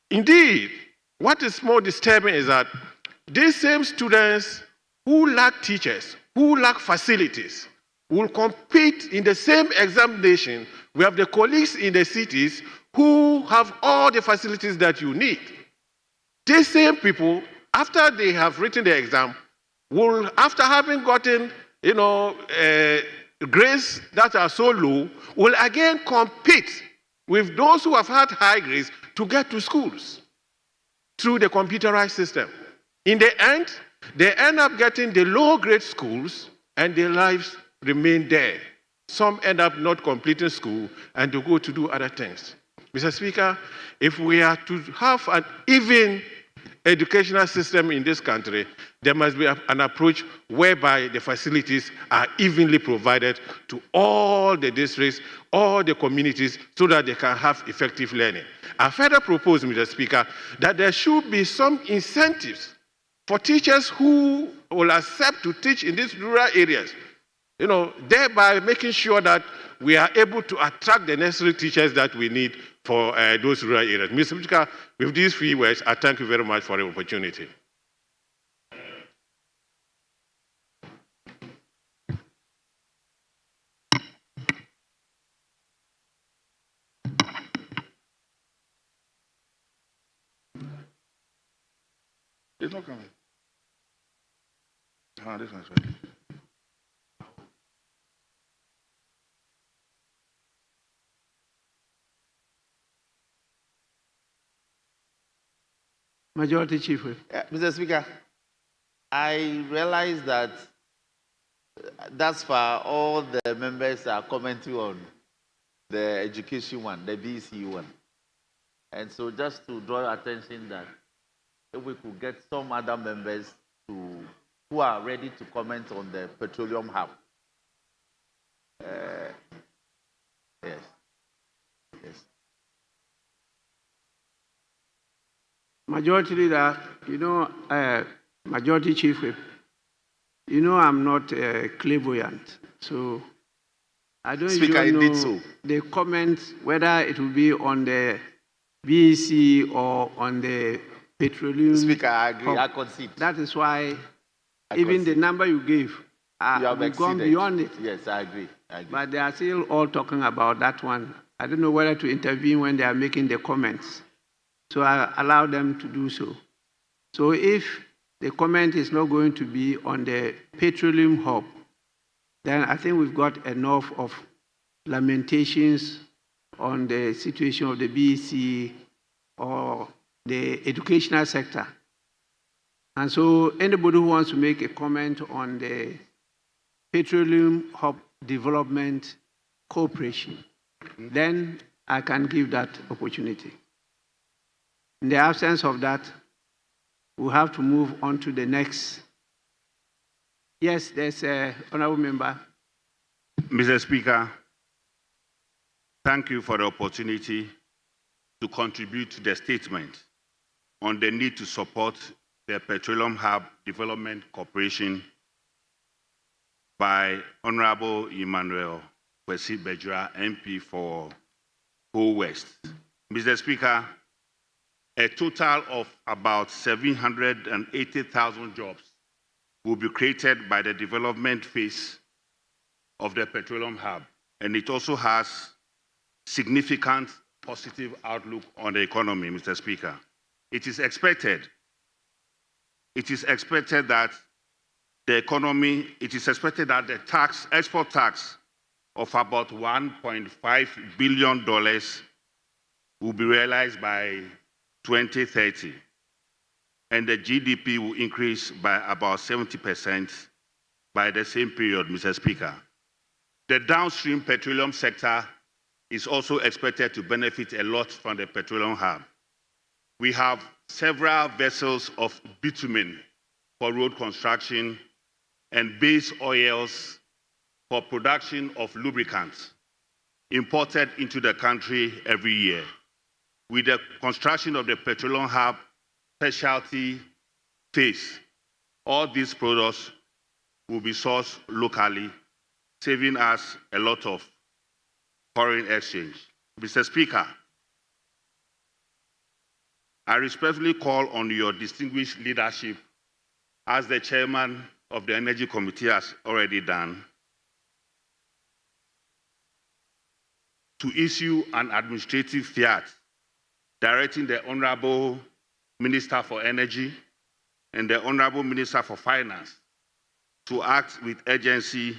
indeed, what is more disturbing is that these same students who lack teachers, who lack facilities, will compete in the same examination. We have the colleagues in the cities who have all the facilities that you need. These same people, after they have written the exam, will, after having gotten, grades that are so low, will again compete with those who have had high grades to get to schools through the computerized system. In the end, they end up getting the low-grade schools, and their lives remain there. Some end up not completing school and to go to do other things. Mr. Speaker, if we are to have an even educational system in this country, there must be an approach whereby the facilities are evenly provided to all the districts, all the communities, so that they can have effective learning. I further propose, Mr. Speaker, that there should be some incentives for teachers who will accept to teach in these rural areas, thereby making sure that we are able to attract the necessary teachers that we need for those rural areas. Mr. Speaker, with these few words, I thank you very much for the opportunity. It's not coming. This one's ready. Majority Chief Whip. Mr. Speaker, I realize that thus far all the members are commenting on the education one, the BC one. And so just to draw attention that if we could get some other members who are ready to comment on the petroleum hub. Yes. Majority Leader, Majority Chief Whip, I'm not clairvoyant, so I don't Speaker, even know did so. the comments, whether it will be on the BEC or on the petroleum. Speaker, I agree. hub. I concede. That is why I even concede. the number you gave, You have we've gone exceeded. beyond it. Yes, I agree. But they are still all talking about that one. I don't know whether to intervene when they are making the comments. So I allow them to do so. So if the comment is not going to be on the petroleum hub, then I think we've got enough of lamentations on the situation of the BEC or the educational sector. And so anybody who wants to make a comment on the Petroleum Hub Development Corporation, then I can give that opportunity. In the absence of that, we'll have to move on to the next. Yes, there's an honorable member. Mr. Speaker, thank you for the opportunity to contribute to the statement on the need to support the Petroleum Hub Development Corporation by Honorable Emmanuel Kwesi Bejra, MP for Ho West. Mr. Speaker, a total of about 780,000 jobs will be created by the development phase of the Petroleum Hub, and it also has significant positive outlook on the economy, Mr. Speaker. It is expected that the economy, it is expected that the export tax of about $1.5 billion will be realized by 2030, and the GDP will increase by about 70% by the same period, Mr. Speaker. The downstream petroleum sector is also expected to benefit a lot from the Petroleum Hub. We have several vessels of bitumen for road construction and base oils for production of lubricants imported into the country every year. With the construction of the Petroleum Hub specialty phase, all these products will be sourced locally, saving us a lot of foreign exchange. Mr. Speaker, I respectfully call on your distinguished leadership, as the chairman of the Energy Committee has already done, to issue an administrative fiat directing the Honorable Minister for Energy and the Honorable Minister for Finance to act with urgency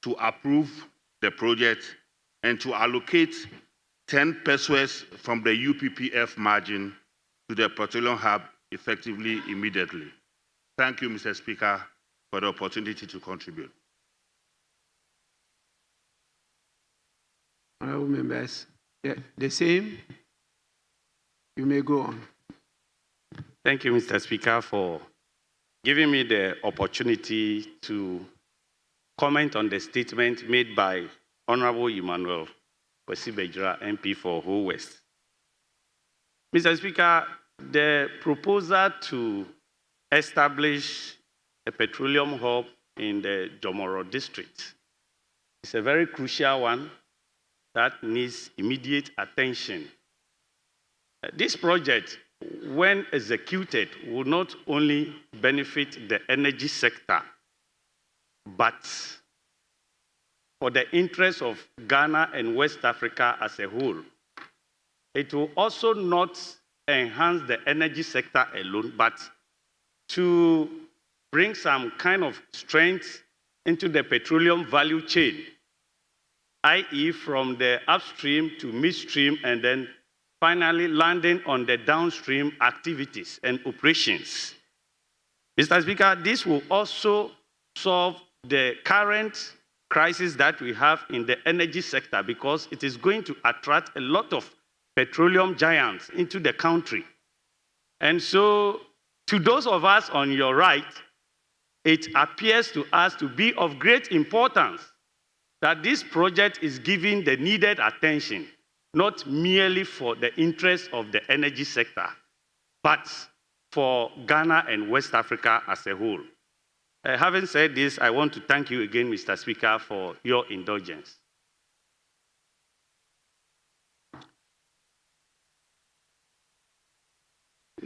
to approve the project and to allocate 10 pesos from the UPPF margin to the Petroleum Hub effectively immediately. Thank you, Mr. Speaker, for the opportunity to contribute. Honorable members, the same. You may go on. Thank you, Mr. Speaker, for giving me the opportunity to comment on the statement made by Honorable Emmanuel Kwesi Bejra, MP for Ho West. Mr. Speaker, the proposal to establish a petroleum hub in the Jomoro district is a very crucial one that needs immediate attention. This project, when executed, will not only benefit the energy sector, but for the interests of Ghana and West Africa as a whole. It will also not enhance the energy sector alone, but to bring some kind of strength into the petroleum value chain, i.e. from the upstream to midstream, and then finally landing on the downstream activities and operations. Mr. Speaker, this will also solve the current crisis that we have in the energy sector, because it is going to attract a lot of petroleum giants into the country. And so, to those of us on your right, it appears to us to be of great importance that this project is given the needed attention, not merely for the interest of the energy sector, but for Ghana and West Africa as a whole. Having said this, I want to thank you again, Mr. Speaker, for your indulgence.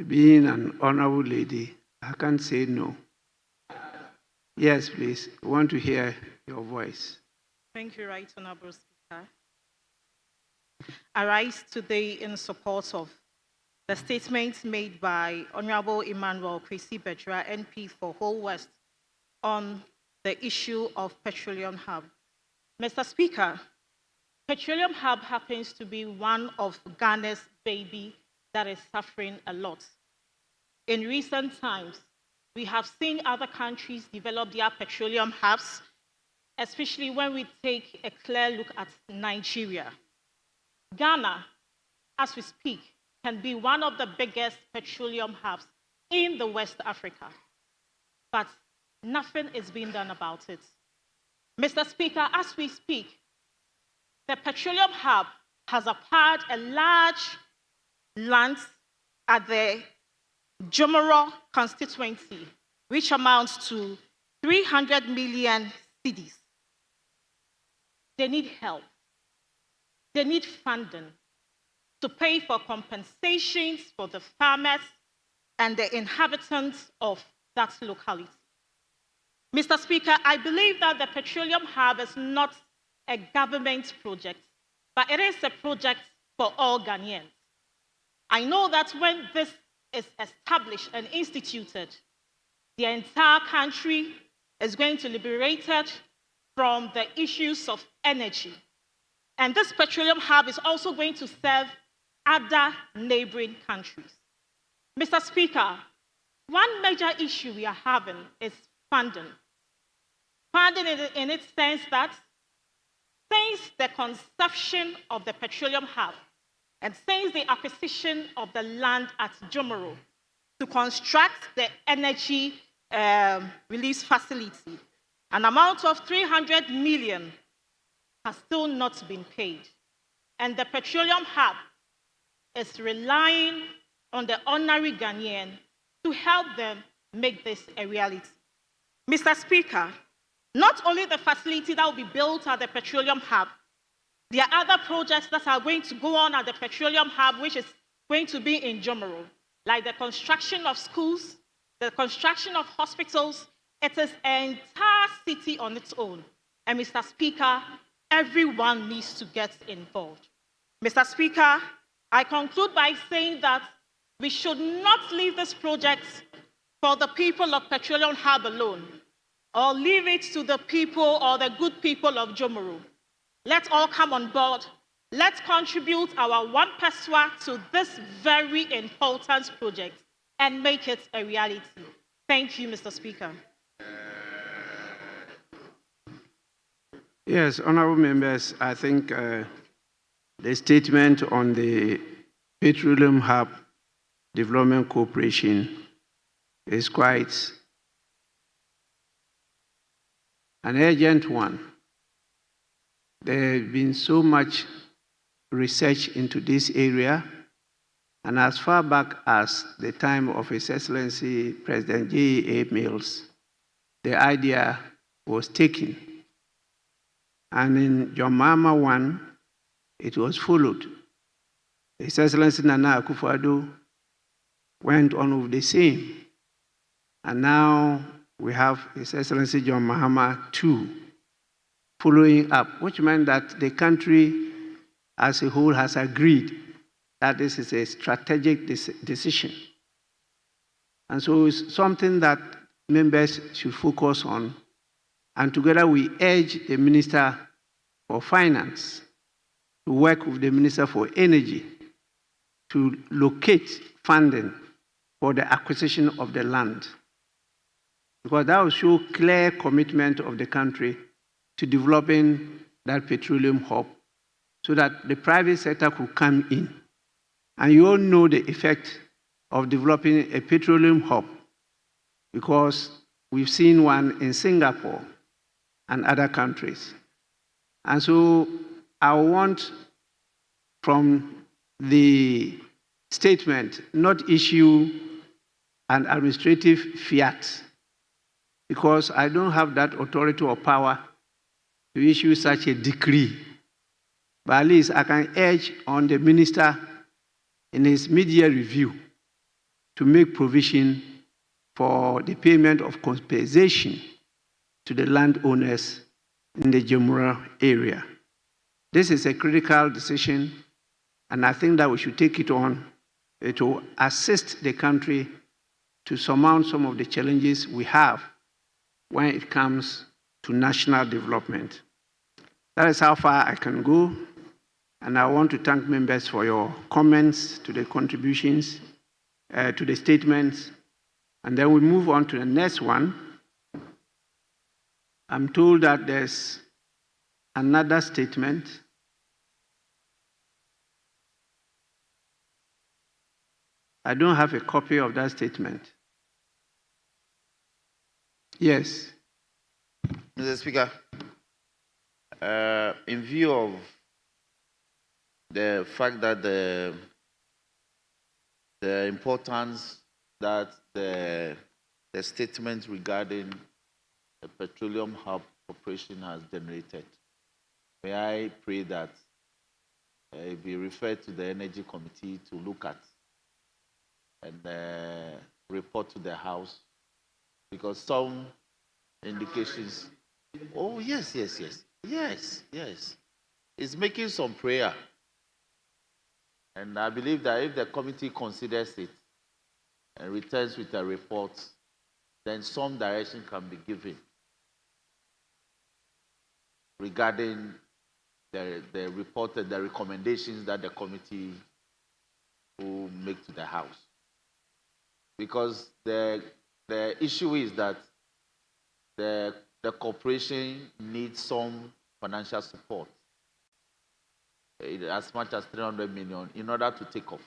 Being an honorable lady, I can't say no. Yes, please. I want to hear your voice. Thank you, Right Honorable Speaker. I rise today in support of the statement made by Honorable Emmanuel Kwesi Bejra, MP for Ho West, on the issue of Petroleum Hub. Mr. Speaker, Petroleum Hub happens to be one of Ghana's baby that is suffering a lot. in recent times, we have seen other countries develop their petroleum hubs, especially when we take a clear look at Nigeria. Ghana, as we speak, can be one of the biggest petroleum hubs in the West Africa, but nothing is being done about it. Mr. Speaker, as we speak, the petroleum hub has acquired a large land at the Jomoro constituency, which amounts to 300 million cedis. They need help. They need funding to pay for compensations for the farmers and the inhabitants of that locality. Mr. Speaker, I believe that the petroleum hub is not a government project, but it is a project for all Ghanaians. I know that when this is established and instituted, the entire country is going to be liberated from the issues of energy. And this petroleum hub is also going to serve other neighboring countries. Mr. Speaker, one major issue we are having is funding. Funding in its sense that since the conception of the petroleum hub and since the acquisition of the land at Jomoro to construct the energy release facility, an amount of 300 million has still not been paid. And the petroleum hub is relying on the ordinary Ghanaian to help them make this a reality. Mr. Speaker, not only the facility that will be built at the petroleum hub, there are other projects that are going to go on at the petroleum hub, which is going to be in Jomoro, like the construction of schools, the construction of hospitals. It is an entire city on its own. And Mr. Speaker, everyone needs to get involved. Mr. Speaker, I conclude by saying that we should not leave this project for the people of Petroleum Hub alone, or leave it to the people or the good people of Jomoro. Let's all come on board. Let's contribute our one peswa to this very important project and make it a reality. Thank you, Mr. Speaker. Yes, honorable members, I think the statement on the Petroleum Hub Development Corporation is quite an urgent one. There has been so much research into this area, and as far back as the time of His Excellency President J.A. Mills, the idea was taken. And in John Mahama 1, it was followed. His Excellency Nana Akufo-Addo went on with the same. And now we have His Excellency John Mahama 2 following up, which meant that the country as a whole has agreed that this is a strategic decision. And so it's something that members should focus on. And together we urge the Minister for Finance to work with the Minister for Energy to locate funding for the acquisition of the land. Because that will show clear commitment of the country to developing that petroleum hub so that the private sector could come in. And you all know the effect of developing a petroleum hub because we've seen one in Singapore and other countries. And so I want from the statement not issue an administrative fiat because I don't have that authority or power to issue such a decree. But at least I can urge on the minister in his media review to make provision for the payment of compensation to the landowners in the Jomoro area. This is a critical decision, and I think that we should take it on to assist the country to surmount some of the challenges we have when it comes to national development. That is how far I can go, and I want to thank members for your comments to the contributions. to the statements, and then we move on to the next one. I'm told that there's another statement. I don't have a copy of that statement. Yes. Mr. Speaker, in view of the fact that the importance that the statement regarding the Petroleum Hub Corporation has generated, may I pray that it be referred to the Energy Committee to look at and report to the House, because some indications. Oh, yes. It's making some prayer. And I believe that if the committee considers it and returns with a report, then some direction can be given regarding the report and the recommendations that the committee will make to the House. Because the issue is that the corporation needs some financial support, as much as 300 million, in order to take off.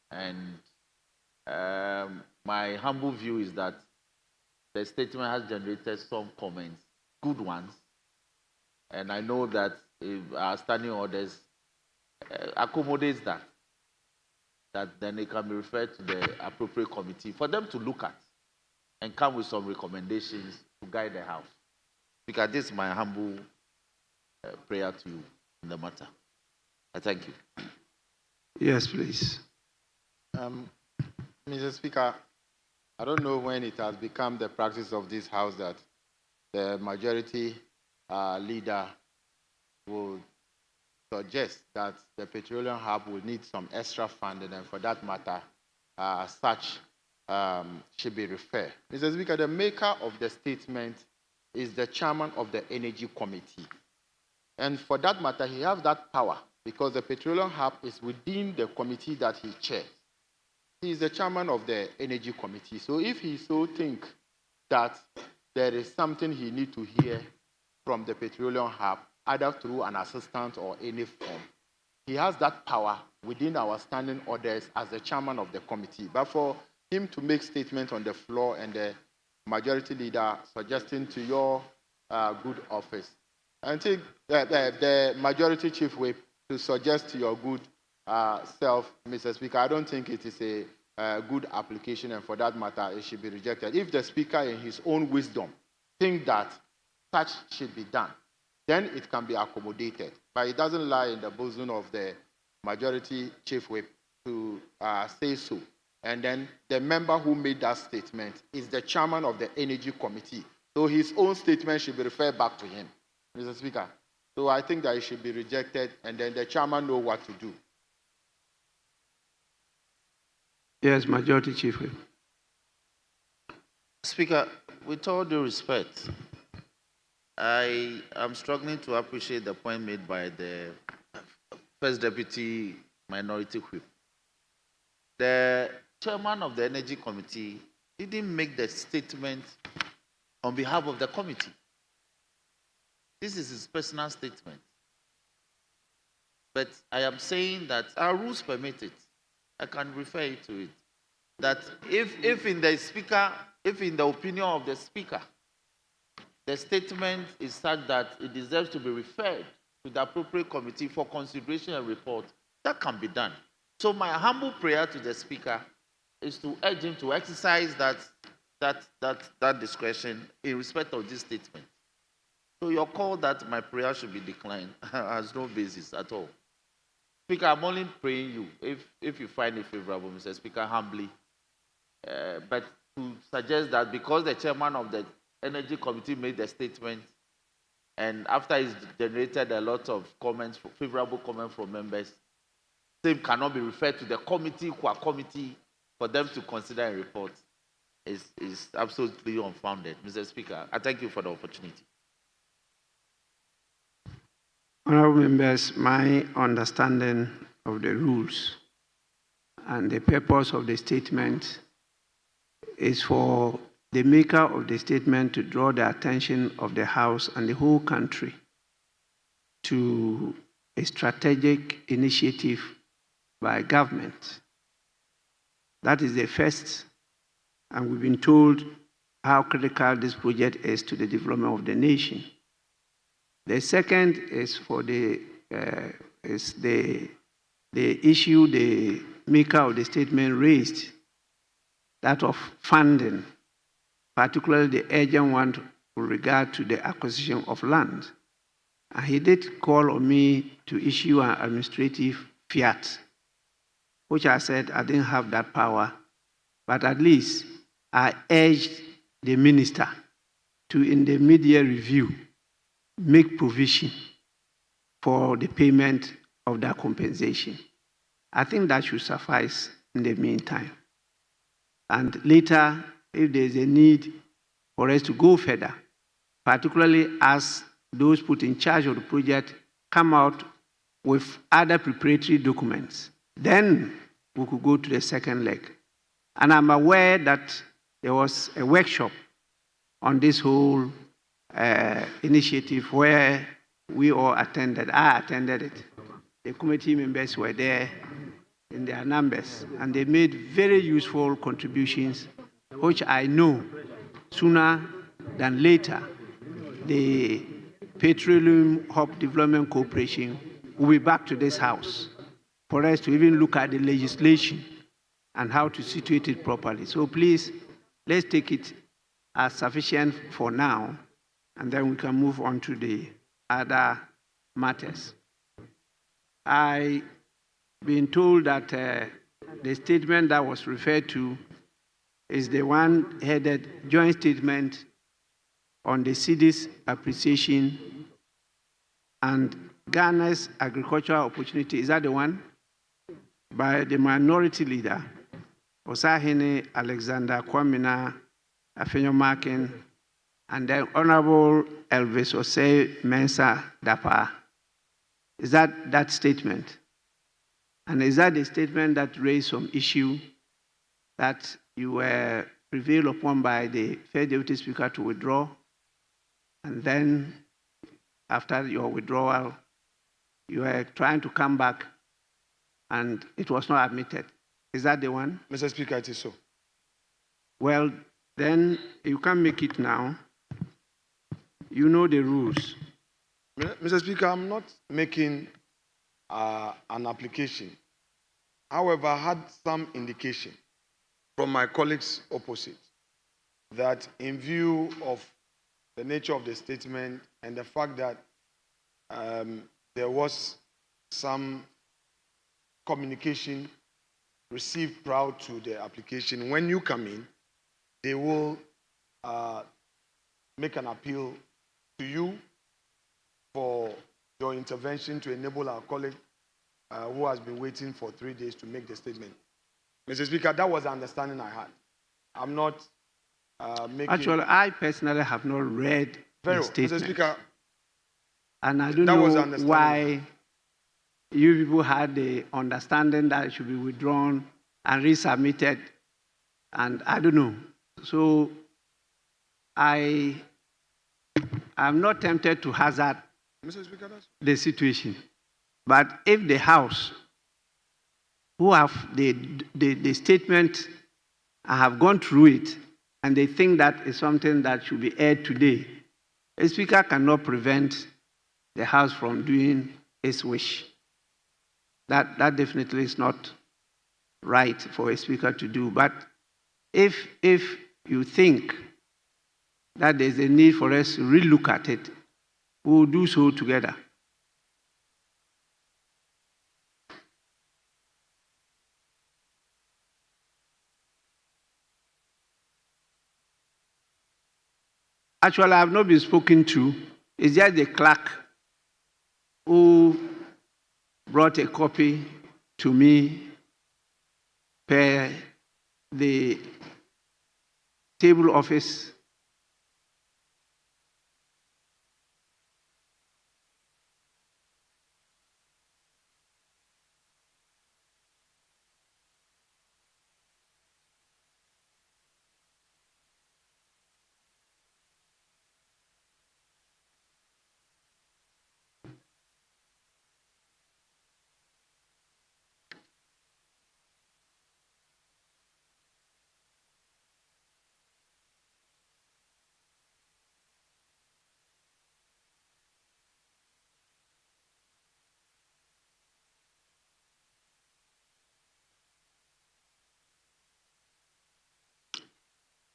And my humble view is that the statement has generated some comments, good ones, and I know that if our standing orders accommodates that then it can be referred to the appropriate committee for them to look at and come with some recommendations to guide the House. Because this is my humble prayer to you in the matter. I thank you. Yes, please. Mr. Speaker, I don't know when it has become the practice of this House that the majority leader will suggest that the petroleum hub will need some extra funding, and for that matter, such should be referred. Mr. Speaker, the maker of the statement is the chairman of the Energy Committee. And for that matter, he has that power because the petroleum hub is within the committee that he chairs. He is the chairman of the Energy Committee. So if he so thinks that there is something he needs to hear from the petroleum hub, either through an assistant or any form, he has that power within our standing orders as the chairman of the committee. But for him to make statements on the floor and the majority leader suggesting to your good office, I think that the majority chief whip to suggest to your good self, Mr. Speaker, I don't think it is a good application, and for that matter, it should be rejected. If the Speaker, in his own wisdom, think that such should be done, then it can be accommodated. But it doesn't lie in the bosom of the majority chief whip to say so. And then the member who made that statement is the chairman of the Energy Committee. So his own statement should be referred back to him, Mr. Speaker. So I think that it should be rejected, and then the chairman know what to do. Yes, Majority Chief Whip. Speaker, with all due respect, I am struggling to appreciate the point made by the First Deputy Minority Whip. The chairman of the Energy Committee didn't make the statement on behalf of the committee. This is his personal statement. But I am saying that our rules permit it. I can refer you to it. That if in the opinion of the speaker, the statement is such that it deserves to be referred to the appropriate committee for consideration and report, that can be done. So my humble prayer to the speaker is to urge him to exercise that discretion in respect of this statement. So your call that my prayer should be declined has no basis at all. Speaker, I'm only praying you, if you find it favorable, Mr. Speaker, humbly, but to suggest that because the chairman of the Energy Committee made the statement, and after it's generated a lot of comments, favorable comments from members, same cannot be referred to the committee for them to consider a report is absolutely unfounded. Mr. Speaker, I thank you for the opportunity. Honorable members, my understanding of the rules And the purpose of the statement is for the maker of the statement to draw the attention of the House and the whole country to a strategic initiative by government. That is the first, and we've been told how critical this project is to the development of the nation. The second is for the issue the maker of the statement raised, that of funding, particularly the urgent one with regard to the acquisition of land. And he did call on me to issue an administrative fiat, which I said I didn't have that power, but at least I urged the minister to, in the mid-year review, make provision for the payment of that compensation. I think that should suffice in the meantime. And later, if there's a need for us to go further, particularly as those put in charge of the project come out with other preparatory documents, then we could go to the second leg. And I'm aware that there was a workshop on this whole initiative where we all attended. I attended it. The committee members were there in their numbers, and they made very useful contributions, which I know sooner than later the Petroleum Hub Development Corporation will be back to this House for us to even look at the legislation and how to situate it properly. So please, let's take it as sufficient for now, and then we can move on to the other matters. I've been told that the statement that was referred to is the one headed joint statement on the cedis appreciation and Ghana's agricultural opportunity. Is that the one? By the minority leader, Osahene Alexander Kwamina Afenyomakin, and then Honorable Elvis Osei Mensah Dapa. Is that statement? And is that the statement that raised some issue that you were prevailed upon by the Fair Deputy Speaker to withdraw? And then after your withdrawal, you were trying to come back and it was not admitted. Is that the one? Mr. Speaker, it is so. Well, then you can't make it now. You know the rules. Mr. Speaker, I'm not making an application. However, I had some indication from my colleagues opposite that in view of the nature of the statement and the fact that there was some communication received prior to the application, when you come in, they will make an appeal to you for your intervention to enable our colleague who has been waiting for 3 days to make the statement. Mr. Speaker, that was the understanding I had. I'm not making... Actually, I personally have not read the statement. Mr. Speaker, and I don't know why you people had the understanding that it should be withdrawn and resubmitted, and I don't know. So I am not tempted to hazard the situation. But if the House, who have the statement, I have gone through it, and they think that is something that should be aired today, a speaker cannot prevent the House from doing its wish. That definitely is not right for a speaker to do. But if you think that there's a need for us to relook at it, we will do so together. Actually, I have not been spoken to. It's just the clerk who brought a copy to me per the table office.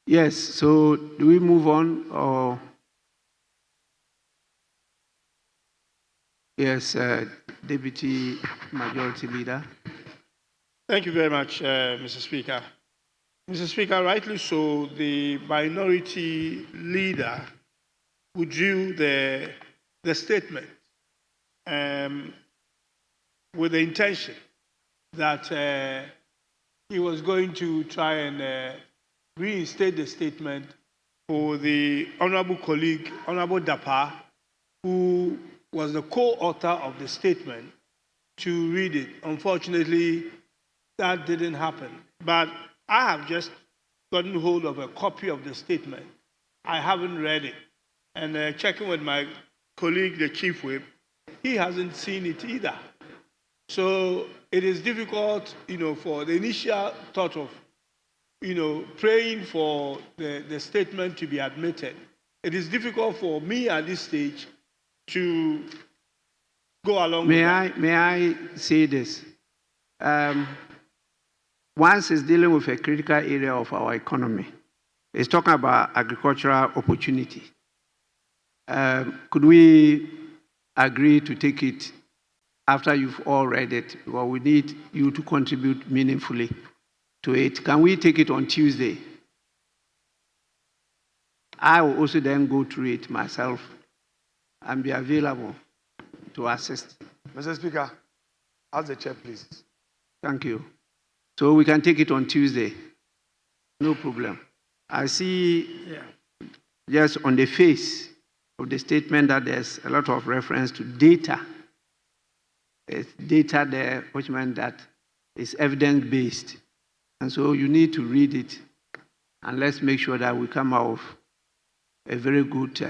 Yes, so do we move on or? Yes, Deputy Majority Leader. Thank you very much, Mr. Speaker. Mr. Speaker, rightly so, the minority leader withdrew the statement with the intention that he was going to try and reinstate the statement for the honorable colleague, Honorable Dapa, who was the co-author of the statement, to read it. Unfortunately, that didn't happen. But I have just gotten hold of a copy of the statement. I haven't read it. And checking with my colleague, the chief whip, he hasn't seen it either. So it is difficult, for the initial thought of, praying for the statement to be admitted. It is difficult for me at this stage to go along with that. May I say this? Once is dealing with a critical area of our economy. It's talking about agricultural opportunity. Could we agree to take it after you've all read it? Well, we need you to contribute meaningfully to it. Can we take it on Tuesday? I will also then go through it myself and be available to assist. Mr. Speaker, ask the chair, please. Thank you. So we can take it on Tuesday. No problem. I see just on the face of the statement that there's a lot of reference to data. It's data there, which means that it's evidence-based. And so you need to read it, and let's make sure that we come out with a very good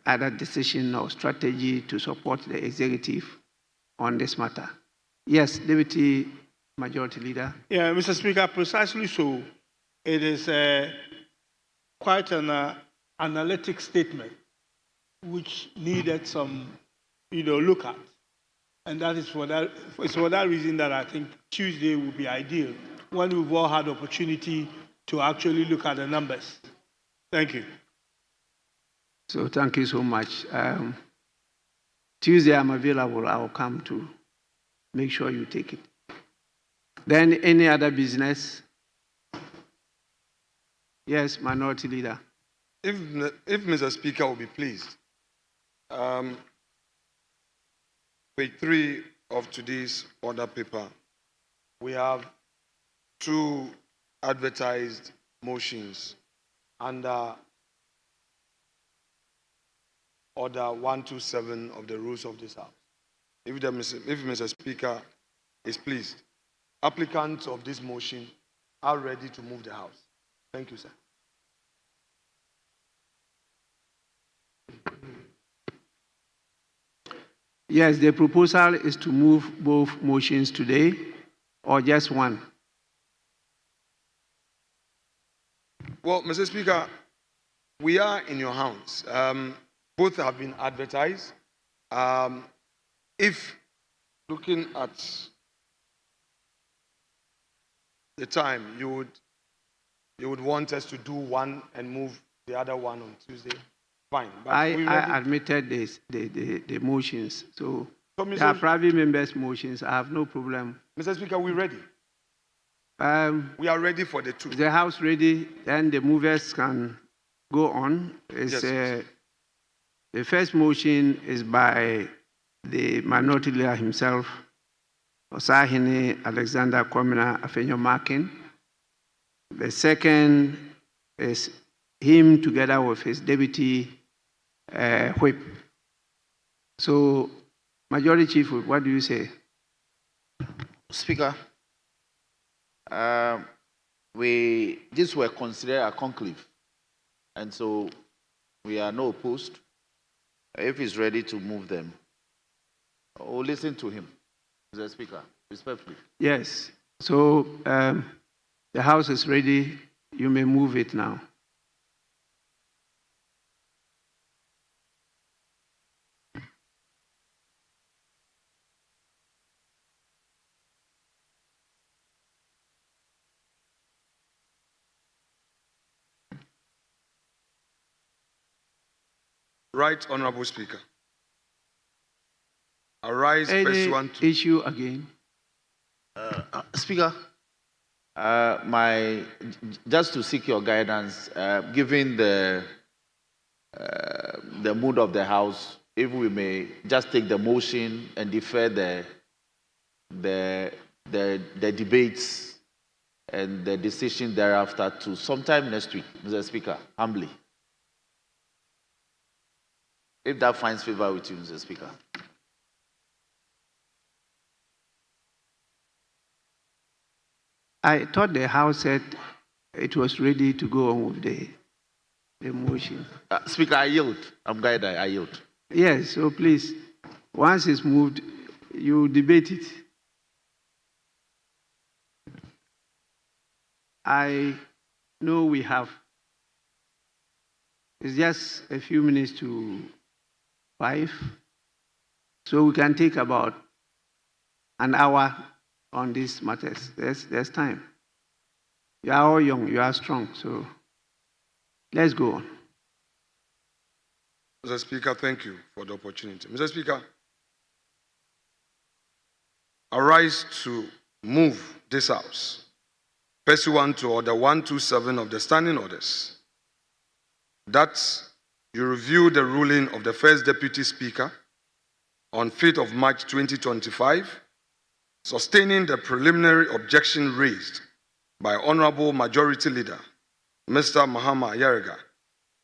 either decision or strategy to support the executive on this matter. Yes, Deputy Majority Leader. Yeah, Mr. Speaker, precisely so. It is quite an analytic statement which needed some, look at. And that is for that reason that I think Tuesday would be ideal, when we've all had opportunity to actually look at the numbers. Thank you. So thank you so much. Tuesday I'm available. I'll come to make sure you take it. Then any other business? Yes, Minority Leader. If Mr. Speaker will be pleased, page 3 of today's order paper, we have 2 advertised motions under Order 127 of the rules of this House. If Mr. Speaker is pleased, applicants of this motion are ready to move the House. Thank you, sir. Yes, the proposal is to move both motions today or just one? Well, Mr. Speaker, we are in your hands. Both have been advertised. If looking at the time, you would want us to do one and move the other one on Tuesday, fine. But I admitted the motions. So there are private members' motions. I have no problem. Mr. Speaker, we're ready. We are ready for the 2. Is the House ready? Then the movers can go on. Yes, the first motion is by the Minority Leader himself, Osahene Alexander Kwamina Afenyo-Markin. The second is him together with his deputy whip. So, Majority Chief Whip, what do you say? Speaker, these were considered a conclave, and so we are not opposed. If he's ready to move them, we'll listen to him, Mr. Speaker, respectfully. Yes. So the House is ready. You may move it now. Right, Honorable Speaker. Arise pursuant to... issue again? Speaker, just to seek your guidance, given the mood of the House, if we may just take the motion and defer the debates and the decision thereafter to sometime next week, Mr. Speaker, humbly. If that finds favor with you, Mr. Speaker. I thought the House said it was ready to go on with the motion. Speaker, I yield. I'm guided. I yield. Yes, so please, once it's moved, you debate it. I know we have. It's just a few minutes to 5, so we can take about an hour on these matters. There's time. You are all young, you are strong, so let's go on. Mr. Speaker, thank you for the opportunity. Mr. Speaker, I rise to move this House pursuant to Order 127 of the Standing Orders, that you review the ruling of the First Deputy Speaker on 5th of March 2025, sustaining the preliminary objection raised by Honorable Majority Leader Mr. Mahama Yarega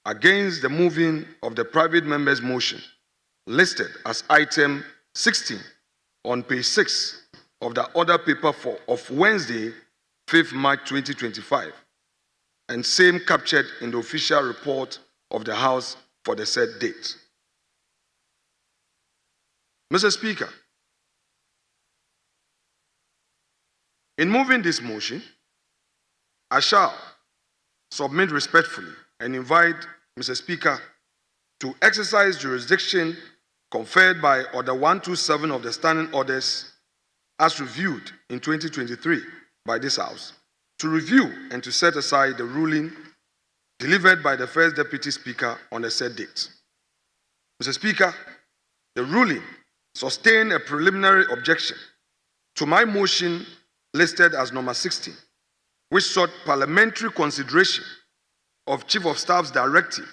against the moving of the private member's motion listed as item 16 on page 6 of the order paper of Wednesday, 5th March 2025, and same captured in the official report of the House for the said date. Mr. Speaker, in moving this motion, I shall submit respectfully and invite Mr. Speaker to exercise jurisdiction conferred by Order 127 of the Standing Orders as reviewed in 2023 by this House, to review and to set aside the ruling delivered by the First Deputy Speaker on the said date. Mr. Speaker, the ruling sustained a preliminary objection to my motion listed as number 16, which sought parliamentary consideration of Chief of Staff's directive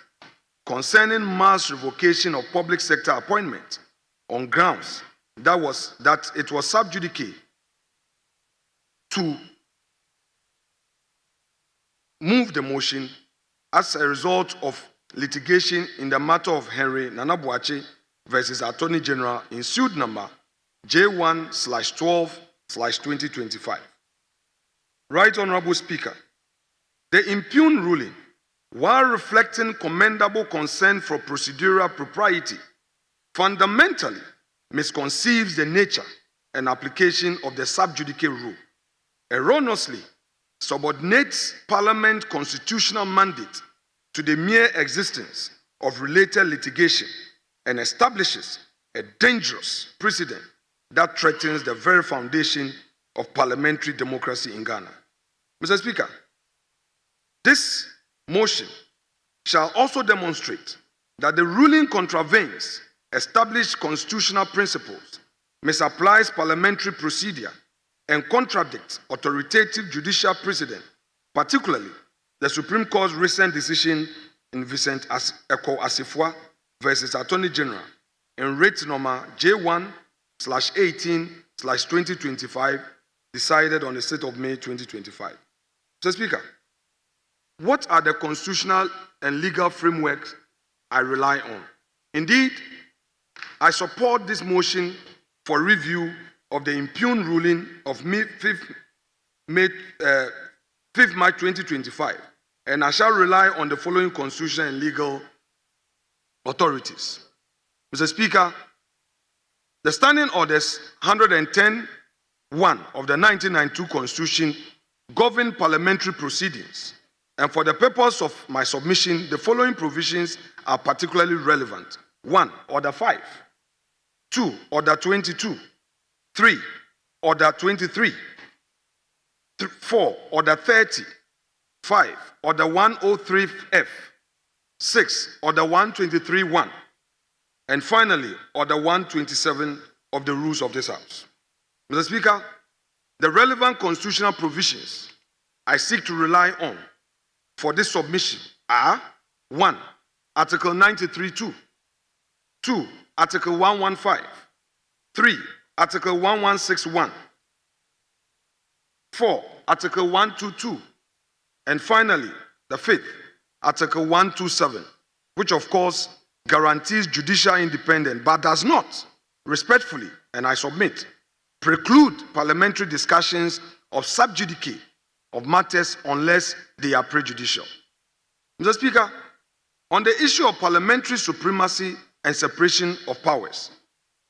concerning mass revocation of public sector appointment on grounds that it was sub judice to move the motion as a result of litigation in the matter of Henry Nana Boakye versus Attorney General in suit number J1/12/2025. Right Honorable Speaker, the impugned ruling, while reflecting commendable concern for procedural propriety, fundamentally misconceives the nature and application of the sub judice rule, erroneously subordinates Parliament's constitutional mandate to the mere existence of related litigation, and establishes a dangerous precedent that threatens the very foundation of parliamentary democracy in Ghana. Mr. Speaker, this motion shall also demonstrate that the ruling contravenes established constitutional principles, misapplies parliamentary procedure, and contradicts authoritative judicial precedent, particularly the Supreme Court's recent decision in Vincent Eko Asifua versus Attorney General in writ number J1/18/2025, decided on the 6th of May 2025. Mr. Speaker, what are the constitutional and legal frameworks I rely on? Indeed, I support this motion for review of the impugned ruling of 5th March 2025, and I shall rely on the following constitutional and legal authorities. Mr. Speaker, the Standing Orders 110(1) of the 1992 Constitution govern parliamentary proceedings, and for the purpose of my submission, the following provisions are particularly relevant. 1. Order 5. 2. Order 22. 3. Order 23. 4. Order 30. 5. Order 103F. 6. Order 123.1. And finally, Order 127 of the rules of this House. Mr. Speaker, the relevant constitutional provisions I seek to rely on for this submission are 1. Article 93(2), 2. Article 115, 3. Article 1161, 4. Article 122, and finally, the 5th, Article 127, which of course guarantees judicial independence but does not, respectfully, and I submit, preclude parliamentary discussions of sub judice of matters unless they are prejudicial. Mr. Speaker, on the issue of parliamentary supremacy and separation of powers,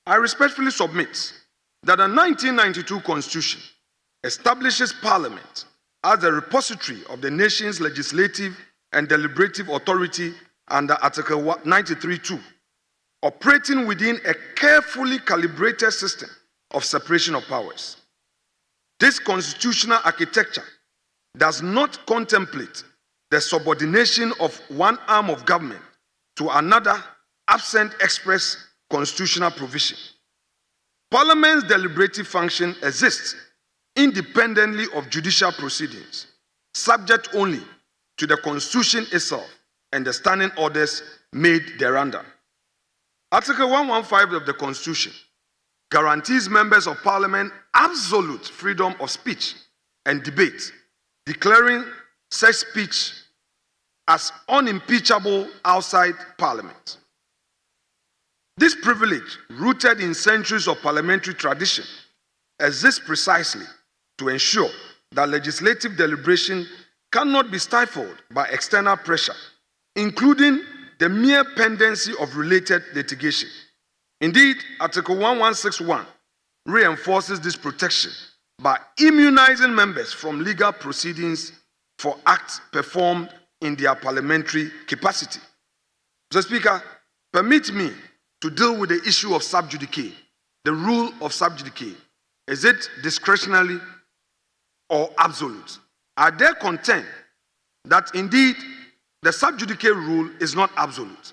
I respectfully submit that the 1992 Constitution establishes Parliament as the repository of the nation's legislative and deliberative authority under Article 93(2), operating within a carefully calibrated system of separation of powers. This constitutional architecture does not contemplate the subordination of one arm of government to another absent express constitutional provision. Parliament's deliberative function exists independently of judicial proceedings, subject only to the Constitution itself and the standing orders made thereunder. Article 115 of the Constitution guarantees members of Parliament absolute freedom of speech and debate, declaring such speech as unimpeachable outside Parliament. This privilege, rooted in centuries of parliamentary tradition, exists precisely to ensure that legislative deliberation cannot be stifled by external pressure, including the mere pendency of related litigation. Indeed, Article 1161 reinforces this protection by immunizing members from legal proceedings for acts performed in their parliamentary capacity. Mr. Speaker, permit me to deal with the issue of sub judice, the rule of sub judice. Is it discretionary or absolute? I dare contend that indeed the sub judice rule is not absolute.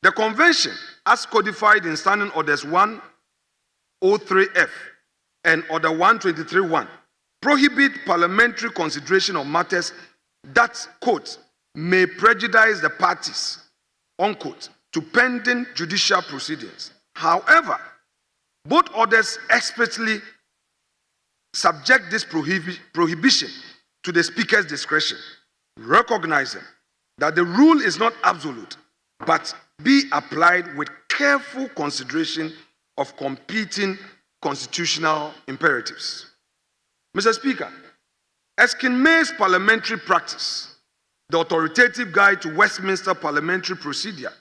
The convention, as codified in Standing Orders 103F and Order 123.1, prohibit parliamentary consideration of matters that, quote, may prejudice the parties, unquote, to pending judicial proceedings. However, both orders expressly subject this prohibition to the Speaker's discretion, recognizing that the rule is not absolute, but be applied with careful consideration of competing constitutional imperatives. Mr. Speaker, Erskine May's parliamentary practice, the authoritative guide to Westminster parliamentary procedure,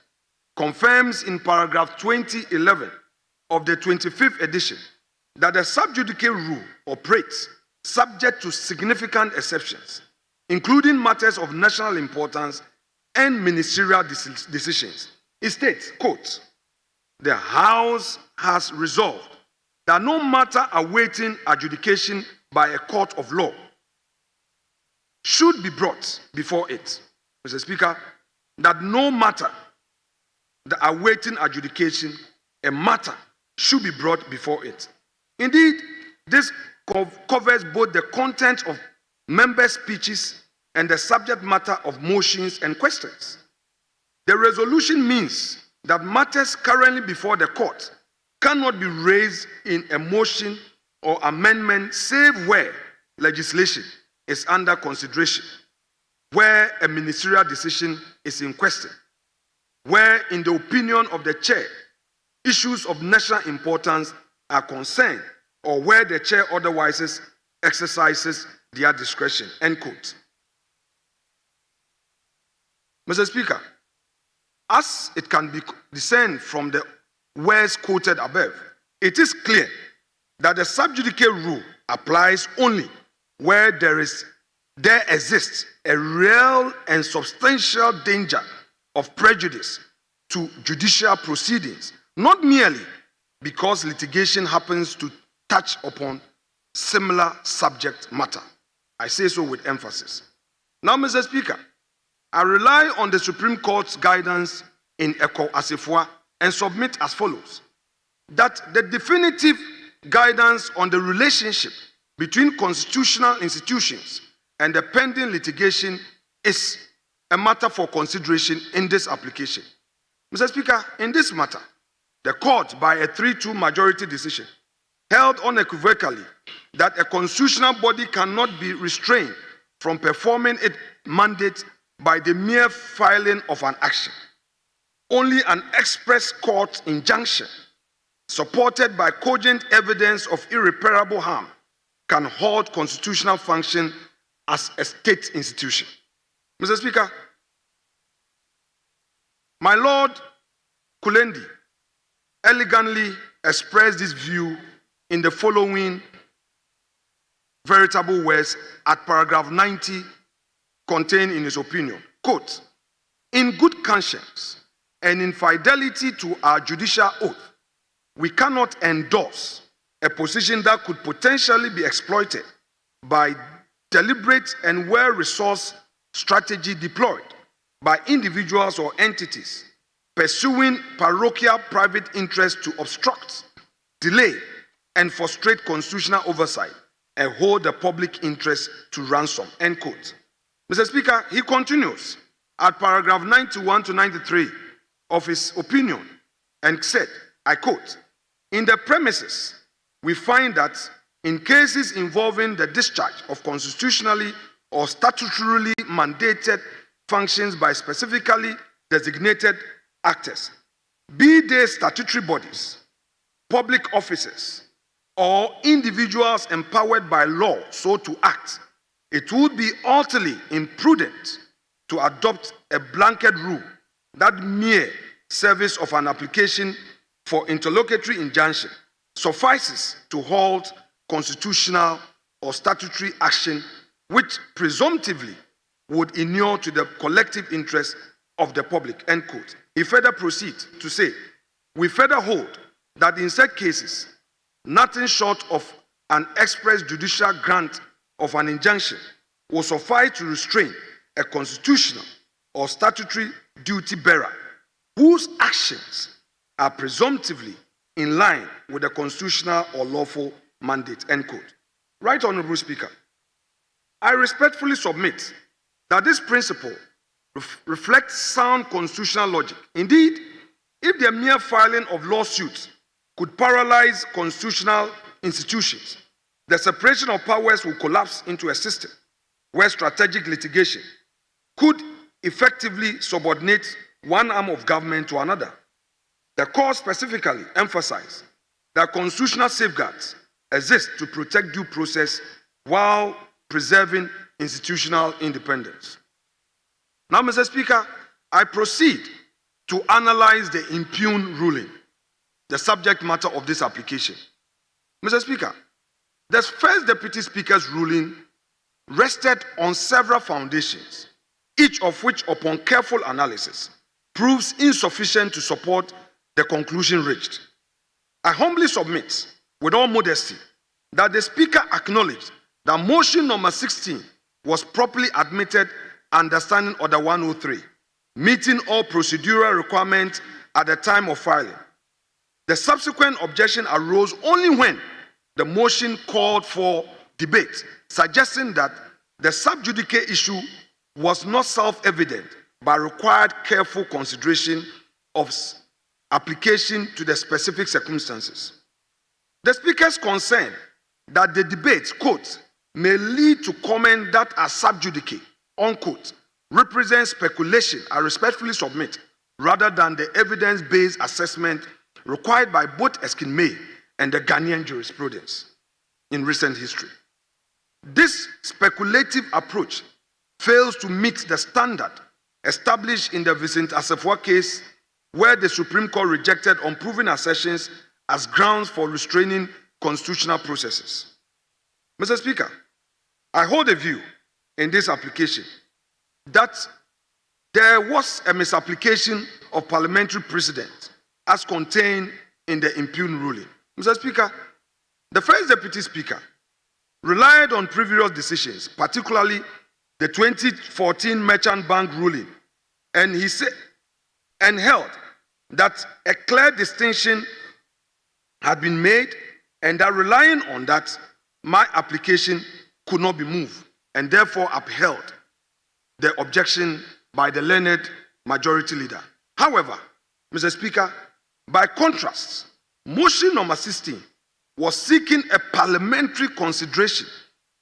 confirms in paragraph 2011 of the 25th edition that the sub judice rule operates subject to significant exceptions, including matters of national importance and ministerial decisions. It states, quote, the House has resolved that no matter awaiting adjudication by a court of law should be brought before it. Mr. Speaker, that no matter the awaiting adjudication, a matter should be brought before it. Indeed, this covers both the content of member speeches and the subject matter of motions and questions. The resolution means that matters currently before the court cannot be raised in a motion or amendment save where legislation is under consideration, where a ministerial decision is in question, where, in the opinion of the chair, issues of national importance are concerned, or where the chair otherwise exercises their discretion, end quote. Mr. Speaker, as it can be discerned from the words quoted above, it is clear that the sub judice rule applies only where there exists a real and substantial danger of prejudice to judicial proceedings, not merely because litigation happens to touch upon similar subject matter. I say so with emphasis. Now, Mr. Speaker, I rely on the Supreme Court's guidance in Eko Asifua and submit as follows: that the definitive guidance on the relationship between constitutional institutions and the pending litigation is a matter for consideration in this application. Mr. Speaker, in this matter, the court, by a 3-2 majority decision, held unequivocally that a constitutional body cannot be restrained from performing its mandate by the mere filing of an action. Only an express court injunction, supported by cogent evidence of irreparable harm, can halt constitutional function as a state institution. Mr. Speaker, my Lord Kulendi elegantly expressed this view in the following veritable words at paragraph 90 contained in his opinion. Quote, "In good conscience and in fidelity to our judicial oath, we cannot endorse a position that could potentially be exploited by deliberate and well-resourced strategy deployed by individuals or entities pursuing parochial private interests to obstruct, delay, and frustrate constitutional oversight and hold the public interest to ransom." End quote. Mr. Speaker, he continues at paragraph 91 to 93 of his opinion and said, I quote, "In the premises, we find that in cases involving the discharge of constitutionally or statutorily mandated functions by specifically designated actors, be they statutory bodies, public officers, or individuals empowered by law so to act, it would be utterly imprudent to adopt a blanket rule that mere service of an application for interlocutory injunction suffices to halt constitutional or statutory action which presumptively would inure to the collective interest of the public." End quote. He further proceeds to say, "We further hold that in such cases, nothing short of an express judicial grant of an injunction will suffice to restrain a constitutional or statutory duty bearer whose actions are presumptively in line with the constitutional or lawful mandate." End quote. Right Honorable Speaker, I respectfully submit that this principle reflects sound constitutional logic. Indeed, if the mere filing of lawsuits could paralyze constitutional institutions, the separation of powers will collapse into a system where strategic litigation could effectively subordinate one arm of government to another. The court specifically emphasized that constitutional safeguards exist to protect due process while preserving institutional independence. Now, Mr. Speaker, I proceed to analyze the impugned ruling, the subject matter of this application. Mr. Speaker, the first Deputy Speaker's ruling rested on several foundations, each of which, upon careful analysis, proves insufficient to support the conclusion reached. I humbly submit, with all modesty, that the Speaker acknowledged that motion number 16 was properly admitted under Standing Order 103, meeting all procedural requirements at the time of filing. The subsequent objection arose only when the motion called for debate, suggesting that the sub judice issue was not self-evident but required careful consideration of application to the specific circumstances. The Speaker's concern that the debate, quote, may lead to comment that are sub judice, unquote, represents speculation, I respectfully submit, rather than the evidence-based assessment required by both Erskine May and the Ghanaian jurisprudence in recent history. This speculative approach fails to meet the standard established in the Vincent Assefuwa case, where the Supreme Court rejected unproven assertions as grounds for restraining constitutional processes. Mr. Speaker, I hold a view in this application that there was a misapplication of parliamentary precedent as contained in the impugned ruling. Mr. Speaker, the first Deputy Speaker relied on previous decisions, particularly the 2014 Merchant Bank ruling, and held that a clear distinction had been made and that relying on that, my application could not be moved and therefore upheld the objection by the learned majority leader. However, Mr. Speaker, by contrast, motion number 16 was seeking a parliamentary consideration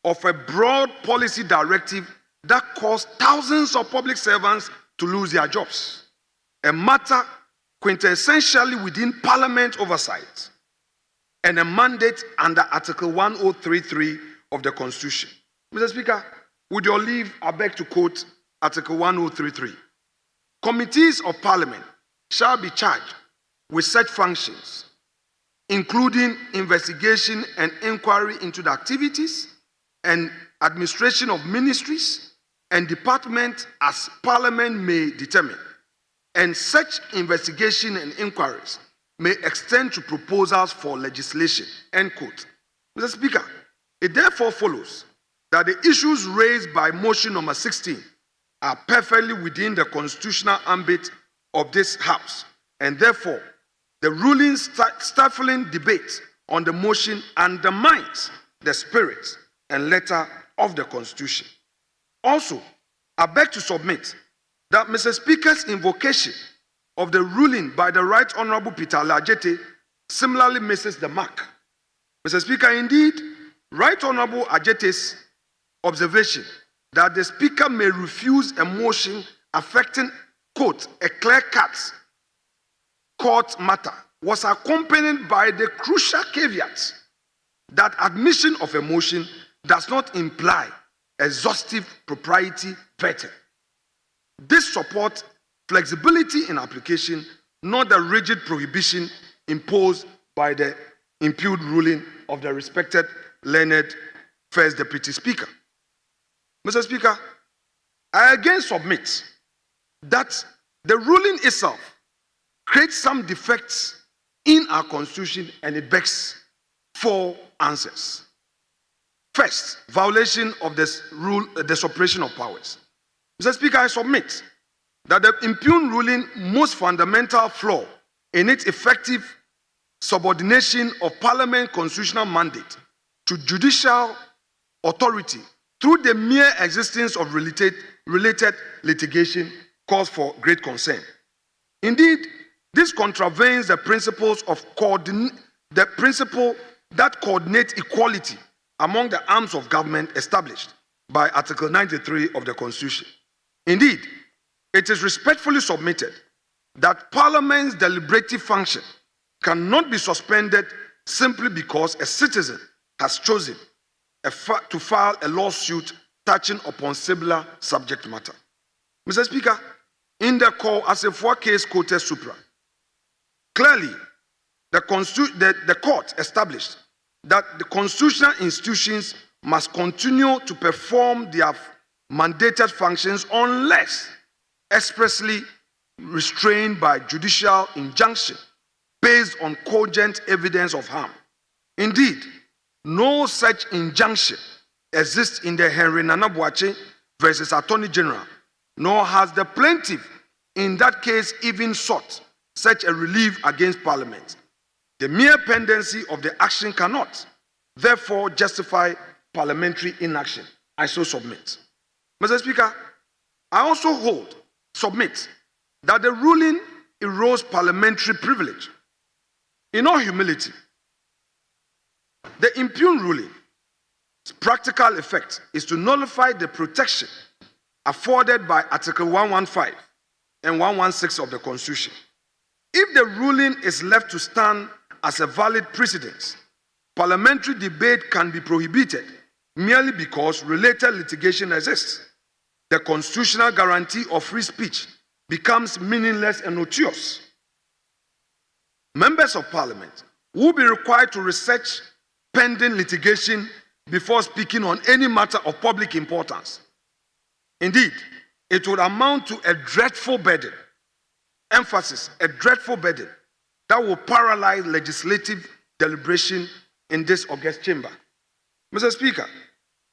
of a broad policy directive that caused thousands of public servants to lose their jobs, a matter quintessentially within Parliament oversight and a mandate under Article 1033 of the Constitution. Mr. Speaker, with your leave, I beg to quote Article 1033. Committees of Parliament shall be charged with such functions, including investigation and inquiry into the activities and administration of ministries and departments as Parliament may determine, and such investigation and inquiries may extend to proposals for legislation, end quote. Mr. Speaker, it therefore follows that the issues raised by motion number 16 are perfectly within the constitutional ambit of this House, and therefore the ruling stifling debate on the motion undermines the spirit and letter of the Constitution. Also, I beg to submit that Mr. Speaker's invocation of the ruling by the Right Honorable Peter Ajete similarly misses the mark. Mr. Speaker, indeed, Right Honorable Ajete's observation that the Speaker may refuse a motion affecting, quote, a clear-cut court matter was accompanied by the crucial caveat that admission of a motion does not imply exhaustive propriety vetting. This supports flexibility in application, not the rigid prohibition imposed by the impugned ruling of the respected learned First Deputy Speaker. Mr. Speaker, I again submit that the ruling itself creates some defects in our Constitution and it begs for answers. First, violation of this rule, the separation of powers. Mr. Speaker, I submit that the impugned ruling most fundamental flaw in its effective subordination of Parliament constitutional mandate to judicial authority through the mere existence of related litigation calls for great concern. Indeed, this contravenes the principles of the principle that coordinates equality among the arms of government established by Article 93 of the Constitution. Indeed, it is respectfully submitted that Parliament's deliberative function cannot be suspended simply because a citizen has chosen to file a lawsuit touching upon similar subject matter. Mr. Speaker, in the call as a 4-case quoted supra, clearly the court established that the constitutional institutions must continue to perform their mandated functions unless expressly restrained by judicial injunction based on cogent evidence of harm. Indeed, no such injunction exists in the Henry Nana Boakye versus Attorney General, nor has the plaintiff in that case even sought such a relief against Parliament. The mere pendency of the action cannot, therefore, justify parliamentary inaction. I so submit. Mr. Speaker, I also submit that the ruling erodes parliamentary privilege. In all humility, the impugned ruling's practical effect is to nullify the protection afforded by Article 115 and 116 of the Constitution. If the ruling is left to stand as a valid precedent, parliamentary debate can be prohibited merely because related litigation exists. The constitutional guarantee of free speech becomes meaningless and onerous. Members of Parliament will be required to research pending litigation before speaking on any matter of public importance. Indeed, it would amount to a dreadful burden, emphasis, a dreadful burden that will paralyze legislative deliberation in this august chamber. Mr. Speaker,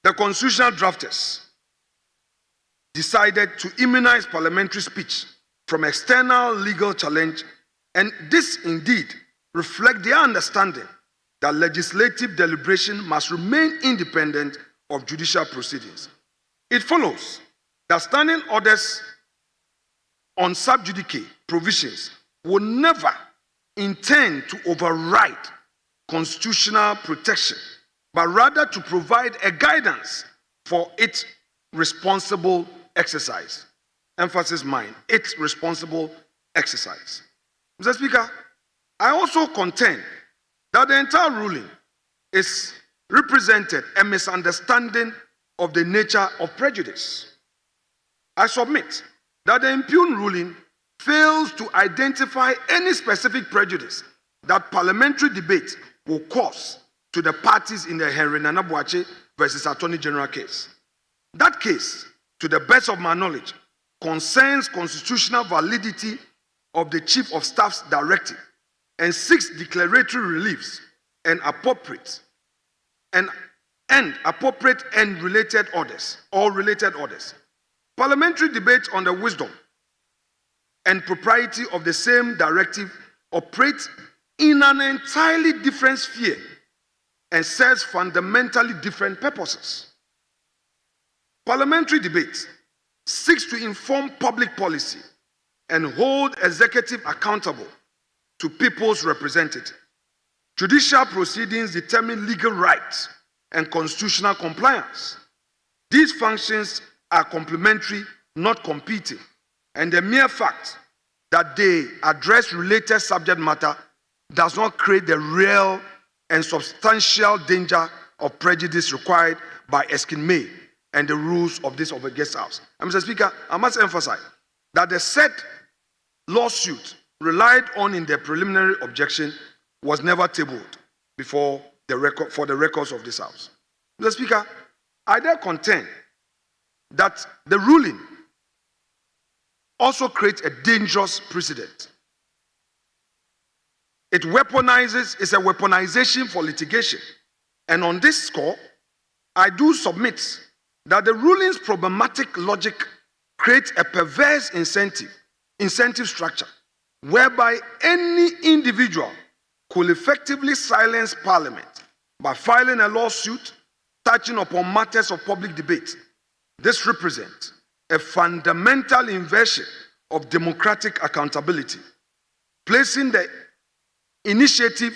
the constitutional drafters decided to immunize parliamentary speech from external legal challenge And this indeed reflects their understanding that legislative deliberation must remain independent of judicial proceedings. It follows that standing orders on sub judice provisions will never intend to override constitutional protection, but rather to provide a guidance for its responsible exercise. Emphasis mine, its responsible exercise. Mr. Speaker, I also contend that the entire ruling is represented a misunderstanding of the nature of prejudice. I submit that the impugned ruling fails to identify any specific prejudice that parliamentary debate will cause to the parties in the Henry Nana Boakye versus Attorney General case. That case, to the best of my knowledge, concerns constitutional validity of the Chief of Staff's directive and seeks declaratory reliefs and appropriate and related orders, or related orders. Parliamentary debate on the wisdom and propriety of the same directive operates in an entirely different sphere and serves fundamentally different purposes. Parliamentary debate seeks to inform public policy and hold executive accountable to people's representatives. Judicial proceedings determine legal rights and constitutional compliance. These functions are complementary, not competing, and the mere fact that they address related subject matter does not create the real and substantial danger of prejudice required by Erskine May and the rules of this Guest House. And Mr. Speaker, I must emphasize that the said lawsuit relied on in the preliminary objection was never tabled before the records of this House. Mr. Speaker, I dare contend that the ruling also creates a dangerous precedent. It's a weaponization for litigation. And on this score, I do submit that the ruling's problematic logic creates a perverse incentive structure whereby any individual could effectively silence Parliament by filing a lawsuit touching upon matters of public debate. This represents a fundamental inversion of democratic accountability, placing the initiative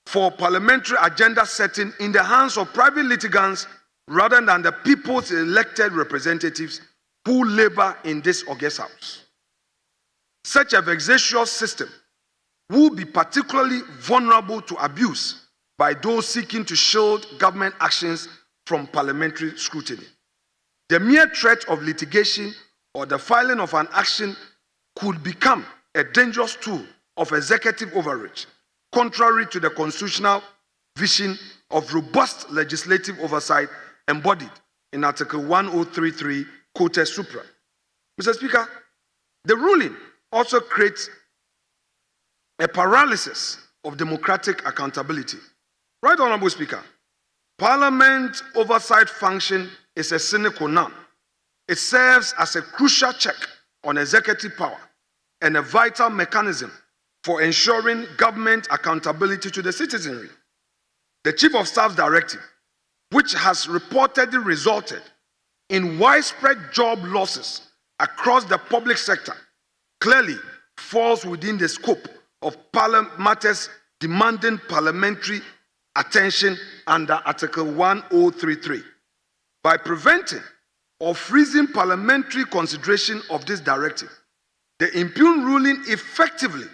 for parliamentary agenda setting in the hands of private litigants rather than the people's elected representatives who labor in this August House. Such a vexatious system will be particularly vulnerable to abuse by those seeking to shield government actions from parliamentary scrutiny. The mere threat of litigation or the filing of an action could become a dangerous tool of executive overreach, contrary to the constitutional vision of robust legislative oversight embodied in Article 1033, Quote Supra. Mr. Speaker, the ruling also creates a paralysis of democratic accountability. Right, Honorable Speaker, Parliament oversight function is a sine qua non. It serves as a crucial check on executive power and a vital mechanism for ensuring government accountability to the citizenry. The Chief of Staff's directive, which has reportedly resulted in widespread job losses across the public sector, clearly falls within the scope of matters demanding parliamentary attention under Article 1033. By preventing or freezing parliamentary consideration of this directive, the impugned ruling effectively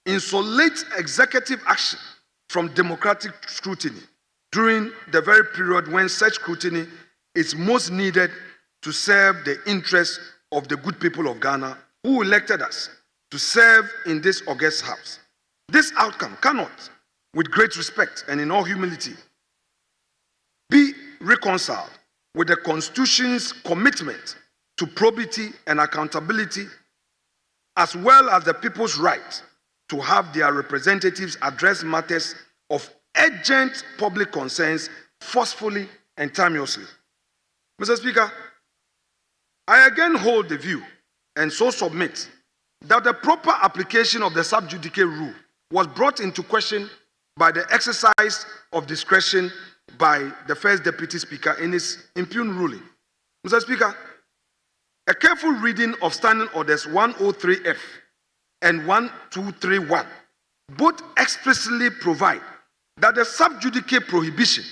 insulates executive action from democratic scrutiny during the very period when such scrutiny is most needed to serve the interests of the good people of Ghana who elected us to serve in this August House. This outcome cannot, with great respect and in all humility, be reconciled with the Constitution's commitment to probity and accountability, as well as the people's right to have their representatives address matters of urgent public concerns forcefully and timeously. Mr. Speaker, I again hold the view and so submit that the proper application of the sub judice rule was brought into question by the exercise of discretion by the First Deputy Speaker in his impugned ruling. Mr. Speaker, a careful reading of Standing Orders 103F and 1231 both explicitly provide that the sub judice prohibition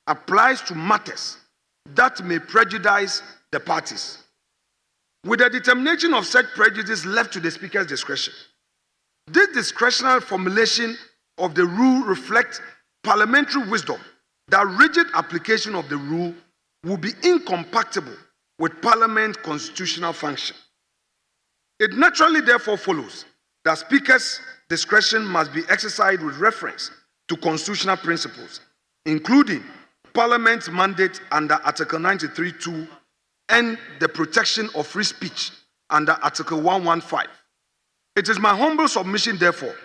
applies to matters that may prejudice the parties, with the determination of such prejudice left to the Speaker's discretion. This discretionary formulation of the rule reflects parliamentary wisdom that rigid application of the rule will be incompatible with Parliament's constitutional function. It naturally therefore follows that Speaker's discretion must be exercised with reference to constitutional principles, including Parliament's mandate under Article 93(2) and the protection of free speech under Article 115. It is my humble submission, therefore,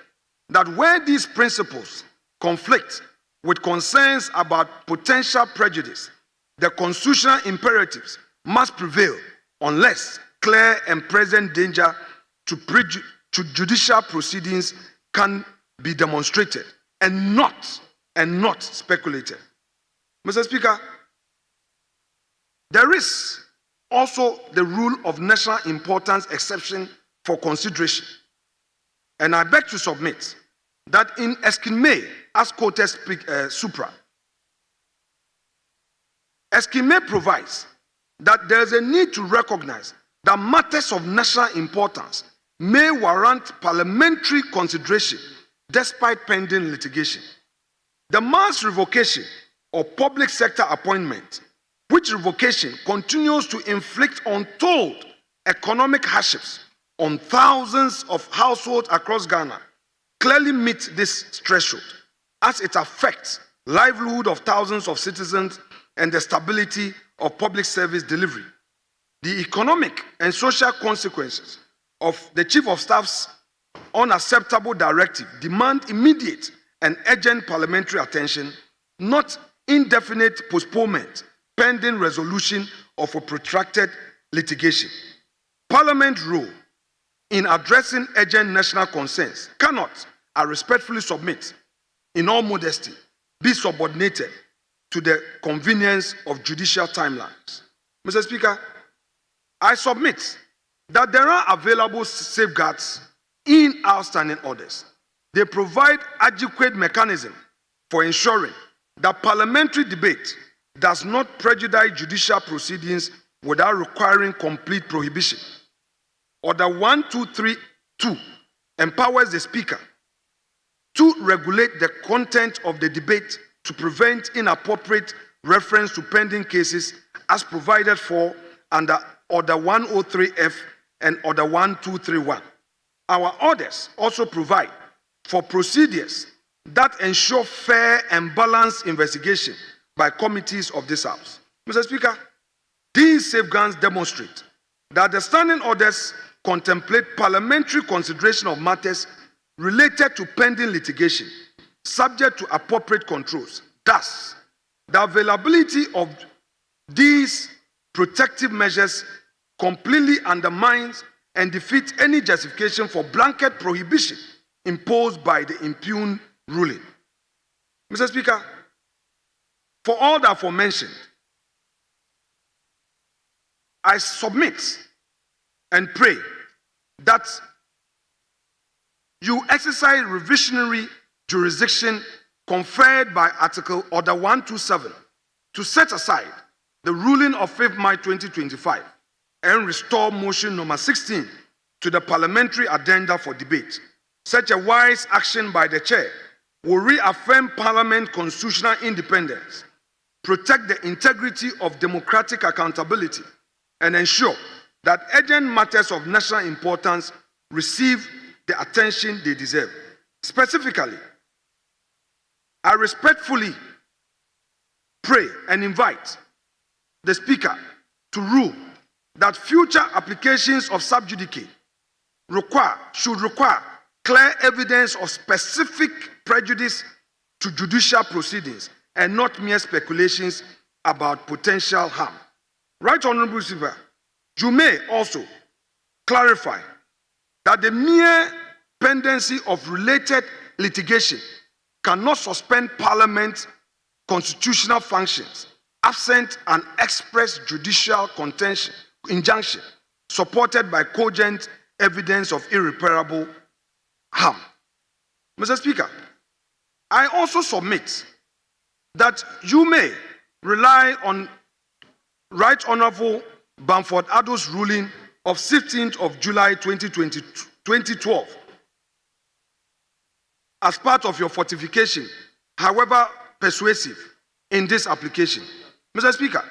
that where these principles conflict with concerns about potential prejudice, the constitutional imperatives must prevail unless clear and present danger to judicial proceedings can be demonstrated and not speculated. Mr. Speaker, there is also the rule of national importance exception for consideration. And I beg to submit that in Eskime, as quoted supra, Eskime provides that there is a need to recognize that matters of national importance may warrant parliamentary consideration despite pending litigation. The mass revocation of public sector appointment, which revocation continues to inflict untold economic hardships on thousands of households across Ghana, clearly meets this threshold as it affects livelihood of thousands of citizens and the stability of public service delivery. The economic and social consequences of the Chief of Staff's unacceptable directive demand immediate and urgent parliamentary attention, not indefinite postponement pending resolution of a protracted litigation. Parliament's role in addressing urgent national concerns cannot, I respectfully submit, in all modesty, be subordinated to the convenience of judicial timelines. Mr. Speaker, I submit that there are available safeguards in our standing orders. They provide adequate mechanism for ensuring that parliamentary debate does not prejudice judicial proceedings without requiring complete prohibition. Order 1232 empowers the Speaker to regulate the content of the debate to prevent inappropriate reference to pending cases as provided for under Order 103F and Order 1231. Our orders also provide for procedures that ensure fair and balanced investigation by committees of this House. Mr. Speaker, these safeguards demonstrate that the standing orders contemplate parliamentary consideration of matters related to pending litigation, subject to appropriate controls. Thus, the availability of these protective measures completely undermines and defeats any justification for blanket prohibition imposed by the impugned ruling. Mr. Speaker, for all the aforementioned, I submit and pray that you exercise revisionary jurisdiction conferred by Article Order 127 to set aside the ruling of 5th March 2025 and restore motion number 16 to the parliamentary agenda for debate. Such a wise action by the chair will reaffirm Parliament's constitutional independence, protect the integrity of democratic accountability, and ensure that urgent matters of national importance receive the attention they deserve. Specifically, I respectfully pray and invite the Speaker to rule that future applications of sub judice should require clear evidence of specific prejudice to judicial proceedings and not mere speculations about potential harm. Right Honorable Speaker, you may also clarify that the mere pendency of related litigation cannot suspend Parliament's constitutional functions absent an express judicial injunction supported by cogent evidence of irreparable harm. Mr. Speaker, I also submit that you may rely on Right Honorable Bamford Addo's ruling of 16th of July 2012 as part of your fortification, however persuasive in this application. Mr. Speaker,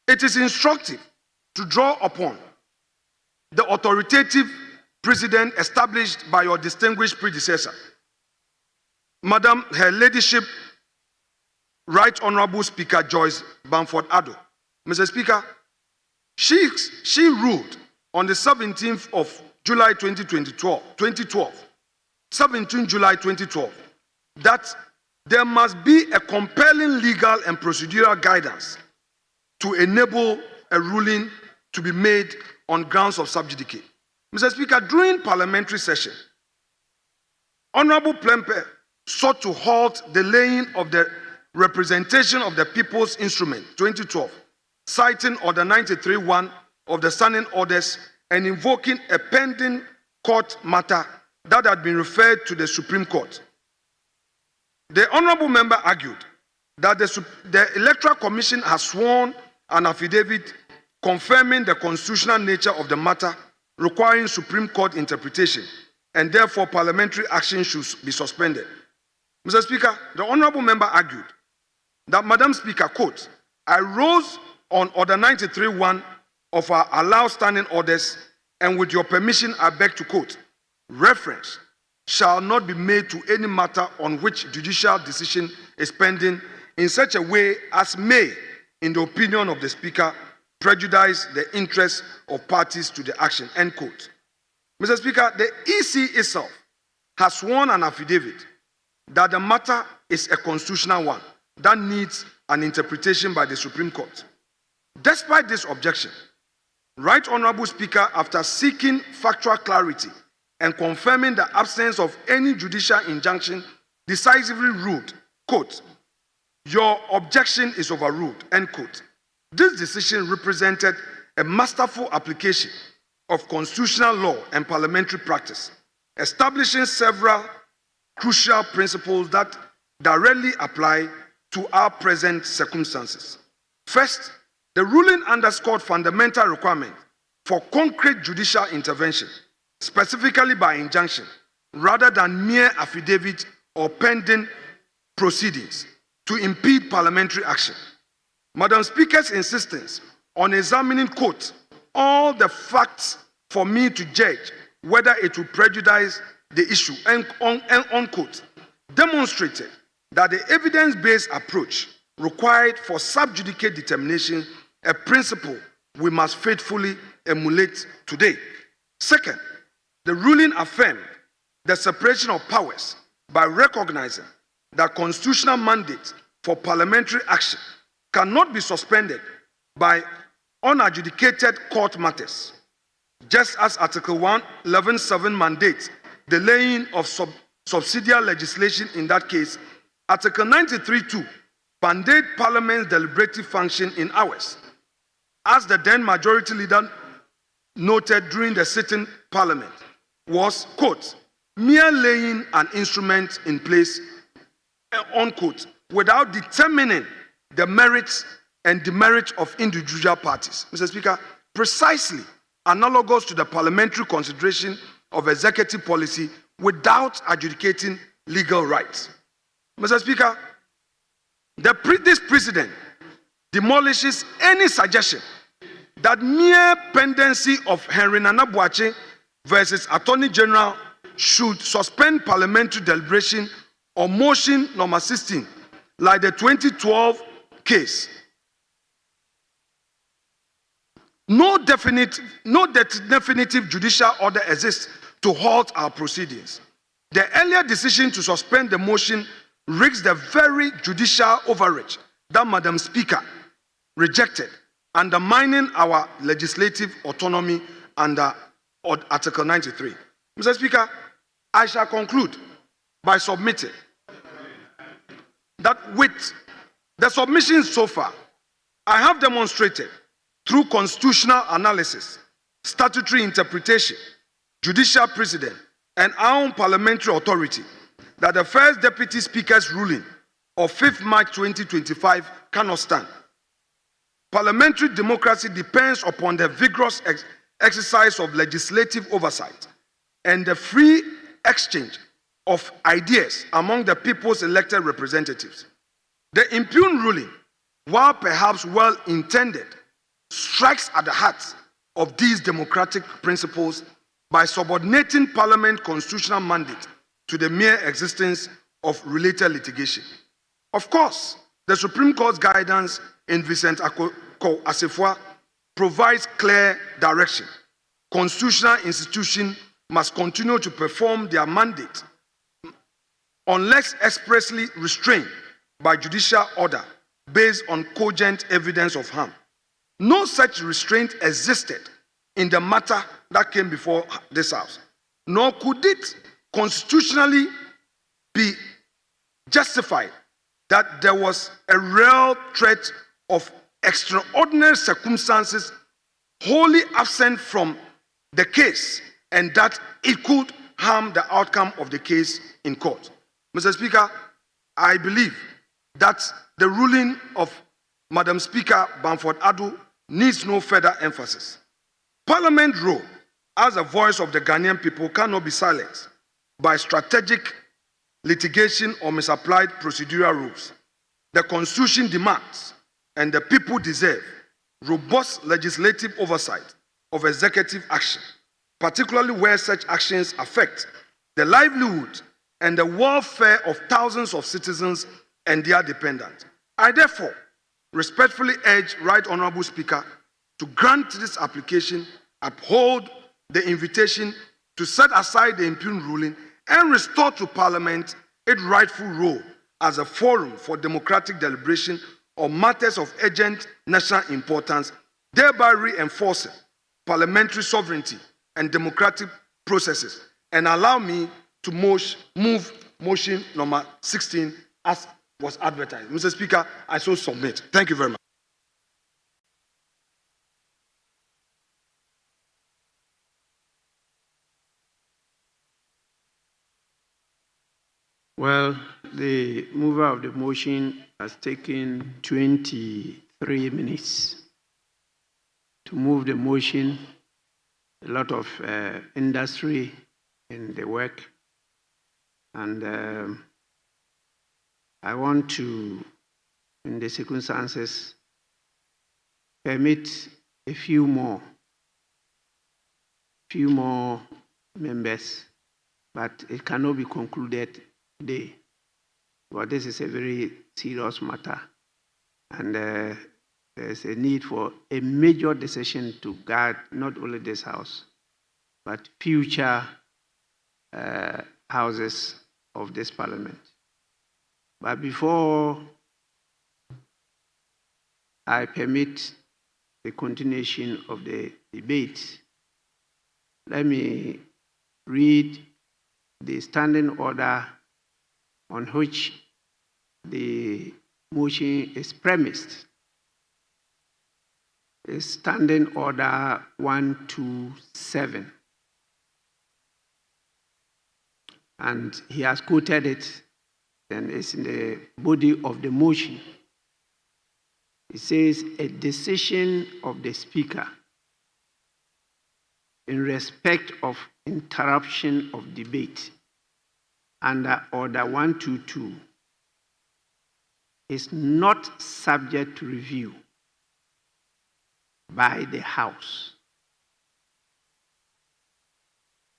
it is instructive to draw upon the authoritative precedent established by your distinguished predecessor, Madam Her Ladyship, Right Honorable Speaker Joyce Bamford Addo. Mr. Speaker, she ruled on the 17th of July 2012, 17 July 2012, that there must be a compelling legal and procedural guidance to enable a ruling to be made on grounds of sub judice. Mr. Speaker, during parliamentary session, Honorable Plempe sought to halt the laying of the Representation of the People's Instrument 2012, citing Order 93.1 of the Standing Orders and invoking a pending court matter that had been referred to the Supreme Court. The Honorable Member argued that the Electoral Commission has sworn an affidavit confirming the constitutional nature of the matter requiring Supreme Court interpretation, and therefore parliamentary action should be suspended. Mr. Speaker, the Honorable Member argued that, Madam Speaker, quote, I rose on Order 93.1 of our allowed standing orders, and with your permission, I beg to quote, reference shall not be made to any matter on which judicial decision is pending in such a way as may, in the opinion of the Speaker, prejudice the interests of parties to the action, end quote. Mr. Speaker, the EC itself has sworn an affidavit that the matter is a constitutional one that needs an interpretation by the Supreme Court. Despite this objection, Right Honorable Speaker, after seeking factual clarity and confirming the absence of any judicial injunction, decisively ruled, quote, your objection is overruled, end quote. This decision represented a masterful application of constitutional law and parliamentary practice, establishing several crucial principles that directly apply to our present circumstances. First, the ruling underscored fundamental requirement for concrete judicial intervention, specifically by injunction, rather than mere affidavit or pending proceedings to impede parliamentary action. Madam Speaker's insistence on examining, quote, all the facts for me to judge whether it will prejudice the issue, unquote, demonstrated that the evidence-based approach required for sub judice determination, a principle we must faithfully emulate today. Second, the ruling affirmed the separation of powers by recognizing that constitutional mandate for parliamentary action cannot be suspended by unadjudicated court matters, just as Article 111.7 mandates the laying of subsidiary legislation in that case. Article 93.2 mandate Parliament's deliberative function in hours, as the then majority leader noted during the sitting Parliament, was, quote, mere laying an instrument in place, unquote, without determining the merits and demerits of individual parties. Mr. Speaker, precisely analogous to the parliamentary consideration of executive policy without adjudicating legal rights. Mr. Speaker, this precedent demolishes any suggestion that mere pendency of Henry Nana Boakye versus Attorney General should suspend parliamentary deliberation on motion number 16, like the 2012 case. No definitive judicial order exists to halt our proceedings. The earlier decision to suspend the motion risks the very judicial overreach that Madam Speaker rejected, undermining our legislative autonomy under or Article 93. Mr. Speaker, I shall conclude by submitting that with the submissions so far, I have demonstrated through constitutional analysis, statutory interpretation, judicial precedent, and our own parliamentary authority that the first Deputy Speaker's ruling of 5th March 2025 cannot stand. Parliamentary democracy depends upon the vigorous exercise of legislative oversight and the free exchange of ideas among the people's elected representatives. The impugned ruling, while perhaps well intended, strikes at the heart of these democratic principles by subordinating Parliament's constitutional mandate to the mere existence of related litigation. Of course, the Supreme Court's guidance in Vincent Assefuah provides clear direction. Constitutional institutions must continue to perform their mandate unless expressly restrained by judicial order based on cogent evidence of harm. No such restraint existed in the matter that came before this House, nor could it constitutionally be justified that there was a real threat of extraordinary circumstances wholly absent from the case and that it could harm the outcome of the case in court. Mr. Speaker, I believe that the ruling of Madam Speaker Bamford Adu needs no further emphasis. Parliament's role as a voice of the Ghanaian people cannot be silenced by strategic litigation or misapplied procedural rules. The Constitution demands, and the people deserve, robust legislative oversight of executive action, particularly where such actions affect the livelihood and the welfare of thousands of citizens and their dependents. I therefore respectfully urge Right Honourable Speaker to grant this application, uphold the invitation to set aside the impugned ruling and restore to Parliament its rightful role as a forum for democratic deliberation on matters of urgent national importance, thereby reinforcing parliamentary sovereignty and democratic processes, and allow me to move motion number 16 as was advertised. Mr. Speaker, I so submit. Thank you very much. Well, the mover of the motion has taken 23 minutes to move the motion. A lot of industry in the work. And I want to, in the circumstances, permit a few more members, but it cannot be concluded today. But this is a very serious matter, and there's a need for a major decision to guard not only this House, but future houses of this Parliament. But before I permit the continuation of the debate, let me read the standing order on which the motion is premised. It's Standing Order 127. And he has quoted it, and it's in the body of the motion. It says, a decision of the Speaker in respect of interruption of debate under Order 122 is not subject to review by the House,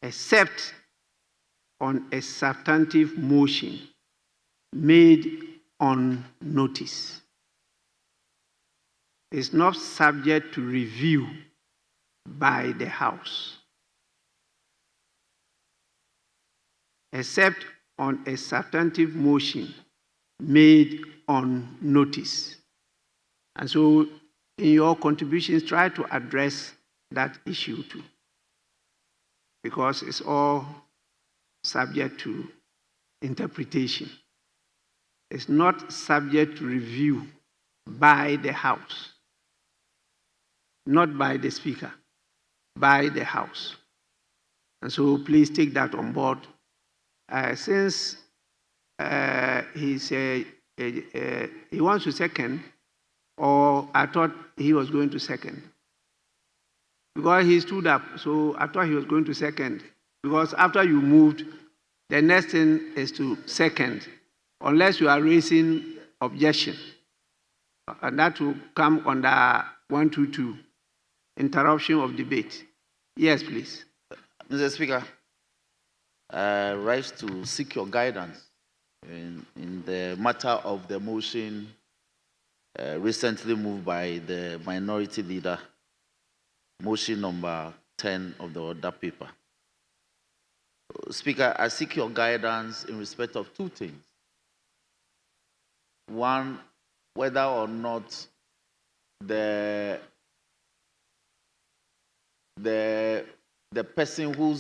except on a substantive motion made on notice. Is not subject to review by the House, except on a substantive motion made on notice. And so, in your contributions, try to address that issue too. because it's all subject to interpretation. It's not subject to review by the House, not by the Speaker, by the House. And so please take that on board. Since he wants to second, or I thought he was going to second. Because he stood up, so I thought he was going to second. Because after you moved, the next thing is to second, unless you are raising objection. And that will come under 122, interruption of debate. Yes, please. Mr. Speaker, I rise to seek your guidance in the matter of the motion recently moved by the minority leader, motion number 10 of the order paper. Speaker, I seek your guidance in respect of two things. One, whether or not the person who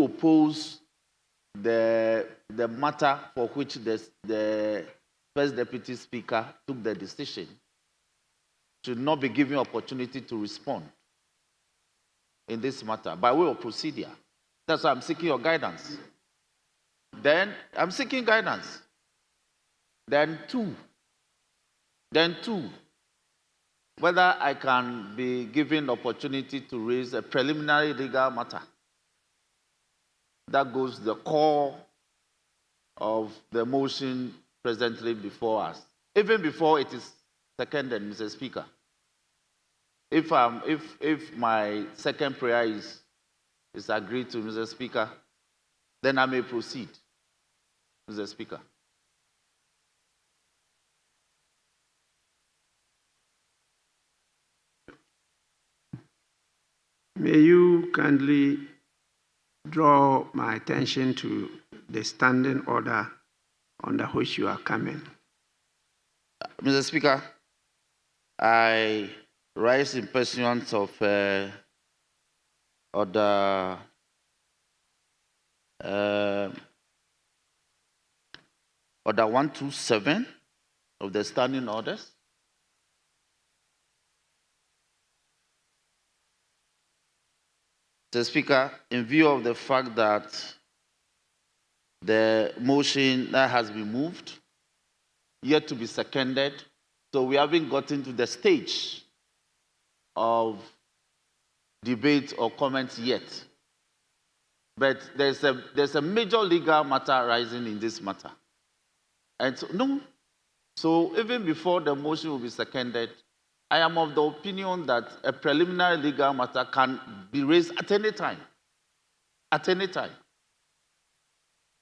opposed the matter for which the First Deputy Speaker took the decision should not be given opportunity to respond in this matter by way of procedure. That's why I'm seeking your guidance. Then I'm seeking guidance. Then two, whether I can be given opportunity to raise a preliminary legal matter that goes to the core of the motion presently before us, even before it is seconded, Mr. Speaker. If my second prayer is agreed to, Mr. Speaker, then I may proceed, Mr. Speaker. May you kindly draw my attention to the standing order under which you are coming. Mr. Speaker, I rise in pursuance of order 127 of the standing orders. Mr. Speaker, in view of the fact that the motion that has been moved, yet to be seconded, so we haven't gotten to the stage of debate or comments yet. But there's a major legal matter arising in this matter. And so even before the motion will be seconded, I am of the opinion that a preliminary legal matter can be raised at any time. At any time.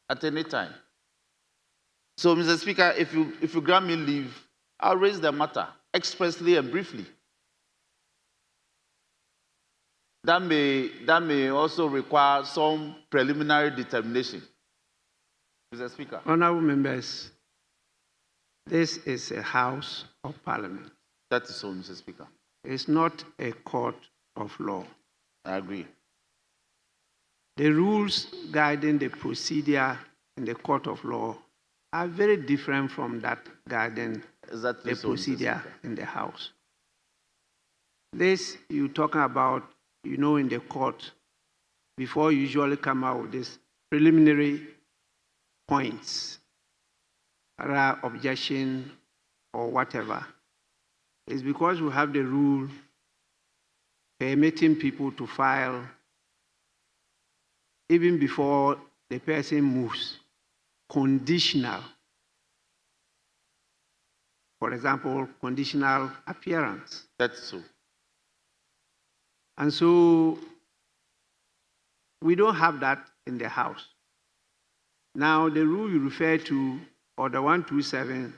At any time. So, Mr. Speaker, if you grant me leave, I'll raise the matter expressly and briefly. That may also require some preliminary determination. Mr. Speaker. Honorable members, this is a House of Parliament. That is so, Mr. Speaker. It's not a court of law. I agree. The rules guiding the procedure in the court of law are very different from that guiding the procedure in the House. This you're talking about, in the court, before you usually come out with these preliminary points, objection or whatever. It's because we have the rule permitting people to file even before the person moves, conditional. For example, conditional appearance. That's so. And so we don't have that in the House. Now, the rule you refer to, Order 127,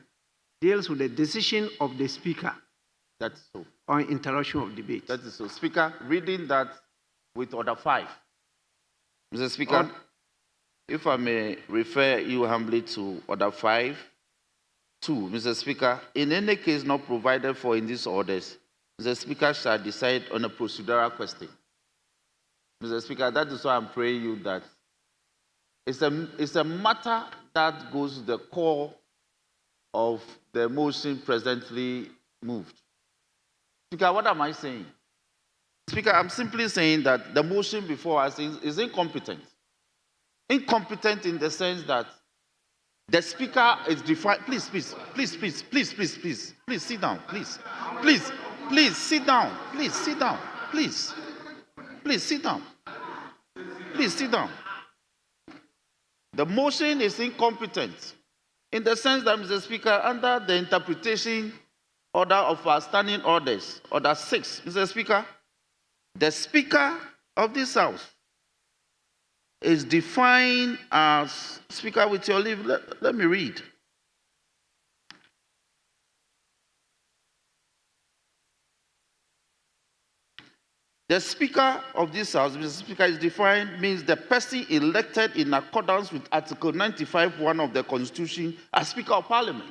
deals with the decision of the Speaker. That's so. On interruption of debate. That is so. Speaker, reading that with Order 5. Mr. Speaker, if I may refer you humbly to Order 5, 2. Mr. Speaker, in any case not provided for in these orders, the Speaker shall decide on a procedural question. Mr. Speaker, that is why I'm praying you that it's a matter that goes to the core of the motion presently moved. Speaker, what am I saying? Speaker, I'm simply saying that the motion before us is incompetent. Incompetent in the sense that the speaker is defined. Please sit down. Please sit down. Please sit down. The motion is incompetent in the sense that, Mr. Speaker, under the interpretation order of our standing orders, order 6, Mr. Speaker, the Speaker of this House is defined as, Speaker, with your leave, let me read. The Speaker of this House, Mr. Speaker, is defined means the person elected in accordance with Article 95(1) of the Constitution as Speaker of Parliament.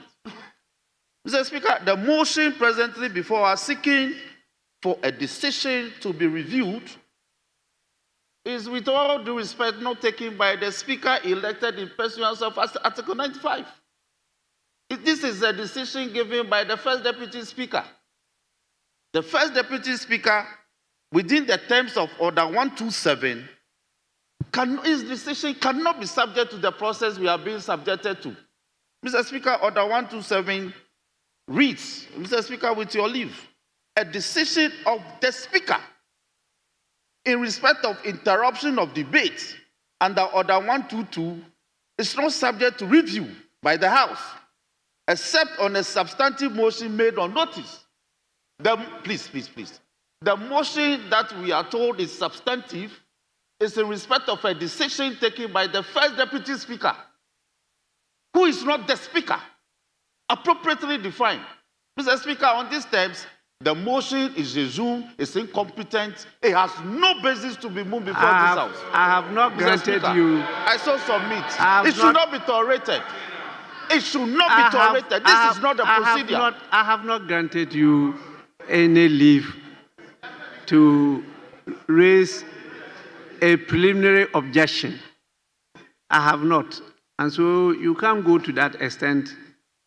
Mr. Speaker, the motion presently before us seeking for a decision to be reviewed is, with all due respect, not taken by the Speaker elected in pursuance of Article 95. This is a decision given by the First Deputy Speaker. The First Deputy Speaker, within the terms of Order 127, his decision cannot be subject to the process we are being subjected to. Mr. Speaker, Order 127 reads, Mr. Speaker, with your leave, a decision of the Speaker in respect of interruption of debate under Order 122 is not subject to review by the House, except on a substantive motion made on notice. Please. The motion that we are told is substantive is in respect of a decision taken by the First Deputy Speaker, who is not the Speaker, appropriately defined. Mr. Speaker, on these terms, the motion is resumed, is incompetent, it has no basis to be moved before this House. I have not granted you. I so submit. It should not be tolerated. It should not be tolerated. This is not a procedure. I have not granted you any leave to raise a preliminary objection. I have not. And so you can't go to that extent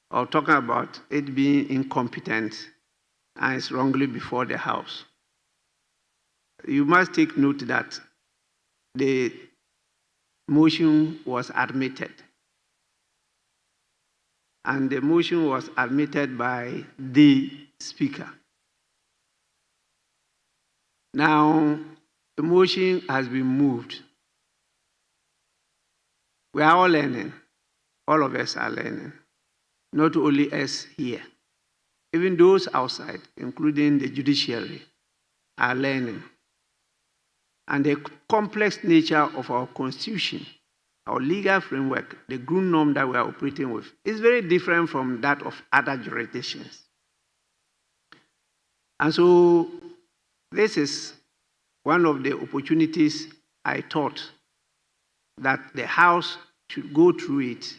of talking about it being incompetent and it's wrongly before the House. You must take note that the motion was admitted. And the motion was admitted by the Speaker. Now, the motion has been moved. We are all learning. All of us are learning. Not only us here. Even those outside, including the judiciary, are learning. And the complex nature of our Constitution, our legal framework, the group norm that we are operating with, is very different from that of other jurisdictions. And so, this is one of the opportunities I thought that the House should go through it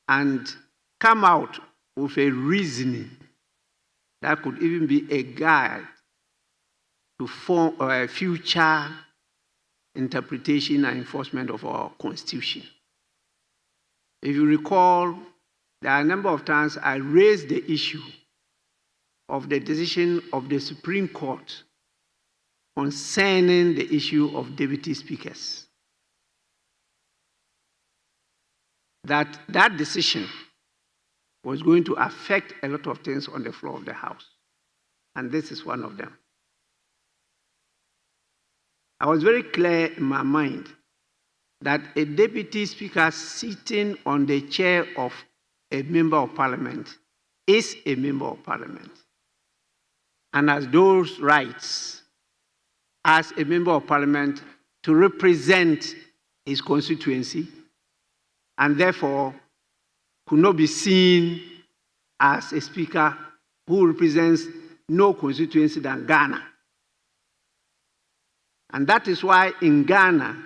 and come out with a reasoning that could even be a guide to form a future interpretation and enforcement of our Constitution. If you recall, there are a number of times I raised the issue of the decision of the Supreme Court concerning the issue of deputy speakers. That decision was going to affect a lot of things on the floor of the House. And this is one of them. I was very clear in my mind that a deputy speaker sitting on the chair of a member of parliament is a member of parliament and has those rights as a member of parliament to represent his constituency and therefore could not be seen as a speaker who represents no constituency than Ghana. And that is why in Ghana,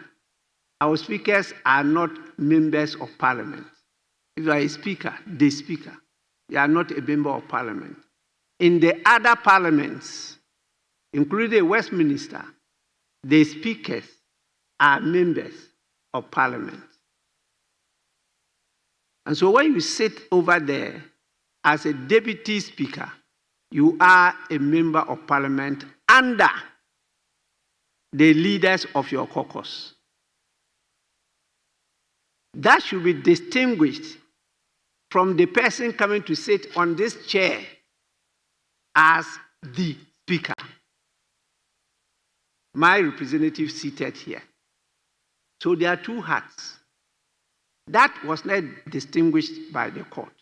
our speakers are not members of parliament. If you are a speaker, the speaker, you are not a member of parliament. In the other parliaments, including Westminster, the speakers are members of parliament. And so when you sit over there as a deputy speaker, you are a member of parliament under the leaders of your caucus. That should be distinguished from the person coming to sit on this chair as the speaker. My representative seated here. So there are two hats. That was not distinguished by the court.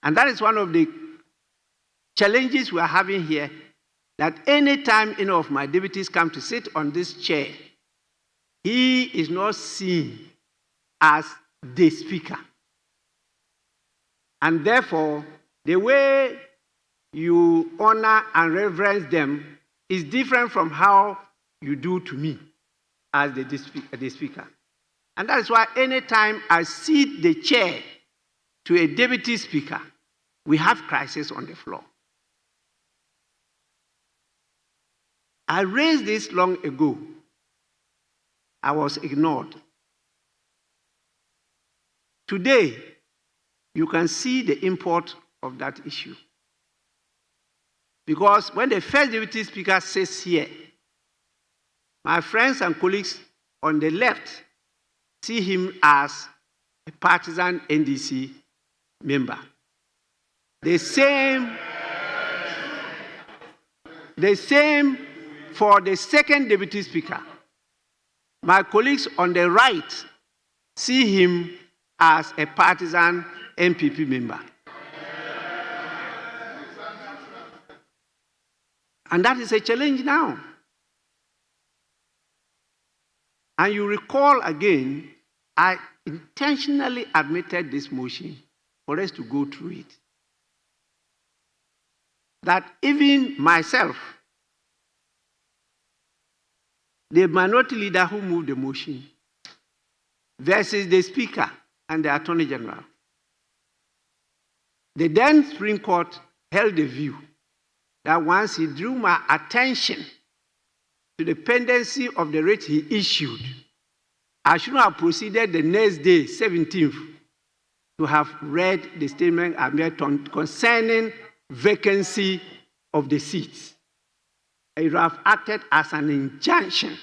And that is one of the challenges we are having here, that any time any of my deputies come to sit on this chair, he is not seen as the speaker. And therefore, the way you honor and reverence them is different from how you do to me as the speaker. And that is why anytime I cede the chair to a deputy speaker, we have crisis on the floor. I raised this long ago. I was ignored. Today, you can see the import of that issue. Because when the first deputy speaker sits here, my friends and colleagues on the left see him as a partisan NDC member. The same for the second deputy speaker. My colleagues on the right see him as a partisan MPP member. And that is a challenge now. And you recall again, I intentionally admitted this motion for us to go through it. That even myself, the minority leader who moved the motion, versus the Speaker and the Attorney General, the then Supreme Court held the view that once he drew my attention to the pendency of the writ he issued, I should have proceeded the next day, 17th, to have read the statement I made concerning vacancy of the seats. It would have acted as an injunction.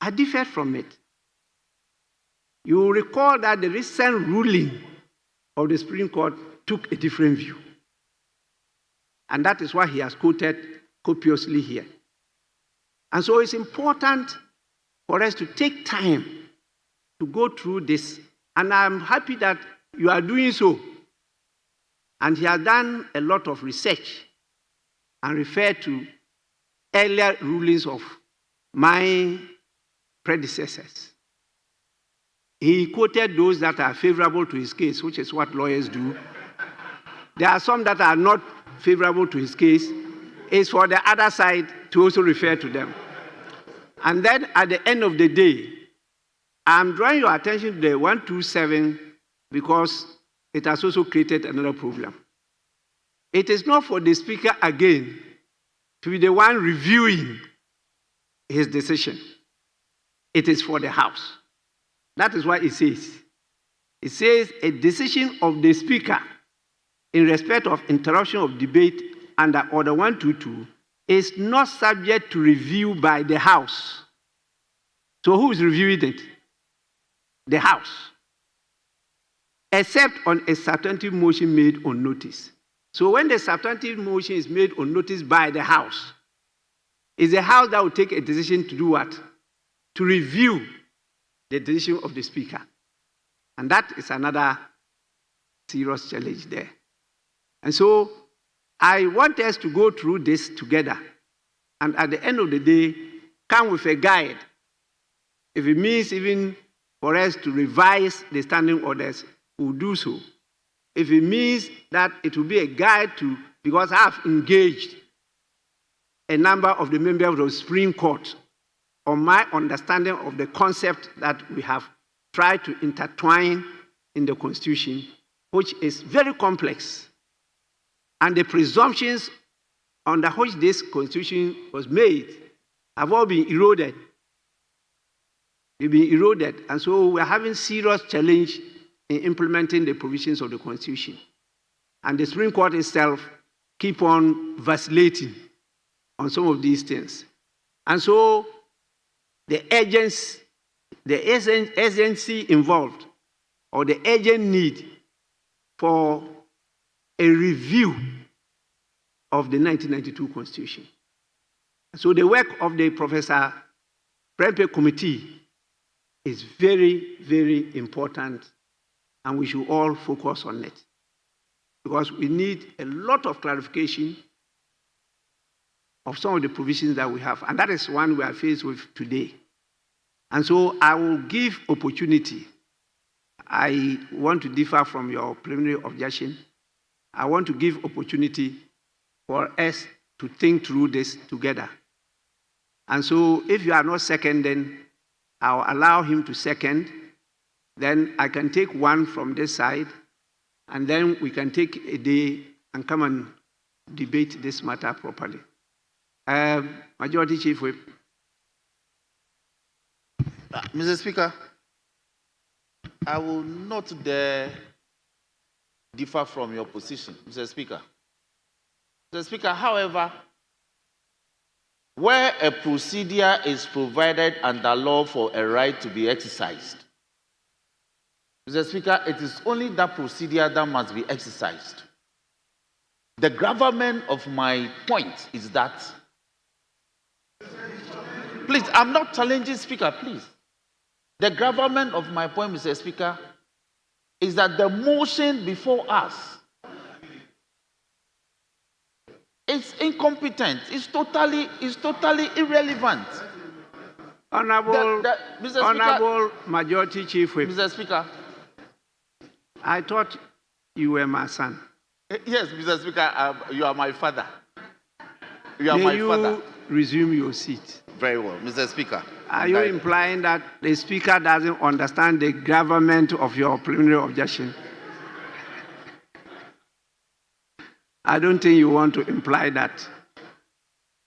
I differed from it. You will recall that the recent ruling of the Supreme Court took a different view. And that is why he has quoted copiously here. And so it's important for us to take time to go through this. And I'm happy that you are doing so. And he has done a lot of research and referred to earlier rulings of my predecessors. He quoted those that are favorable to his case, which is what lawyers do. There are some that are not favorable to his case. It's for the other side to also refer to them. And then at the end of the day, I'm drawing your attention to the 127 because it has also created another problem. It is not for the Speaker again to be the one reviewing his decision. It is for the House. That is what it says. It says a decision of the Speaker in respect of interruption of debate under Order 122 is not subject to review by the House. So who is reviewing it? The House. Except on a substantive motion made on notice. So when the substantive motion is made on notice by the House, it's the House that will take a decision to do what? To review the decision of the Speaker. And that is another serious challenge there. And so I want us to go through this together. And at the end of the day, come with a guide. If it means even for us to revise the standing orders, we'll do so. If it means that it will be a guide to, because I have engaged a number of the members of the Supreme Court on my understanding of the concept that we have tried to intertwine in the Constitution, which is very complex. And the presumptions under which this constitution was made have all been eroded. They've been eroded. And so we're having serious challenge in implementing the provisions of the constitution. And the Supreme Court itself keep on vacillating on some of these things. And so the agency involved, or the urgent need for a review of the 1992 Constitution. So the work of the Professor Prempeh Committee is very, very important, and we should all focus on it, because we need a lot of clarification of some of the provisions that we have, and that is one we are faced with today. And so I will give opportunity. I want to differ from your preliminary objection. I want to give opportunity for us to think through this together. And so if you are not seconding, I'll allow him to second. Then I can take one from this side, and then we can take a day and come and debate this matter properly. Majority Chief Whip. Mr. Speaker, I will not dare differ from your position, Mr. Speaker. Mr. Speaker, however, where a procedure is provided under law for a right to be exercised, Mr. Speaker, it is only that procedure that must be exercised. The gravamen of my point is that, please, I'm not challenging, Speaker, please. The gravamen of my point, Mr. Speaker, is that the motion before us is incompetent. It's totally irrelevant. Honorable, Mr. Honorable Majority Chief Whip. Mr. Speaker. I thought you were my son. Yes, Mr. Speaker, you are my father. You are my father. May you resume your seat? Very well, Mr. Speaker. Are you implying that the Speaker doesn't understand the gravamen of your preliminary objection? I don't think you want to imply that.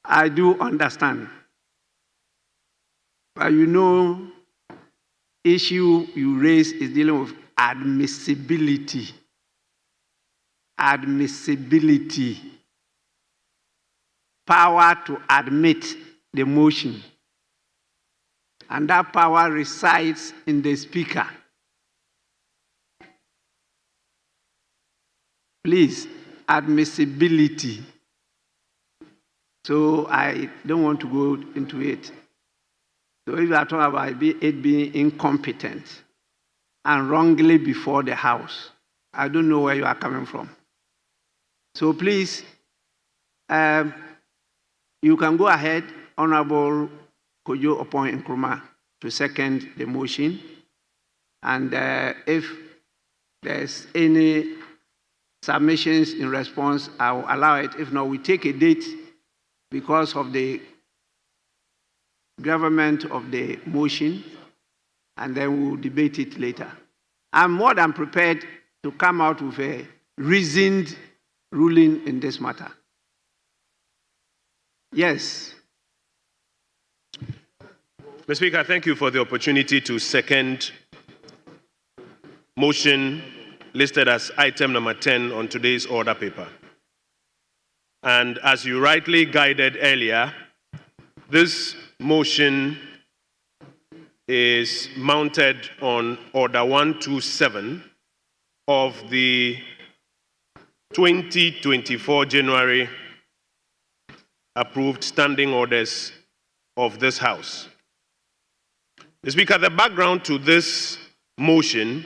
I do understand. But you know, issue you raise is dealing with admissibility. Admissibility. Power to admit the motion. And that power resides in the Speaker. Please, admissibility. So I don't want to go into it. So if you are talking about it being incompetent and wrongly before the House, I don't know where you are coming from. So please, you can go ahead, Honorable Kojo Opon Nkrumah, to second the motion. And if there's any submissions in response, I will allow it. If not, we take a date because of the government of the motion, and then we'll debate it later. I'm more than prepared to come out with a reasoned ruling in this matter. Yes. Mr. Speaker, thank you for the opportunity to second motion listed as item number 10 on today's order paper. And as you rightly guided earlier, this motion is mounted on Order 127 of the 2024 January approved standing orders of this House. Mr. Speaker, the background to this motion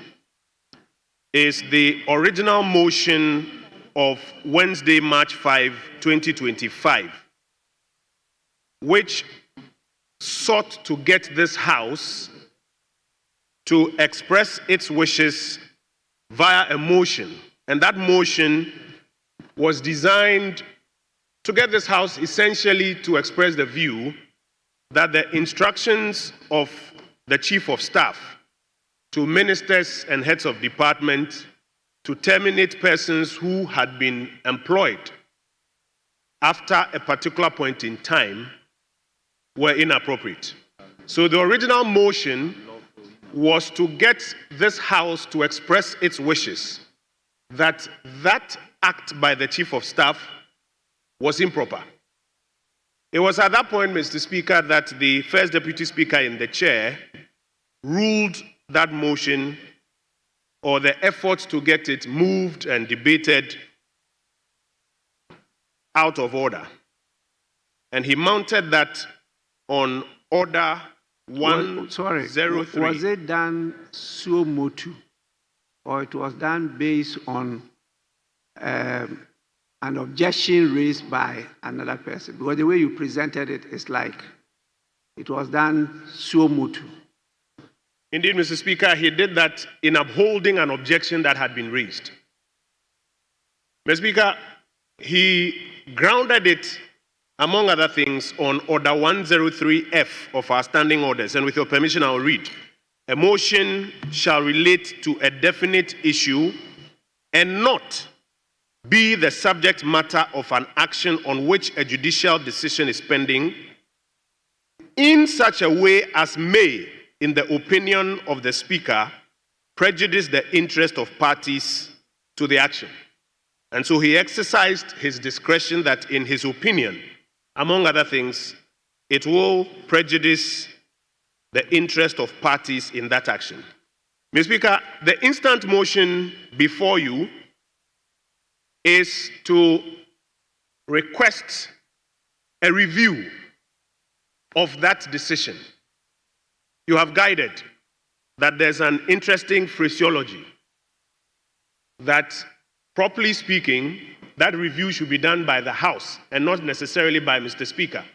is the original motion of Wednesday, March 5, 2025, which sought to get this House to express its wishes via a motion. And that motion was designed to get this House essentially to express the view that the instructions of the Chief of Staff to ministers and heads of department to terminate persons who had been employed after a particular point in time were inappropriate. So the original motion was to get this House to express its wishes that that act by the Chief of Staff was improper. It was at that point, Mr. Speaker, that the First Deputy Speaker in the chair ruled that motion or the efforts to get it moved and debated out of order. And he mounted that on order 103. Was it done suo motu, or it was done based on an objection raised by another person? Because the way you presented it is like it was done suo motu. Indeed, Mr. Speaker, he did that in upholding an objection that had been raised. Mr. Speaker, he grounded it, among other things, on Order 103F of our standing orders. And with your permission, I will read. A motion shall relate to a definite issue and not be the subject matter of an action on which a judicial decision is pending in such a way as may, in the opinion of the Speaker, prejudice the interest of parties to the action. And so he exercised his discretion that, in his opinion, among other things, it will prejudice the interest of parties in that action. Mr. Speaker, the instant motion before you is to request a review of that decision. You have guided that there's an interesting phraseology that, properly speaking, that review should be done by the House and not necessarily by Mr. Speaker.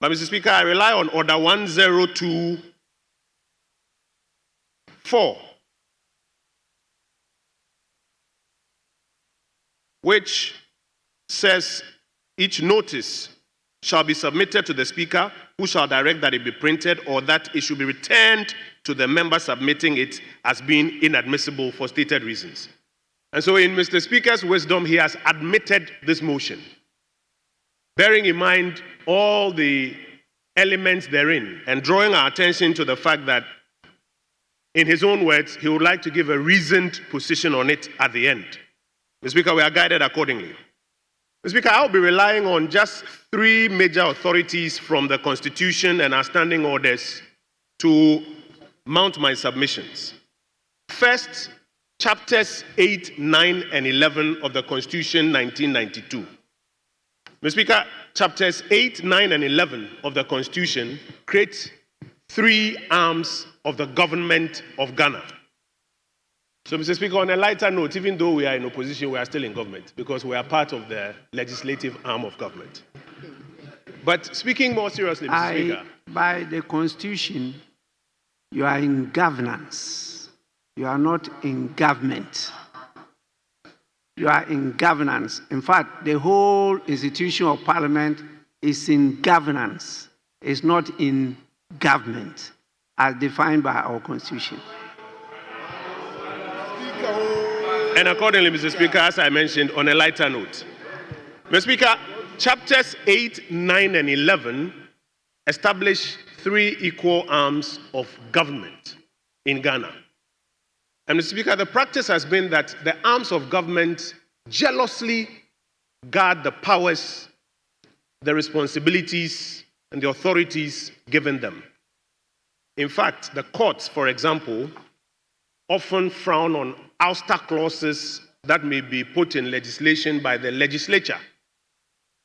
But, Mr. Speaker, I rely on Order 102.4, which says each notice shall be submitted to the Speaker, who shall direct that it be printed or that it should be returned to the member submitting it as being inadmissible for stated reasons. And so, in Mr. Speaker's wisdom, he has admitted this motion, bearing in mind all the elements therein and drawing our attention to the fact that, in his own words, he would like to give a reasoned position on it at the end. Mr. Speaker, we are guided accordingly. Mr. Speaker, I'll be relying on just 3 major authorities from the Constitution and our standing orders to mount my submissions. First, chapters 8, 9, and 11 of the Constitution 1992. Mr. Speaker, chapters 8, 9, and 11 of the Constitution create 3 arms of the government of Ghana. So, Mr. Speaker, on a lighter note, even though we are in opposition, we are still in government because we are part of the legislative arm of government. But speaking more seriously, Mr. Speaker. By the Constitution, you are in governance. You are not in government. You are in governance. In fact, the whole institution of Parliament is in governance. It's not in government, as defined by our Constitution. And accordingly, Mr. Speaker, as I mentioned, on a lighter note, Mr. Speaker, chapters 8, 9, and 11 establish 3 equal arms of government in Ghana. And Mr. Speaker, the practice has been that the arms of government jealously guard the powers, the responsibilities, and the authorities given them. In fact, the courts, for example, often frown on ouster clauses that may be put in legislation by the legislature.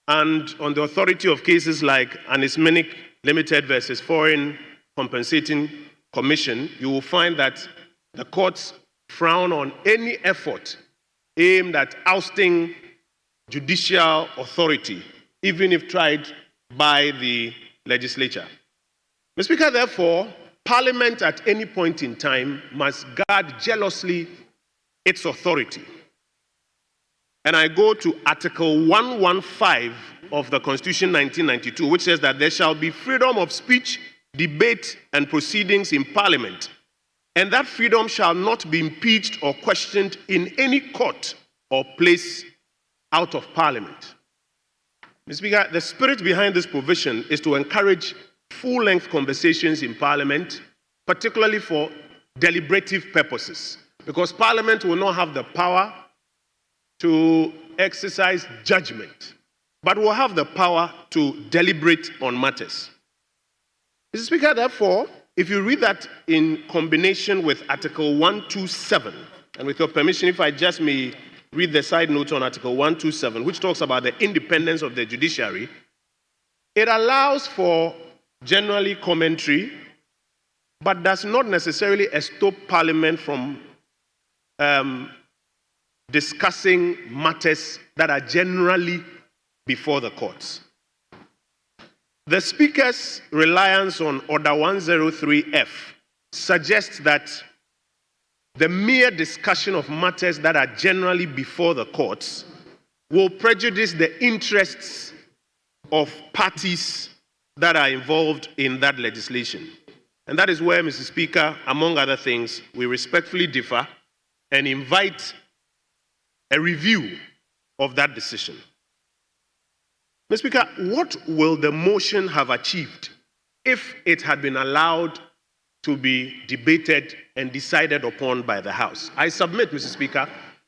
And on the authority of cases like Anismenic Limited versus Foreign Compensating Commission, you will find that the courts frown on any effort aimed at ousting judicial authority, even if tried by the legislature. Mr. Speaker, therefore, Parliament at any point in time must guard jealously its authority. And I go to Article 115 of the Constitution 1992, which says that there shall be freedom of speech, debate, and proceedings in Parliament, and that freedom shall not be impeached or questioned in any court or place out of Parliament. Mr. Speaker, the spirit behind this provision is to encourage full-length conversations in Parliament, particularly for deliberative purposes, because Parliament will not have the power to exercise judgment, but will have the power to deliberate on matters. Mr. Speaker, therefore, if you read that in combination with Article 127, and with your permission, if I just may read the side note on Article 127, which talks about the independence of the judiciary, it allows for generally commentary, but does not necessarily stop Parliament from discussing matters that are generally before the courts. The Speaker's reliance on Order 103F suggests that the mere discussion of matters that are generally before the courts will prejudice the interests of parties that are involved in that legislation. And that is where, Mr. Speaker, among other things, we respectfully differ and invite a review of that decision. Mr. Speaker, what will the motion have achieved if it had been allowed to be debated and decided upon by the House? I submit, Mr. Speaker,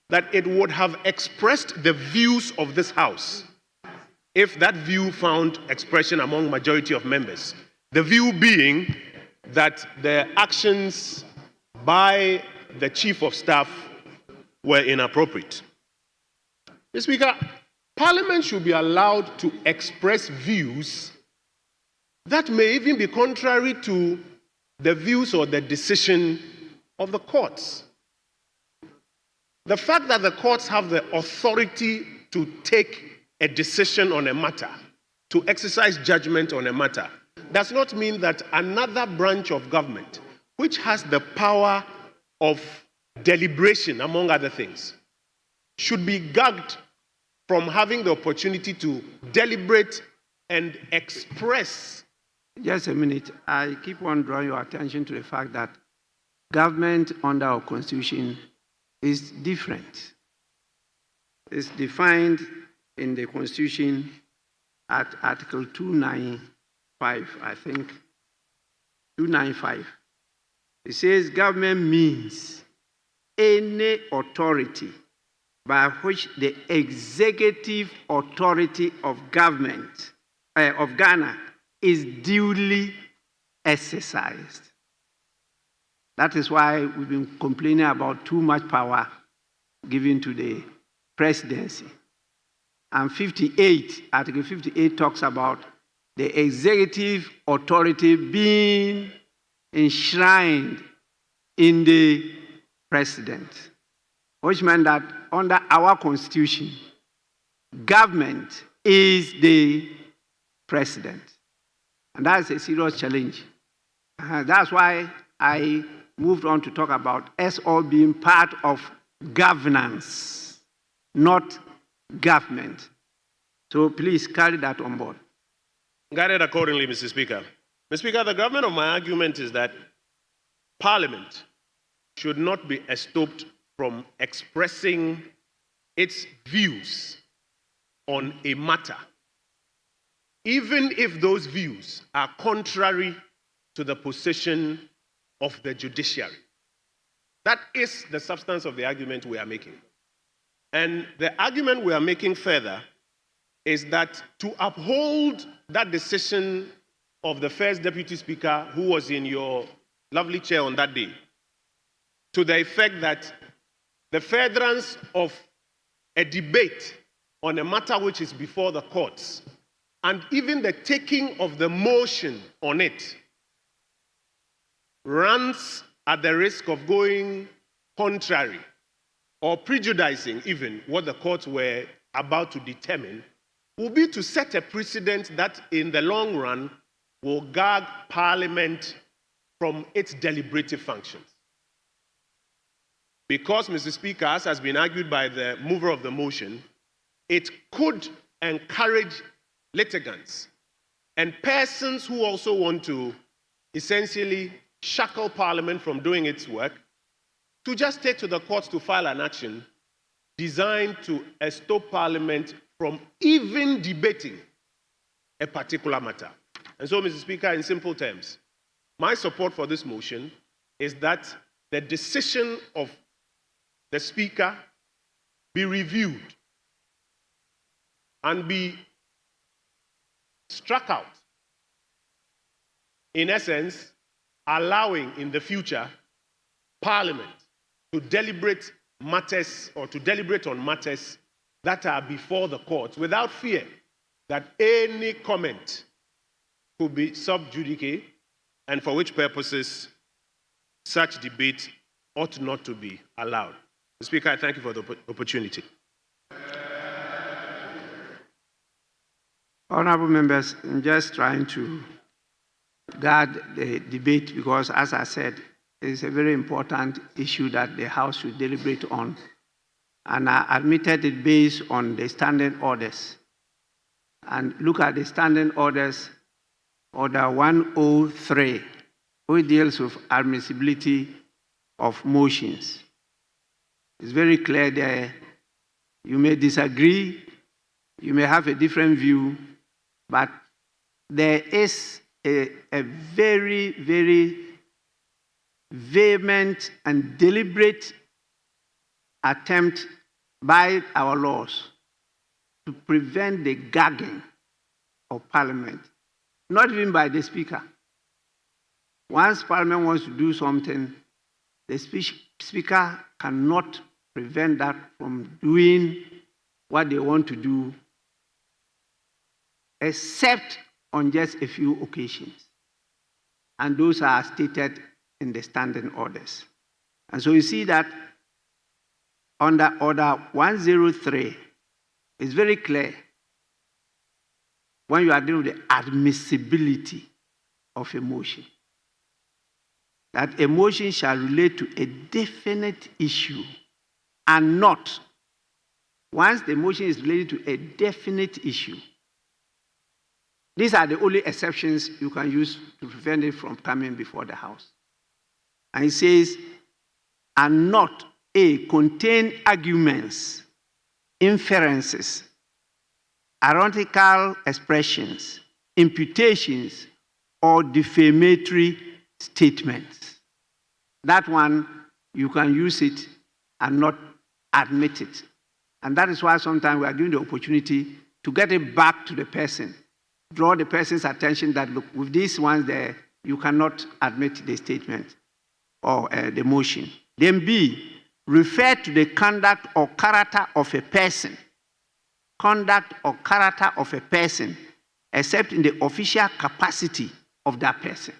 that it would have expressed the views of this House if that view found expression among majority of members. The view being that the actions by the Chief of Staff were inappropriate. Mr. Speaker, Parliament should be allowed to express views that may even be contrary to the views or the decision of the courts. The fact that the courts have the authority to take a decision on a matter, to exercise judgment on a matter, does not mean that another branch of government, which has the power of deliberation, among other things, should be gagged from having the opportunity to deliberate and express. Just a minute. I keep on drawing your attention to the fact that government under our Constitution is different. It's defined in the Constitution at Article 295, I think. 295. It says government means any authority by which the executive authority of government of Ghana is duly exercised. That is why we've been complaining about too much power given to the presidency. And Article 58 talks about the executive authority being enshrined in the president, which meant that under our Constitution, government is the president. And that's a serious challenge. That's why I moved on to talk about us all being part of governance, not government. So please carry that on board. Guided accordingly, Mr. Speaker. Mr. Speaker, the government of my argument is that Parliament should not be stopped from expressing its views on a matter, even if those views are contrary to the position of the judiciary. That is the substance of the argument we are making. And the argument we are making further is that to uphold that decision of the first Deputy Speaker, who was in your lovely chair on that day, to the effect that the furtherance of a debate on a matter which is before the courts, and even the taking of the motion on it, runs at the risk of going contrary or prejudicing even what the courts were about to determine, will be to set a precedent that in the long run will gag Parliament from its deliberative functions. Because, Mr. Speaker, as has been argued by the mover of the motion, it could encourage litigants and persons who also want to essentially shackle Parliament from doing its work to just take to the courts to file an action designed to stop Parliament from even debating a particular matter. And so, Mr. Speaker, in simple terms, my support for this motion is that the decision of the Speaker be reviewed and be struck out. In essence, allowing in the future Parliament to deliberate matters or to deliberate on matters that are before the courts without fear that any comment could be sub judice, and for which purposes such debate ought not to be allowed. Mr. Speaker, I thank you for the opportunity. Honorable members, I'm just trying to guard the debate because, as I said, it's a very important issue that the House should deliberate on. And I admitted it based on the standing orders. And look at the standing orders, Order 103, which deals with admissibility of motions. It's very clear there. You may disagree, you may have a different view, but there is a very, very vehement and deliberate attempt by our laws to prevent the gagging of Parliament, not even by the Speaker. Once Parliament wants to do something, the Speaker cannot prevent that from doing what they want to do, except on just a few occasions. And those are stated in the standing orders. And so you see that under Order 103, it's very clear when you are dealing with the admissibility of a motion, that a motion shall relate to a definite issue and not, once the motion is related to a definite issue, these are the only exceptions you can use to prevent it from coming before the House. And it says, and not contain arguments, inferences, ironical expressions, imputations, or defamatory statements. That one, you can use it and not admit it. And that is why sometimes we are given the opportunity to get it back to the person, draw the person's attention that, look, with these ones there, you cannot admit the statement or the motion. Then B, refer to the conduct or character of a person. Conduct or character of a person, except in the official capacity of that person.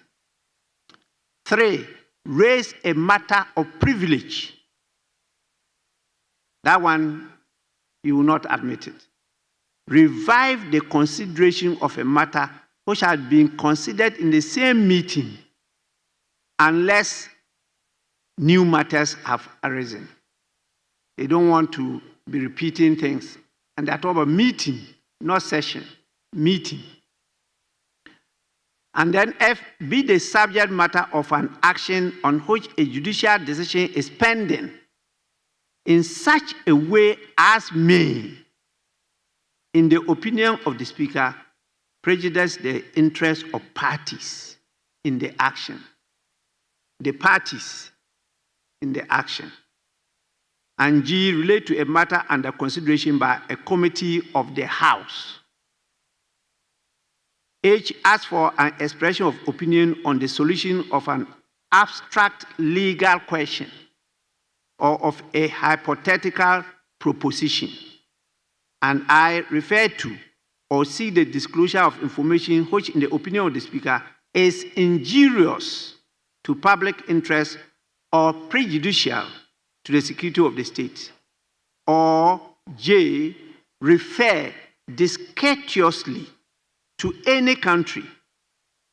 3, raise a matter of privilege. That one, you will not admit it. Revive the consideration of a matter which had been considered in the same meeting unless new matters have arisen. They don't want to be repeating things. And they're talking about meeting, not session, meeting. And then F, be the subject matter of an action on which a judicial decision is pending in such a way as may, in the opinion of the Speaker, prejudice the interest of parties in the action. The parties in the action. And G, relate to a matter under consideration by a committee of the House. H, ask for an expression of opinion on the solution of an abstract legal question or of a hypothetical proposition. And I, refer to or seek the disclosure of information which, in the opinion of the Speaker, is injurious to public interest or prejudicial to the security of the state. Or J, refer discourteously to any country,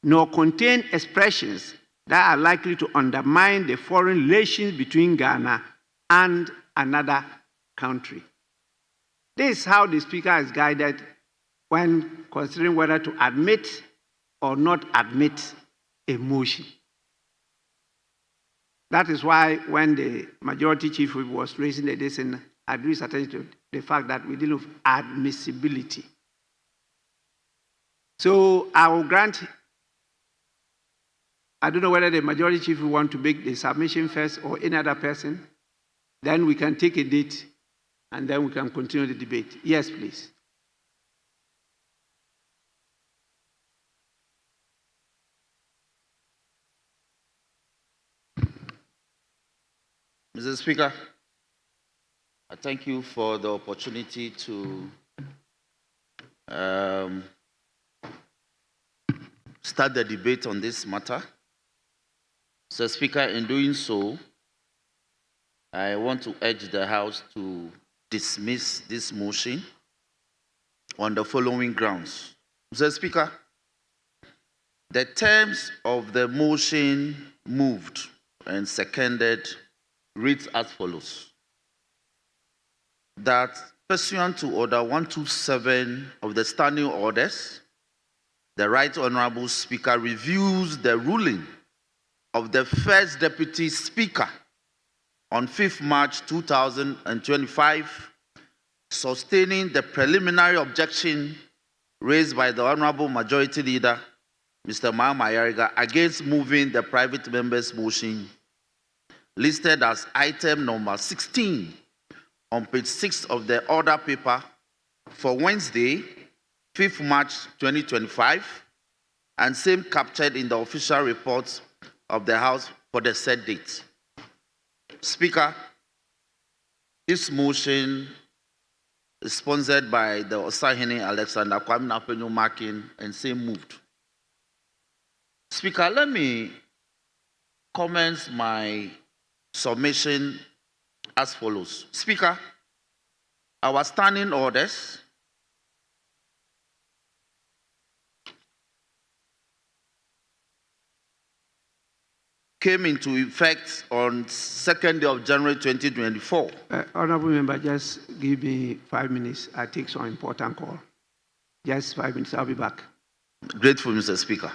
nor contain expressions that are likely to undermine the foreign relations between Ghana and another country. This is how the Speaker is guided when considering whether to admit or not admit a motion. That is why when the Majority Chief Whip was raising the decision, I drew his attention to the fact that we deal with admissibility. So I will grant, I don't know whether the majority chief will want to make the submission first or any other person. Then we can take a date and then we can continue the debate. Yes, please. Mr. Speaker, I thank you for the opportunity to start the debate on this matter. Mr. Speaker, in doing so, I want to urge the House to dismiss this motion on the following grounds. Mr. Speaker, the terms of the motion moved and seconded reads as follows: that pursuant to Order 127 of the Standing Orders, the Right Honorable Speaker reviews the ruling of the First Deputy Speaker on 5th March 2025, sustaining the preliminary objection raised by the Honorable Majority Leader, Mr. Mahama Ayariga, against moving the private member's motion listed as item number 16 on page 6 of the order paper for Wednesday, 5th March 2025, and same captured in the official report of the House for the said date. Speaker, this motion is sponsored by the Osahene Alexander Kwame Napenyo Markin and same moved. Speaker, let me comment my submission as follows. Speaker, our standing orders came into effect on 2nd day of January 2024. Honorable Member, just give me 5 minutes. I take some important call. Just 5 minutes, I'll be back. Grateful, Mr. Speaker.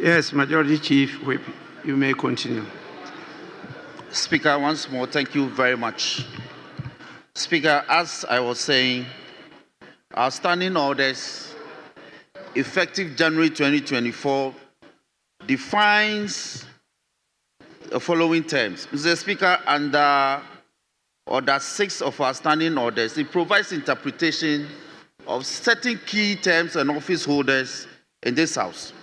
Yes, Majority Chief Whip, you may continue. Speaker, once more, thank you very much. Speaker, as I was saying, our standing orders, effective January 2024, defines the following terms. Mr. Speaker, under Order 6 of our standing orders, it provides interpretation of certain key terms and office holders in this House.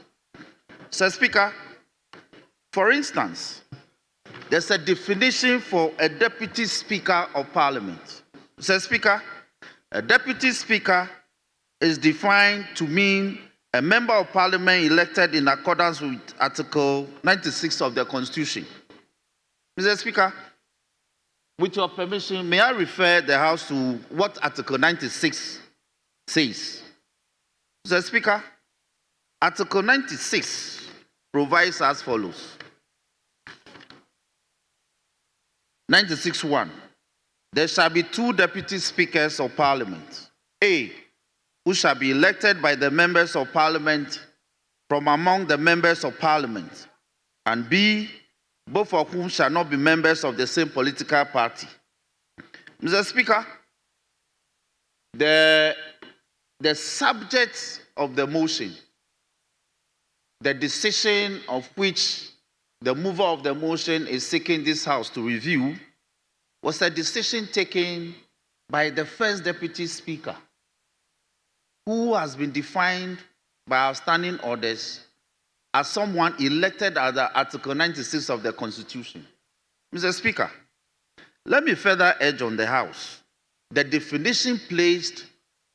Mr. Speaker, for instance, there's a definition for a Deputy Speaker of Parliament. Mr. Speaker, a Deputy Speaker is defined to mean a member of Parliament elected in accordance with Article 96 of the Constitution. Mr. Speaker, with your permission, may I refer the House to what Article 96 says? Mr. Speaker, Article 96 provides as follows. 96(1). There shall be 2 deputy speakers of Parliament. A, who shall be elected by the members of Parliament from among the members of Parliament and B, both of whom shall not be members of the same political party. Mr. Speaker, the subject of the motion, the decision of which the mover of the motion is seeking this House to review, was a decision taken by the first Deputy Speaker, who has been defined by our standing orders as someone elected under Article 96 of the Constitution. Mr. Speaker, let me further urge on the House the definition placed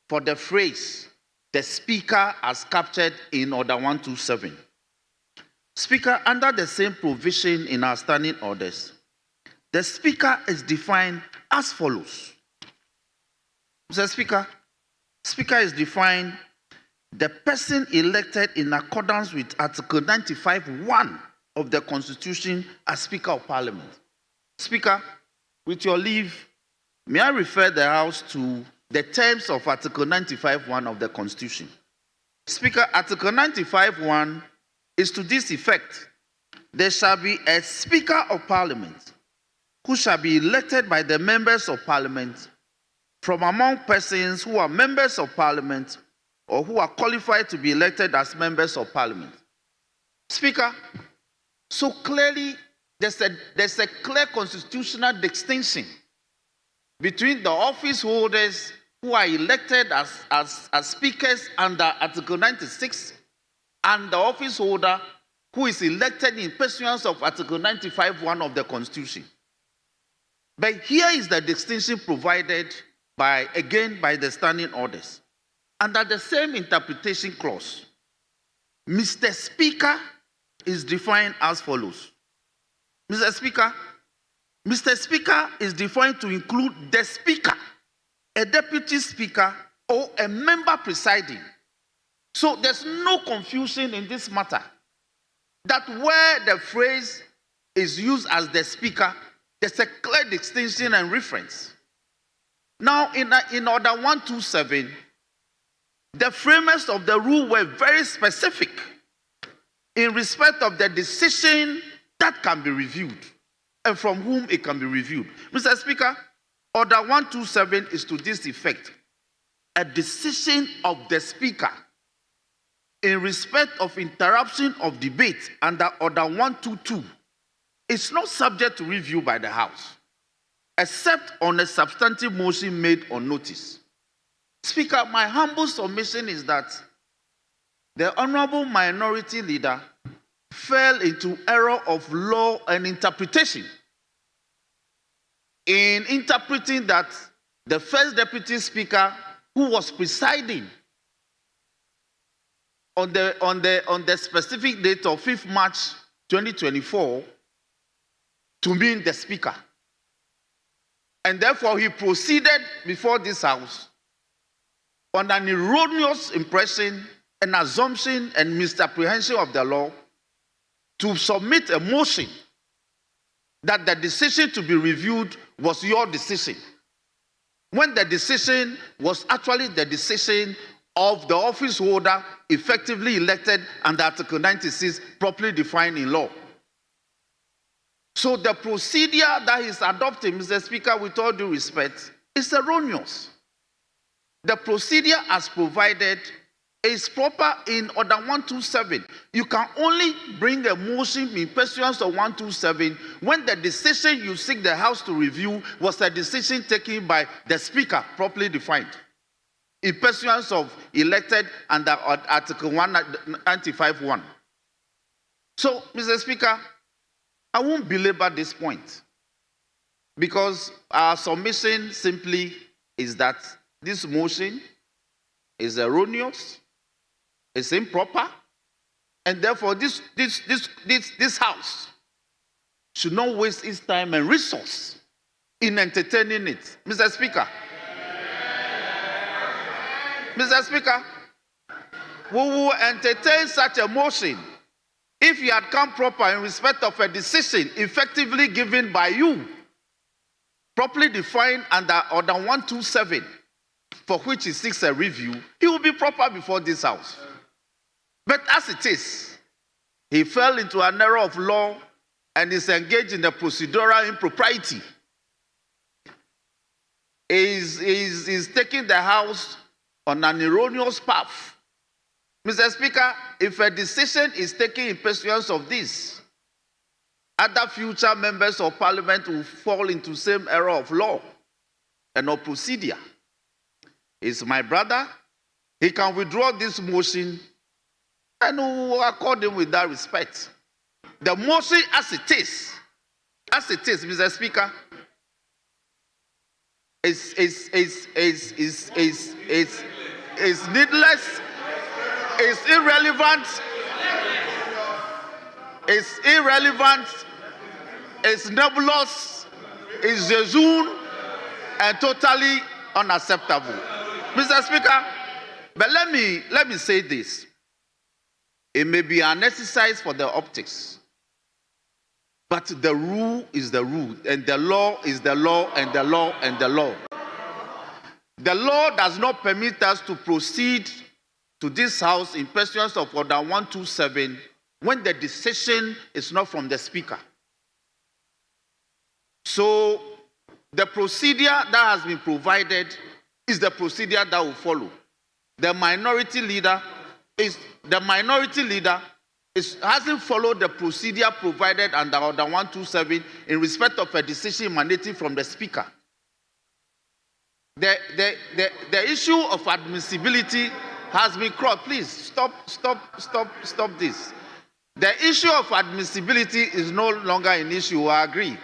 for the phrase the Speaker as captured in Order 127. Speaker, under the same provision in our standing orders, the Speaker is defined as follows. Mr. Speaker, Speaker is defined the person elected in accordance with Article 95(1) of the Constitution as Speaker of Parliament. Speaker, with your leave, may I refer the House to the terms of Article 95(1) of the Constitution. Speaker, Article 95(1) is to this effect: there shall be a Speaker of Parliament who shall be elected by the members of Parliament from among persons who are members of Parliament or who are qualified to be elected as members of Parliament. Speaker, so clearly there's a clear constitutional distinction between the office holders who are elected as speakers under Article 96 and the office holder who is elected in pursuance of Article 95(1) of the Constitution. But here is the distinction provided by the standing orders. Under the same interpretation clause, Mr. Speaker is defined as follows. Mr. Speaker is defined to include the Speaker, a Deputy Speaker, or a member presiding. So there's no confusion in this matter that where the phrase is used as the Speaker, there's a clear distinction and reference. Now, in Order 127, the framers of the rule were very specific in respect of the decision that can be reviewed and from whom it can be reviewed. Mr. Speaker, Order 127 is to this effect: a decision of the Speaker in respect of interruption of debate under Order 122 is not subject to review by the House, except on a substantive motion made on notice. Speaker, my humble submission is that the Honorable Minority Leader fell into error of law and interpretation in interpreting that the first Deputy Speaker, who was presiding on the specific date of 5th March 2024, to mean the Speaker. And therefore, he proceeded before this House on an erroneous impression, an assumption, and misapprehension of the law to submit a motion that the decision to be reviewed was your decision, when the decision was actually the decision of the office holder effectively elected under Article 96, properly defined in law. So the procedure that is adopted, Mr. Speaker, with all due respect, is erroneous. The procedure as provided is proper in Order 127. You can only bring a motion in pursuance of 127 when the decision you seek the House to review was a decision taken by the Speaker, properly defined, in pursuance of elected under Article 195(1). So, Mr. Speaker, I won't belabor this point because our submission simply is that this motion is erroneous, it's improper, and therefore this House should not waste its time and resource in entertaining it. Mr. Speaker, we will entertain such a motion if you had come proper in respect of a decision effectively given by you, properly defined under Order 127, for which he seeks a review. He will be proper before this House. But as it is, he fell into an error of law and is engaged in a procedural impropriety. Is taking the House on an erroneous path. Mr. Speaker, if a decision is taken in pursuance of this, other future members of Parliament will fall into the same error of law and of procedure. He's my brother. He can withdraw this motion and we will accord him with that respect. The motion as it is, Mr. Speaker, is needless, is irrelevant, is nebulous, is jejune, and totally unacceptable. Mr. Speaker, but let me say this. It may be an exercise for the optics, but the rule is the rule, and the law is the law, and the law and the law. The law does not permit us to proceed to this House in pursuance of Order 127 when the decision is not from the Speaker. So the procedure that has been provided is the procedure that will follow. The minority leader hasn't followed the procedure provided under Order 127 in respect of a decision emanating from the Speaker. The issue of admissibility has been crossed. Please stop this. The issue of admissibility is no longer an issue, I agree.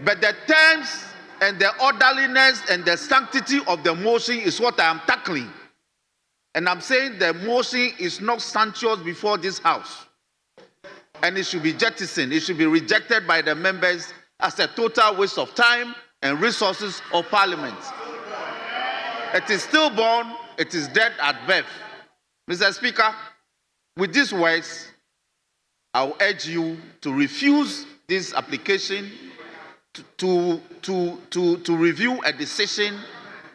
But the terms and the orderliness and the sanctity of the motion is what I am tackling. And I'm saying the motion is not sumptuous before this House. And it should be jettisoned. It should be rejected by the members as a total waste of time and resources of Parliament. It is stillborn, it is dead at birth. Mr. Speaker, with these words, I will urge you to refuse this application to review a decision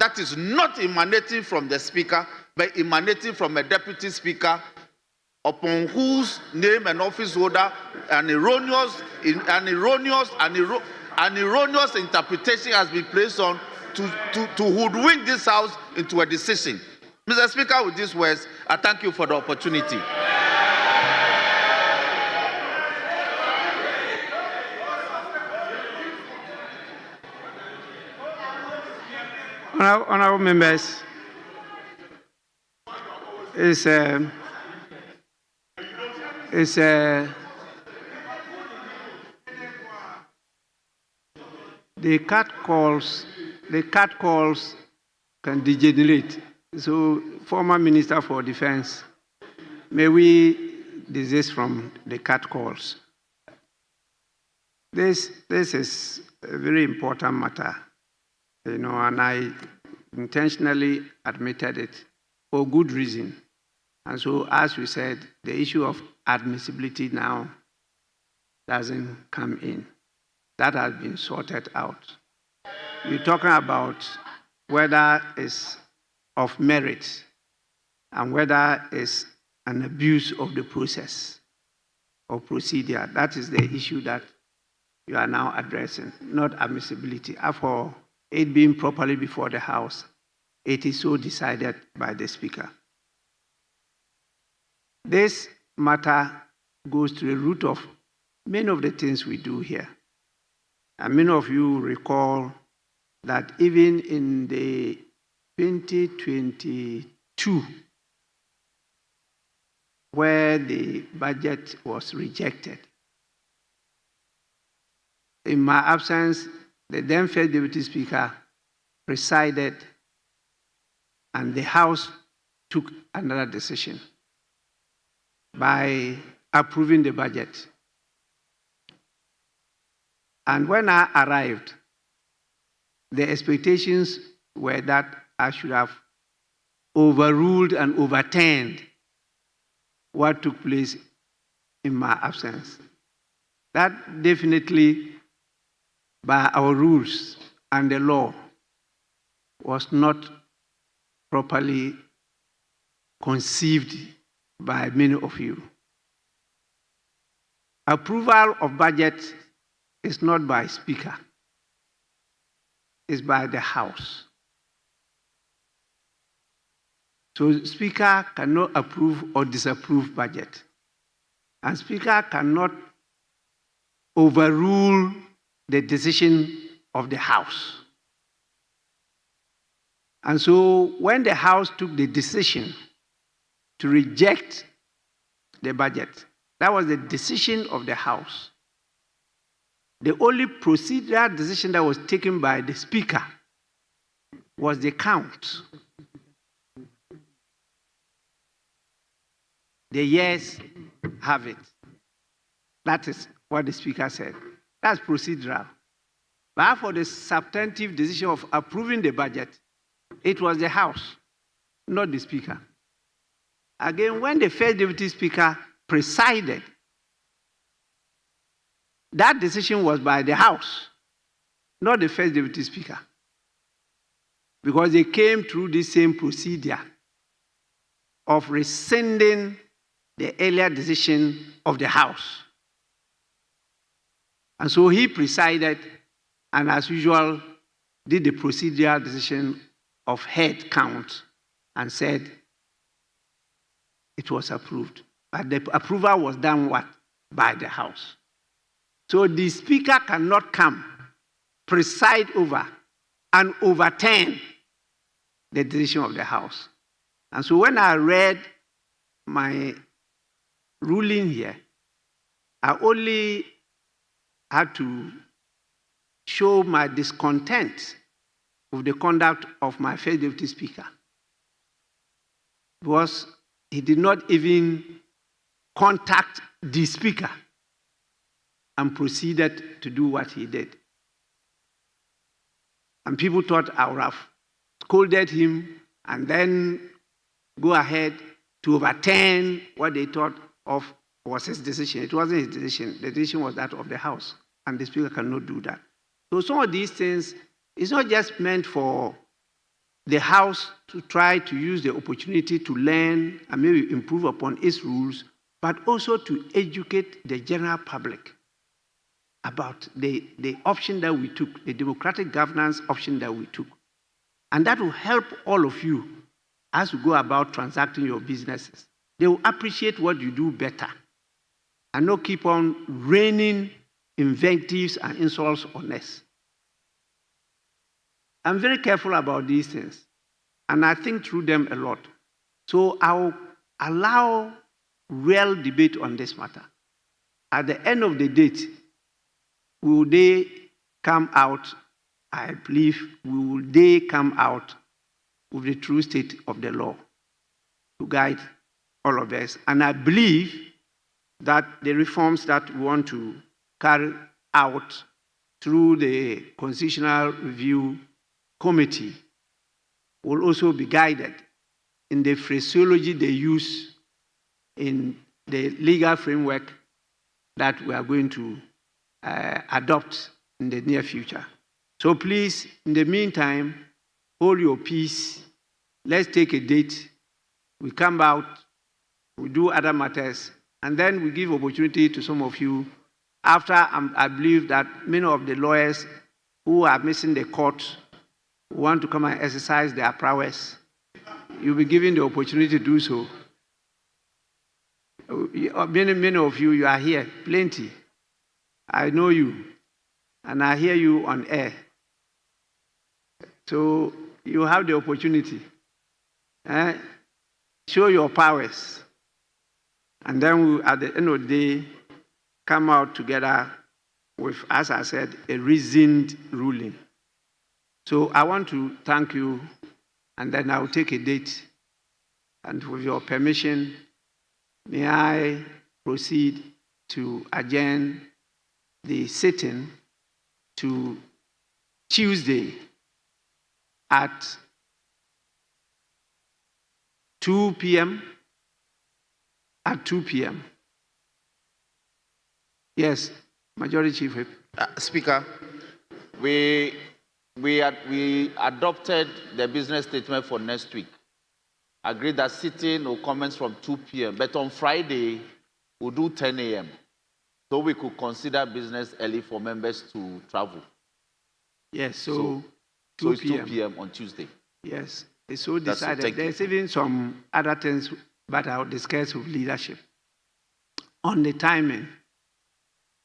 that is not emanating from the Speaker, but emanating from a Deputy Speaker, upon whose name and office holder an erroneous interpretation has been placed on to hoodwink this House into a decision. Mr. Speaker, with these words, I thank you for the opportunity. Honorable members, the cat calls can degenerate. So, former Minister for Defense, may we desist from the cat calls. This is a very important matter, and I intentionally admitted it for good reason. And so, as we said, the issue of admissibility now doesn't come in. That has been sorted out. We're talking about whether it's of merit and whether it's an abuse of the process or procedure. That is the issue that you are now addressing, not admissibility. For it being properly before the House, it is so decided by the Speaker. This matter goes to the root of many of the things we do here. And many of you recall that even in the 2022, where the budget was rejected, in my absence, the then first Deputy Speaker presided, and the House took another decision by approving the budget. And when I arrived, the expectations were that I should have overruled and overturned what took place in my absence. That definitely, by our rules and the law, was not properly conceived by many of you. approval of budget is not by Speaker, it's by the House. So Speaker cannot approve or disapprove budget. And Speaker cannot overrule the decision of the House. And so when the House took the decision to reject the budget, that was the decision of the House. The only procedural decision that was taken by the Speaker was the count. The yes have it. That is what the Speaker said. That's procedural. But for the substantive decision of approving the budget, it was the House, not the Speaker. Again, when the First Deputy Speaker presided, that decision was by the House, not the First Deputy Speaker. Because they came through the same procedure of rescinding the earlier decision of the House. And so he presided and, as usual, did the procedural decision of head count and said it was approved. But the approval was done what? By the House. So the Speaker cannot come, preside over, and overturn the decision of the House. And so when I read my ruling here, I only had to show my discontent with the conduct of my First Deputy Speaker, because he did not even contact the Speaker and proceeded to do what he did. And people thought I would have scolded him and then go ahead to overturn what they thought of was his decision. It wasn't his decision. The decision was that of the House, and the Speaker cannot do that. So some of these things, it's not just meant for the House to try to use the opportunity to learn and maybe improve upon its rules, but also to educate the general public about the option that we took, the democratic governance option that we took. And that will help all of you as you go about transacting your businesses. They will appreciate what you do better and not keep on raining invectives and insults on us. I'm very careful about these things, and I think through them a lot. So I'll allow real debate on this matter. At the end of the date, will they come out, I believe, will they come out with the true state of the law to guide all of us. And I believe that the reforms that we want to carry out through the Constitutional Review Committee will also be guided in the phraseology they use in the legal framework that we are going to adopt in the near future. So please, in the meantime, hold your peace. Let's take a date. We come out, we do other matters, and then we give opportunity to some of you. After I believe that many of the lawyers who are missing the court want to come and exercise their prowess, you'll be given the opportunity to do so. Many of you are here, plenty. I know you, and I hear you on air. So you have the opportunity. Show your powers. And then we, at the end of the day, come out together with, as I said, a reasoned ruling. So I want to thank you, and then I'll take a date. And with your permission, may I proceed to adjourn the sitting to Tuesday at 2 p.m. At 2 p.m. Yes, Majority Chief Whip. Speaker, we adopted the business statement for next week. Agreed that sitting will commence from 2 p.m. But on Friday, we'll do 10 a.m. So we could consider business early for members to travel. Yes, so, So 2 it's 2 p.m. p.m. on Tuesday. Yes, it's so That's all. decided. Thank you. There's even some other things, but I'll discuss with leadership on the timing,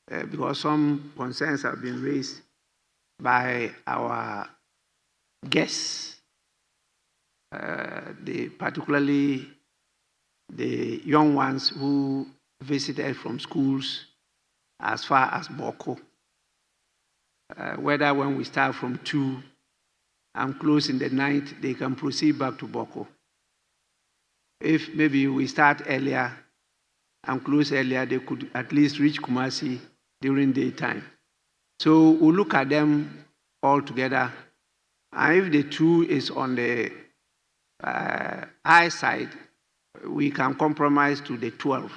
because some concerns have been raised by our guests, particularly the young ones who visited from schools as far as Boko. Whether when we start from 2 and close in the night, they can proceed back to Boko. If maybe we start earlier and close earlier, they could at least reach Kumasi during daytime. So we'll look at them all together. And if the 2 is on the high side, we can compromise to the 12.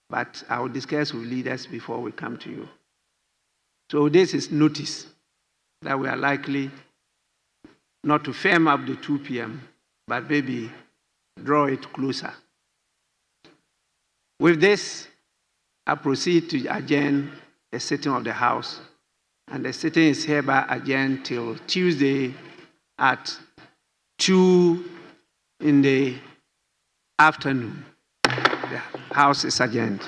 But I will discuss with leaders before we come to you. So this is notice that we are likely not to firm up the 2 p.m., but maybe draw it closer. With this, I proceed to adjourn the sitting of the House, and the sitting is hereby adjourned till Tuesday at 2 in the afternoon. The House is adjourned.